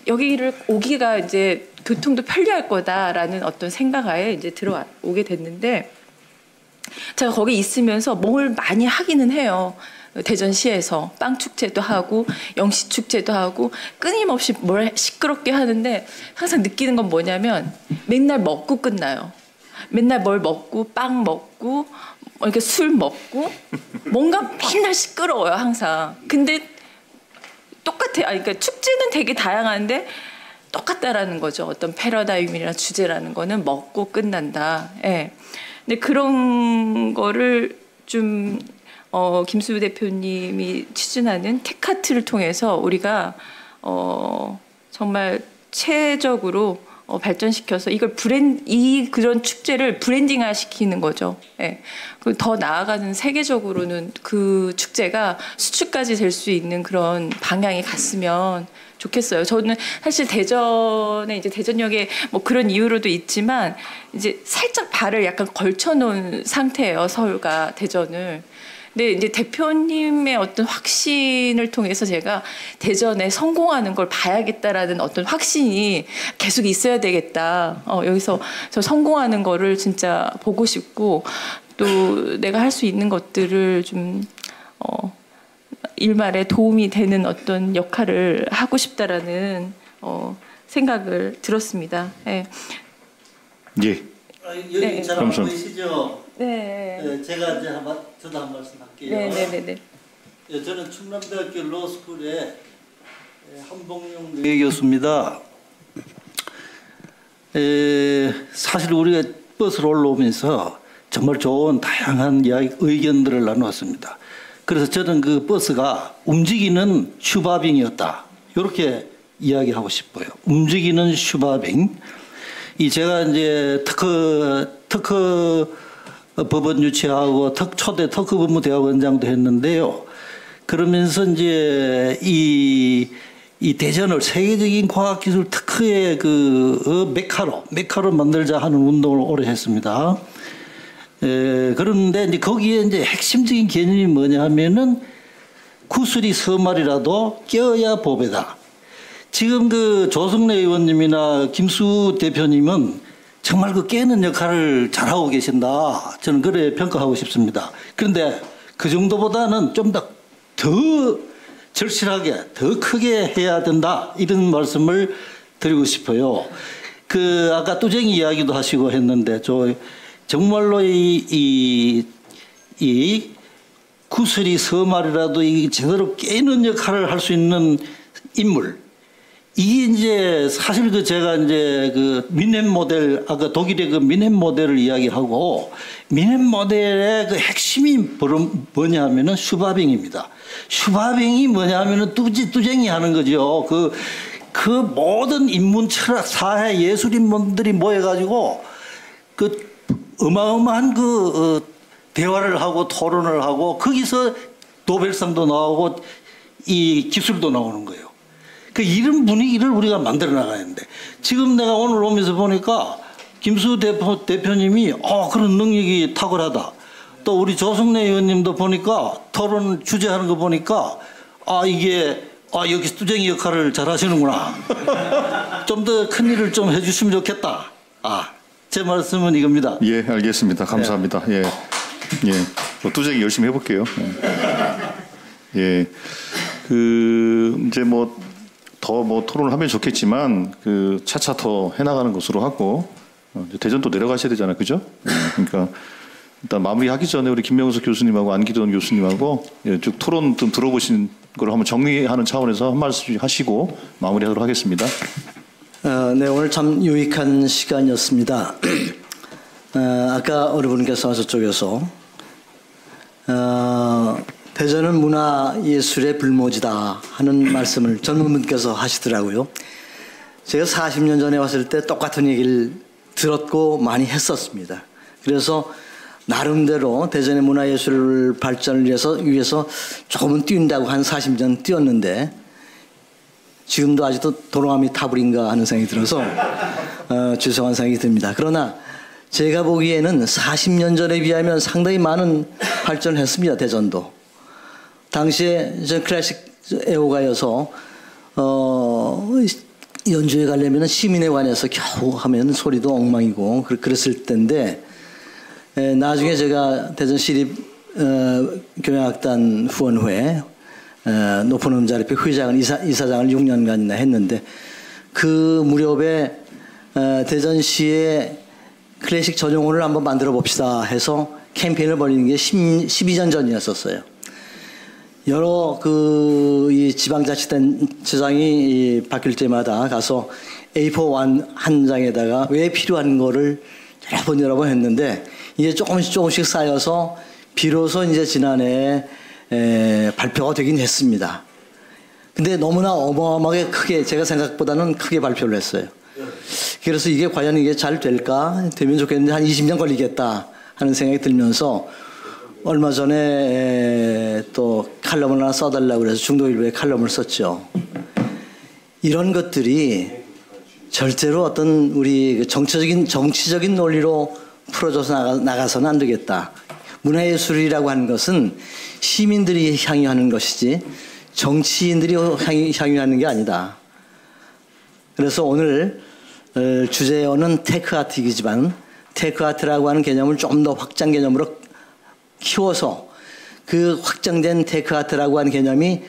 여기를 오기가 이제 교통도 편리할 거다라는 어떤 생각하에 이제 들어오게 됐는데 제가 거기 있으면서 뭘 많이 하기는 해요. 대전시에서 빵 축제도 하고 영시 축제도 하고 끊임없이 뭘 시끄럽게 하는데 항상 느끼는 건 뭐냐면 맨날 먹고 끝나요. 맨날 뭘 먹고 빵 먹고 이렇게 술 먹고 뭔가 맨날 시끄러워요 항상. 근데 똑같아요. 그러니까 축제는 되게 다양한데 똑같다라는 거죠. 어떤 패러다임이나 주제라는 거는 먹고 끝난다. 예. 근데 그런 거를 좀 김수 대표님이 추진하는 캣카트를 통해서 우리가 정말 체적으로 발전시켜서 그런 축제를 브랜딩화 시키는 거죠. 예. 더 나아가는 세계적으로는 그 축제가 수출까지 될 수 있는 그런 방향이 갔으면 좋겠어요. 저는 사실 대전에 이제 대전역에 뭐 그런 이유로도 있지만 이제 살짝 발을 약간 걸쳐놓은 상태예요. 서울과 대전을. 근데 이제 대표님의 어떤 확신을 통해서 제가 대전에 성공하는 걸 봐야겠다라는 어떤 확신이 계속 있어야 되겠다. 여기서 저 성공하는 거를 진짜 보고 싶고 또 내가 할 수 있는 것들을 좀 일말에 도움이 되는 어떤 역할을 하고 싶다라는 생각을 들었습니다. 예. 예. 여기 잘 안 보이시죠? 네. 제가 이제 저도 한 말씀 할게요. 네네네. 저는 충남대학교 로스쿨의 한봉용 교수입니다. 사실 우리가 버스로 올라오면서 정말 좋은 다양한 의견들을 나누었습니다. 그래서 저는 그 버스가 움직이는 슈바빙이었다. 이렇게 이야기하고 싶어요. 움직이는 슈바빙. 제가 이제 특허 법원 유치하고 초대 특허 법무대학원장도 했는데요. 그러면서 이제 이 대전을 세계적인 과학기술 특허의 메카로 만들자 하는 운동을 오래 했습니다. 그런데 이제 거기에 이제 핵심적인 개념이 뭐냐 하면은 구슬이 서말이라도 껴야 보배다. 지금 조성래 의원님이나 김수 대표님은 정말 깨는 역할을 잘하고 계신다. 저는 그래 평가하고 싶습니다. 그런데 그 정도보다는 좀 더 절실하게, 더 크게 해야 된다. 이런 말씀을 드리고 싶어요. 아까 뚜쟁이 이야기도 하시고 했는데, 정말로 이 구슬이 서말이라도 제대로 깨는 역할을 할 수 있는 인물. 이게 이제 사실 제가 이제 민햄 모델, 아까 독일의 민햄 모델을 이야기하고, 민햄 모델의 핵심이 뭐냐 하면은 슈바빙입니다. 슈바빙이 뭐냐 하면은 뚜쟁이 하는 거죠. 그 모든 인문 철학, 사회 예술인분들이 모여가지고 어마어마한 대화를 하고 토론을 하고 거기서 노벨상도 나오고 이 기술도 나오는 거예요. 이런 분위기를 우리가 만들어 나가야 하는데 지금 내가 오늘 오면서 보니까 김수 대표님이 그런 능력이 탁월하다. 또 우리 조성래 의원님도 보니까 토론 주재하는 거 보니까 여기 뚜쟁이 역할을 잘 하시는구나. 좀 더 큰 일을 좀 해주시면 좋겠다. 제 말씀은 이겁니다. 예, 알겠습니다. 감사합니다. 예. 뚜쟁이 열심히 해볼게요. 예. 이제 더 토론을 하면 좋겠지만 차차 더 해나가는 것으로 하고 대전도 내려가셔야 되잖아요, 그죠? 그러니까 일단 마무리하기 전에 우리 김명석 교수님하고 안기돈 교수님하고 쭉 토론 좀 들어보신 걸 한번 정리하는 차원에서 한 말씀 하시고 마무리하도록 하겠습니다. 네, 오늘 참 유익한 시간이었습니다. 아까 어느 분께서 저쪽에서 대전은 문화예술의 불모지다 하는 말씀을 젊은 분께서 하시더라고요. 제가 40년 전에 왔을 때 똑같은 얘기를 들었고 많이 했었습니다. 그래서 나름대로 대전의 문화예술 발전을 위해서 조금은 뛴다고 한 40년 뛰었는데 지금도 아직도 도롱함이 타불인가 하는 생각이 들어서 죄송한 생각이 듭니다. 그러나 제가 보기에는 40년 전에 비하면 상당히 많은 발전을 했습니다. 대전도. 당시에 저 클래식 애호가여서 연주회 가려면 시민회관에서 겨우 하면 소리도 엉망이고 그랬을 때인데 나중에 제가 대전 시립 교향악단 후원회 높은 음자리표 회장을 이사장을 6년간이나 했는데 그 무렵에 대전시에 클래식 전용호를 한번 만들어 봅시다 해서 캠페인을 벌이는 게 12년 전이었었어요. 여러 이 지방자치단체장이 바뀔 때마다 가서 A4 한 장에다가 왜 필요한 거를 여러 번 했는데 이게 조금씩 쌓여서 비로소 이제 지난해 발표가 되긴 했습니다. 근데 너무나 어마어마하게 크게 제가 생각보다는 크게 발표를 했어요. 그래서 이게 과연 이게 잘 될까? 되면 좋겠는데 한 20년 걸리겠다 하는 생각이 들면서 얼마 전에 또 칼럼을 하나 써달라고 그래서 중도일보에 칼럼을 썼죠. 이런 것들이 절대로 어떤 우리 정치적인 논리로 풀어져서 나가서는 안 되겠다. 문화예술이라고 하는 것은 시민들이 향유하는 것이지 정치인들이 향유하는 게 아니다. 그래서 오늘 주제어는 테크아트이지만 테크아트라고 하는 개념을 좀 더 확장 개념으로 키워서 그 확장된 테크아트라고 하는 개념이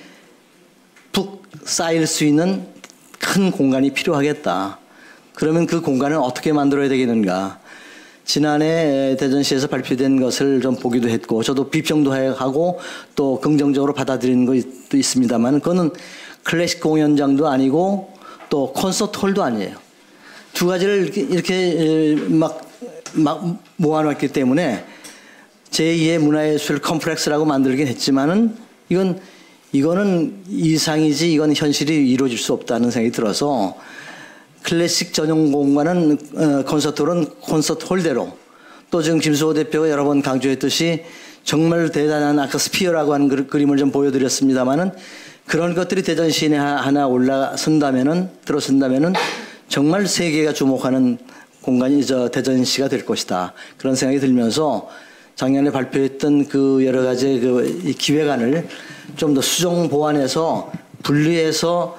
푹 쌓일 수 있는 큰 공간이 필요하겠다. 그러면 그 공간을 어떻게 만들어야 되겠는가. 지난해 대전시에서 발표된 것을 좀 보기도 했고 저도 비평도 하고 또 긍정적으로 받아들이는 것도 있습니다만 그거는 클래식 공연장도 아니고 또 콘서트 홀도 아니에요. 두 가지를 이렇게 막 모아놨기 때문에 제2의 문화예술 컴플렉스라고 만들긴 했지만은 이거는 이상이지 이건 현실이 이루어질 수 없다는 생각이 들어서 클래식 전용 공간은 콘서트홀은 콘서트 홀대로 또 지금 김수호 대표가 여러 번 강조했듯이 정말 대단한 아까 스피어라고 하는 그림을 좀 보여드렸습니다만은 그런 것들이 대전시에 하나 들어선다면은 정말 세계가 주목하는 공간이 대전시가 될 것이다. 그런 생각이 들면서 작년에 발표했던 그 여러 가지 이 기획안을 좀 더 수정 보완해서 분리해서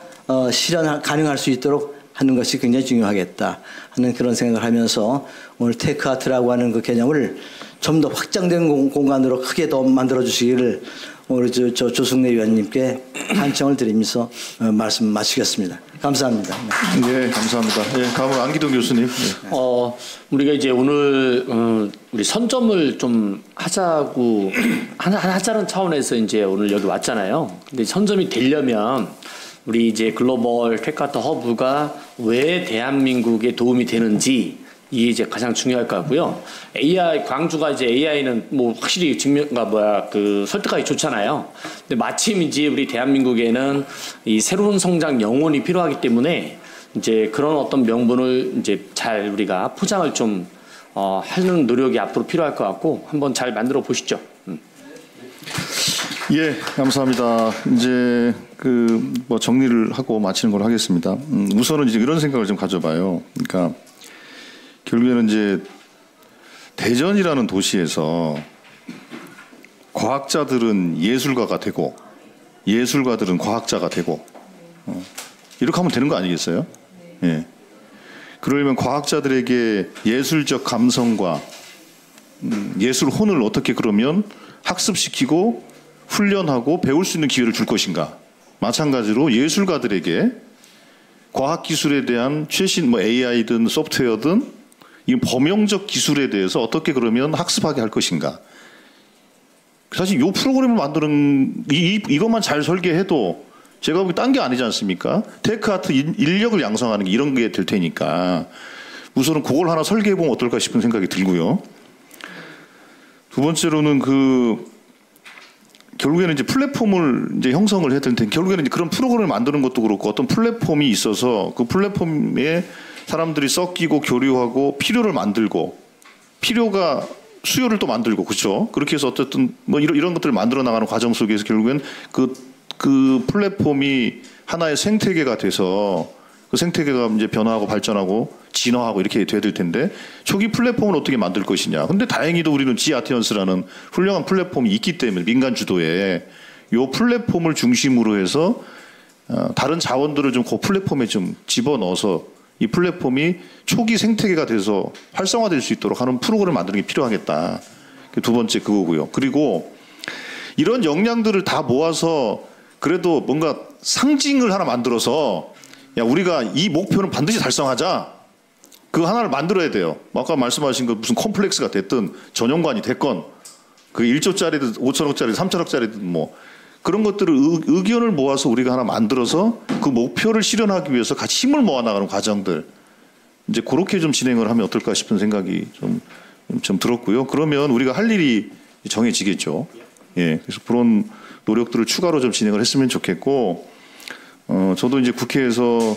실현 가능할 수 있도록 하는 것이 굉장히 중요하겠다 하는 그런 생각을 하면서 오늘 테크아트라고 하는 그 개념을 좀 더 확장된 공간으로 크게 더 만들어 주시기를 오늘 조승래 위원님께 한청을 드리면서 말씀 마치겠습니다. 감사합니다. 네, 감사합니다. 예, 다음은 안기동 교수님. 네. 우리가 이제 오늘 우리 선점을 좀 하자고 하자는 차원에서 이제 오늘 여기 왔잖아요. 근데 선점이 되려면 우리 이제 글로벌 테크아트 허브가 왜 대한민국에 도움이 되는지 이게 이제 가장 중요할 것 같고요. AI 광주가 이제 AI는 뭐 확실히 설득하기 좋잖아요. 근데 마침 이제 우리 대한민국에는 이 새로운 성장 영혼이 필요하기 때문에 이제 그런 어떤 명분을 이제 잘 우리가 포장을 좀 하는 노력이 앞으로 필요할 것 같고 한번 잘 만들어 보시죠. 예, 감사합니다. 이제 뭐 정리를 하고 마치는 걸로 하겠습니다. 우선은 이제 이런 생각을 좀 가져봐요. 그러니까 결국에는 이제 대전이라는 도시에서 과학자들은 예술가가 되고 예술가들은 과학자가 되고 이렇게 하면 되는 거 아니겠어요? 예. 그러려면 과학자들에게 예술적 감성과 예술 혼을 어떻게 그러면 학습시키고 훈련하고 배울 수 있는 기회를 줄 것인가? 마찬가지로 예술가들에게 과학기술에 대한 최신 뭐 AI든 소프트웨어든 이 범용적 기술에 대해서 어떻게 그러면 학습하게 할 것인가? 사실 이 프로그램을 만드는 이것만 잘 설계해도 제가 보기 딴 게 아니지 않습니까? 테크아트 인력을 양성하는 게 이런 게 될 테니까 우선은 그걸 하나 설계해 보면 어떨까 싶은 생각이 들고요. 두 번째로는 결국에는 이제 플랫폼을 이제 형성을 해야 될 텐데 결국에는 이제 그런 프로그램을 만드는 것도 그렇고 어떤 플랫폼이 있어서 그 플랫폼에 사람들이 섞이고 교류하고 필요를 만들고 필요가 수요를 또 만들고 그렇죠. 그렇게 해서 어쨌든 뭐 이런 것들을 만들어 나가는 과정 속에서 결국엔 그 플랫폼이 하나의 생태계가 돼서 그 생태계가 이제 변화하고 발전하고 진화하고 이렇게 돼야 될 텐데 초기 플랫폼을 어떻게 만들 것이냐. 근데 다행히도 우리는 지아티언스라는 훌륭한 플랫폼이 있기 때문에 민간 주도에 이 플랫폼을 중심으로 해서 다른 자원들을 좀 그 플랫폼에 좀 집어넣어서 이 플랫폼이 초기 생태계가 돼서 활성화될 수 있도록 하는 프로그램을 만드는 게 필요하겠다. 두 번째 그거고요. 그리고 이런 역량들을 다 모아서 그래도 뭔가 상징을 하나 만들어서 야 우리가 이 목표는 반드시 달성하자. 그 하나를 만들어야 돼요. 아까 말씀하신 거 무슨 컴플렉스가 됐든 전용관이 됐건 그 1조짜리든 5천억짜리든 3천억짜리든 뭐 그런 것들을 의견을 모아서 우리가 하나 만들어서 그 목표를 실현하기 위해서 같이 힘을 모아나가는 과정들 이제 그렇게 좀 진행을 하면 어떨까 싶은 생각이 좀 들었고요. 그러면 우리가 할 일이 정해지겠죠. 예, 그래서 그런 노력들을 추가로 좀 진행을 했으면 좋겠고, 저도 이제 국회에서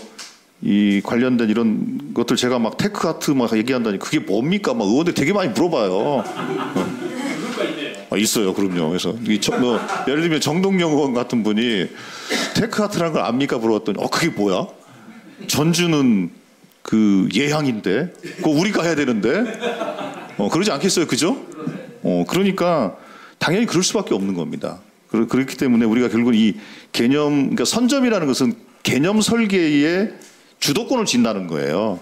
이 관련된 이런 것들 제가 막 테크아트 막 얘기한다니 그게 뭡니까? 막 의원들 되게 많이 물어봐요. 있어요, 그럼요. 그래서 예를 들면 정동영 의원 같은 분이 테크아트라는 걸 압니까? 물어봤더니 그게 뭐야? 전주는 그 예향인데, 그거 우리가 해야 되는데, 그러지 않겠어요, 그죠? 그러니까 당연히 그럴 수밖에 없는 겁니다. 그렇기 때문에 우리가 결국 이 개념, 그러니까 선점이라는 것은 개념 설계의 주도권을 진다는 거예요.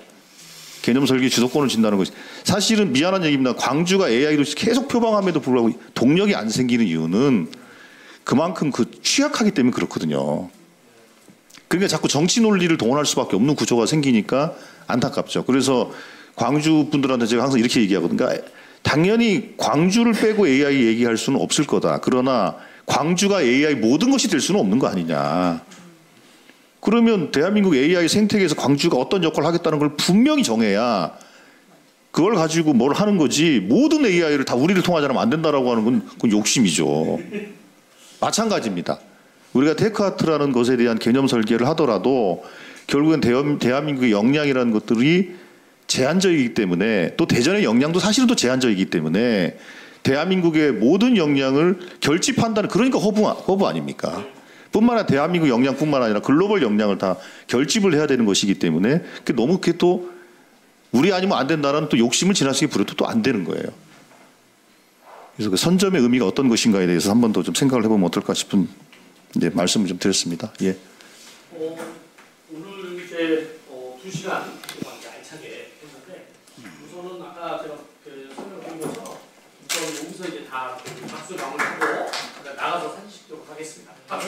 개념 설계 주도권을 진다는 것이 사실은 미안한 얘기입니다. 광주가 AI도 계속 표방함에도 불구하고 동력이 안 생기는 이유는 그만큼 취약하기 때문에 그렇거든요. 그러니까 자꾸 정치 논리를 동원할 수밖에 없는 구조가 생기니까 안타깝죠. 그래서 광주 분들한테 제가 항상 이렇게 얘기하거든요. 그러니까 당연히 광주를 빼고 AI 얘기할 수는 없을 거다. 그러나 광주가 AI 모든 것이 될 수는 없는 거 아니냐. 그러면 대한민국 AI 생태계에서 광주가 어떤 역할을 하겠다는 걸 분명히 정해야 그걸 가지고 뭘 하는 거지 모든 AI를 다 우리를 통하지 않으면 안 된다라고 하는 건 그건 욕심이죠. 마찬가지입니다. 우리가 테크아트라는 것에 대한 개념 설계를 하더라도 결국엔 대한민국의 역량이라는 것들이 제한적이기 때문에 또 대전의 역량도 사실은 또 제한적이기 때문에 대한민국의 모든 역량을 결집한다는 그러니까 허브 아닙니까? 뿐만 아니라 대한민국 역량뿐만 아니라 글로벌 역량을 다 결집을 해야 되는 것이기 때문에 너무 그게 또 우리 아니면 안 된다는 또 욕심을 지나치게 부려도 또 안 되는 거예요. 그래서 그 선점의 의미가 어떤 것인가에 대해서 한 번 더 좀 생각을 해보면 어떨까 싶은 이제 말씀을 좀 드렸습니다. 예. 오늘 이제 2시간 알차게 했는데 우선은 아까 제가 설명드린 것처럼 우선 여기서 이제 다 박수 마무리하고 나가서 사진 찍도록 하겠습니다. 박수.